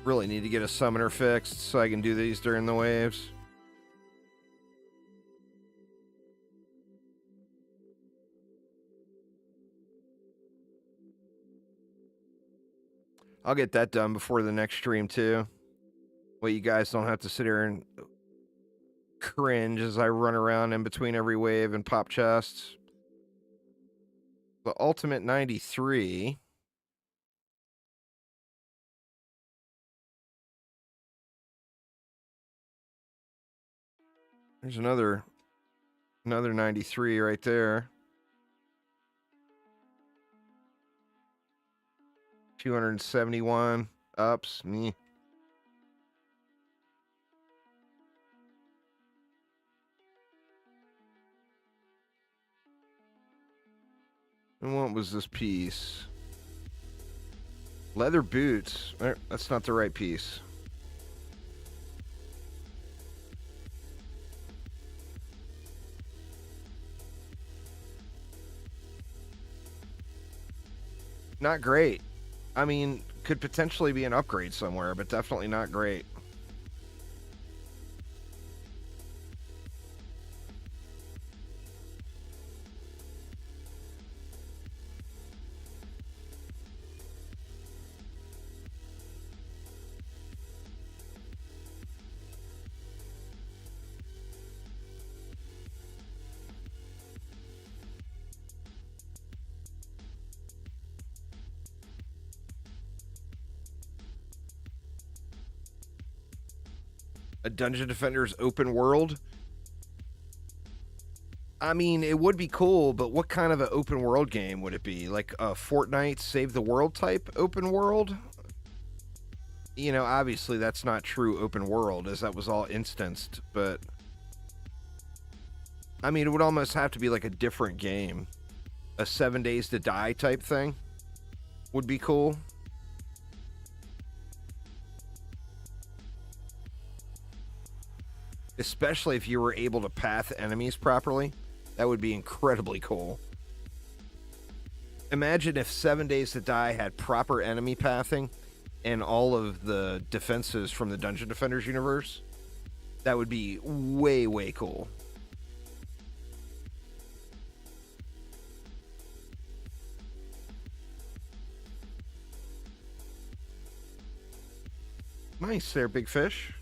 Really need to get a summoner fixed so I can do these during the waves. I'll get that done before the next stream too. Well, you guys don't have to sit here and cringe as I run around in between every wave and pop chests. The Ultimate 93. There's another 93 right there. 271 ups. Me. And what was this piece? Leather boots. That's not the right piece. Not great. I mean, could potentially be an upgrade somewhere, but definitely not great. A Dungeon Defenders open world. I mean, it would be cool, but what kind of an open world game would it be? Like a Fortnite Save the World type open world? You know, obviously that's not true open world, as that was all instanced, but I mean, it would almost have to be like a different game. A 7 Days to Die type thing would be cool. Especially if you were able to path enemies properly. That would be incredibly cool. Imagine if 7 Days to Die had proper enemy pathing and all of the defenses from the Dungeon Defenders universe. That would be way, way cool. Nice there, big fish.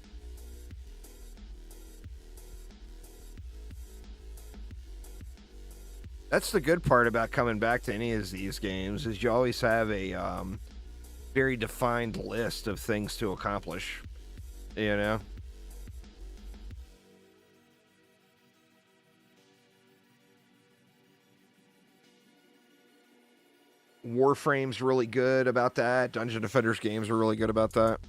That's the good part about coming back to any of these games is you always have a very defined list of things to accomplish. You know? Warframe's really good about that. Dungeon Defenders games are really good about that.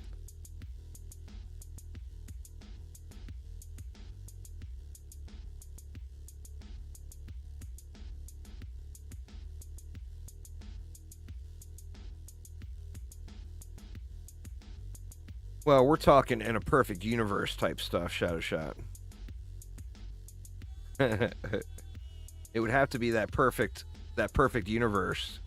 Well, we're talking in a perfect universe type stuff, Shadow Shot. It would have to be that perfect universe.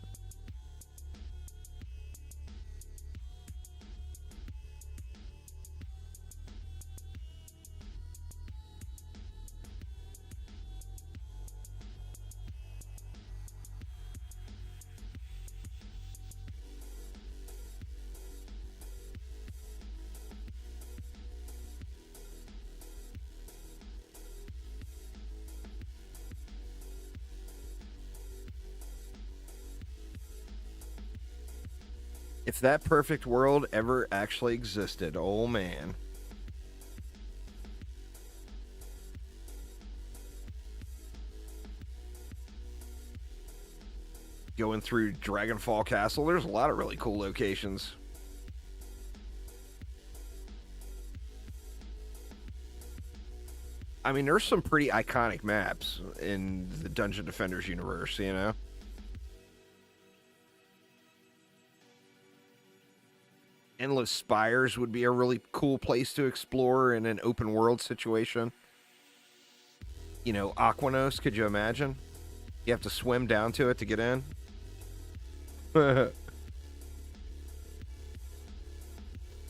If that perfect world ever actually existed, oh man. Going through Dragonfall Castle, there's a lot of really cool locations. I mean, there's some pretty iconic maps in the Dungeon Defenders universe, you know? Endless Spires would be a really cool place to explore in an open world situation. You know, Aquanos, could you imagine? You have to swim down to it to get in. That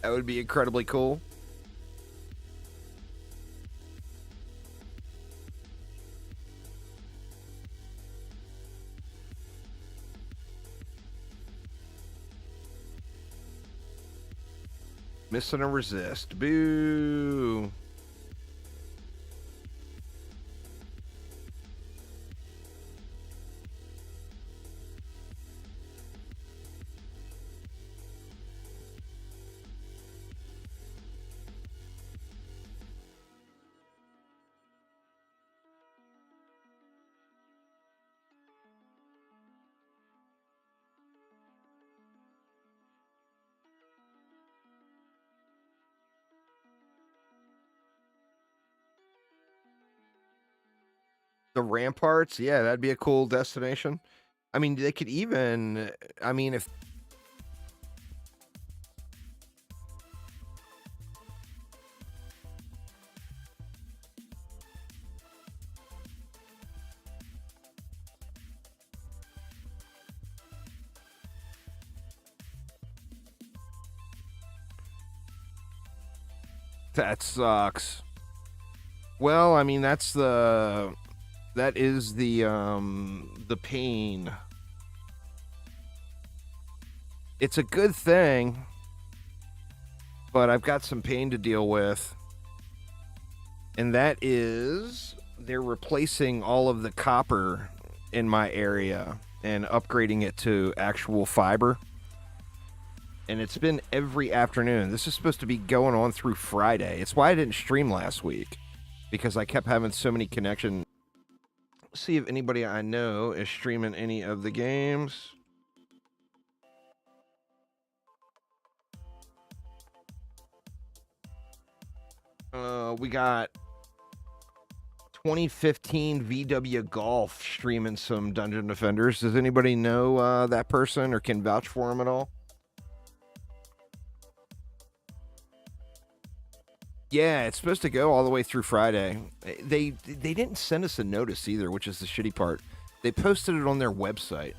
would be incredibly cool. Missing a resist. Boo. The ramparts, yeah, that'd be a cool destination. I mean, they could even, I mean, if that sucks. Well, I mean, that is the pain. It's a good thing, but I've got some pain to deal with. And that is they're replacing all of the copper in my area and upgrading it to actual fiber. And it's been every afternoon. This is supposed to be going on through Friday. It's why I didn't stream last week, because I kept having so many connection see if anybody I know is streaming any of the games. We got 2015 VW Golf streaming some Dungeon Defenders. Does anybody know that person or can vouch for him at all? Yeah, it's supposed to go all the way through Friday. They didn't send us a notice either, which is the shitty part. They posted it on their website.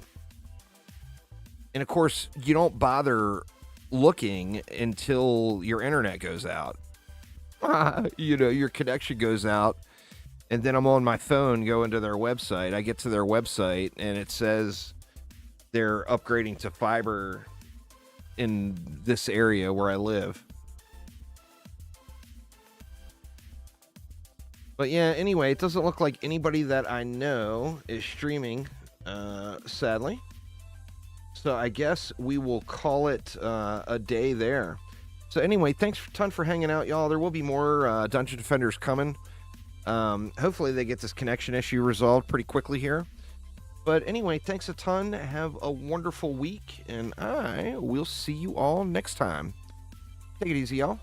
And of course, you don't bother looking until your internet goes out. Your connection goes out, and then I'm on my phone going to their website. I get to their website, and it says they're upgrading to fiber in this area where I live. But yeah, anyway, it doesn't look like anybody that I know is streaming, sadly. So I guess we will call it a day there. So anyway, thanks a ton for hanging out, y'all. There will be more Dungeon Defenders coming. Hopefully they get this connection issue resolved pretty quickly here. But anyway, thanks a ton. Have a wonderful week, and I will see you all next time. Take it easy, y'all.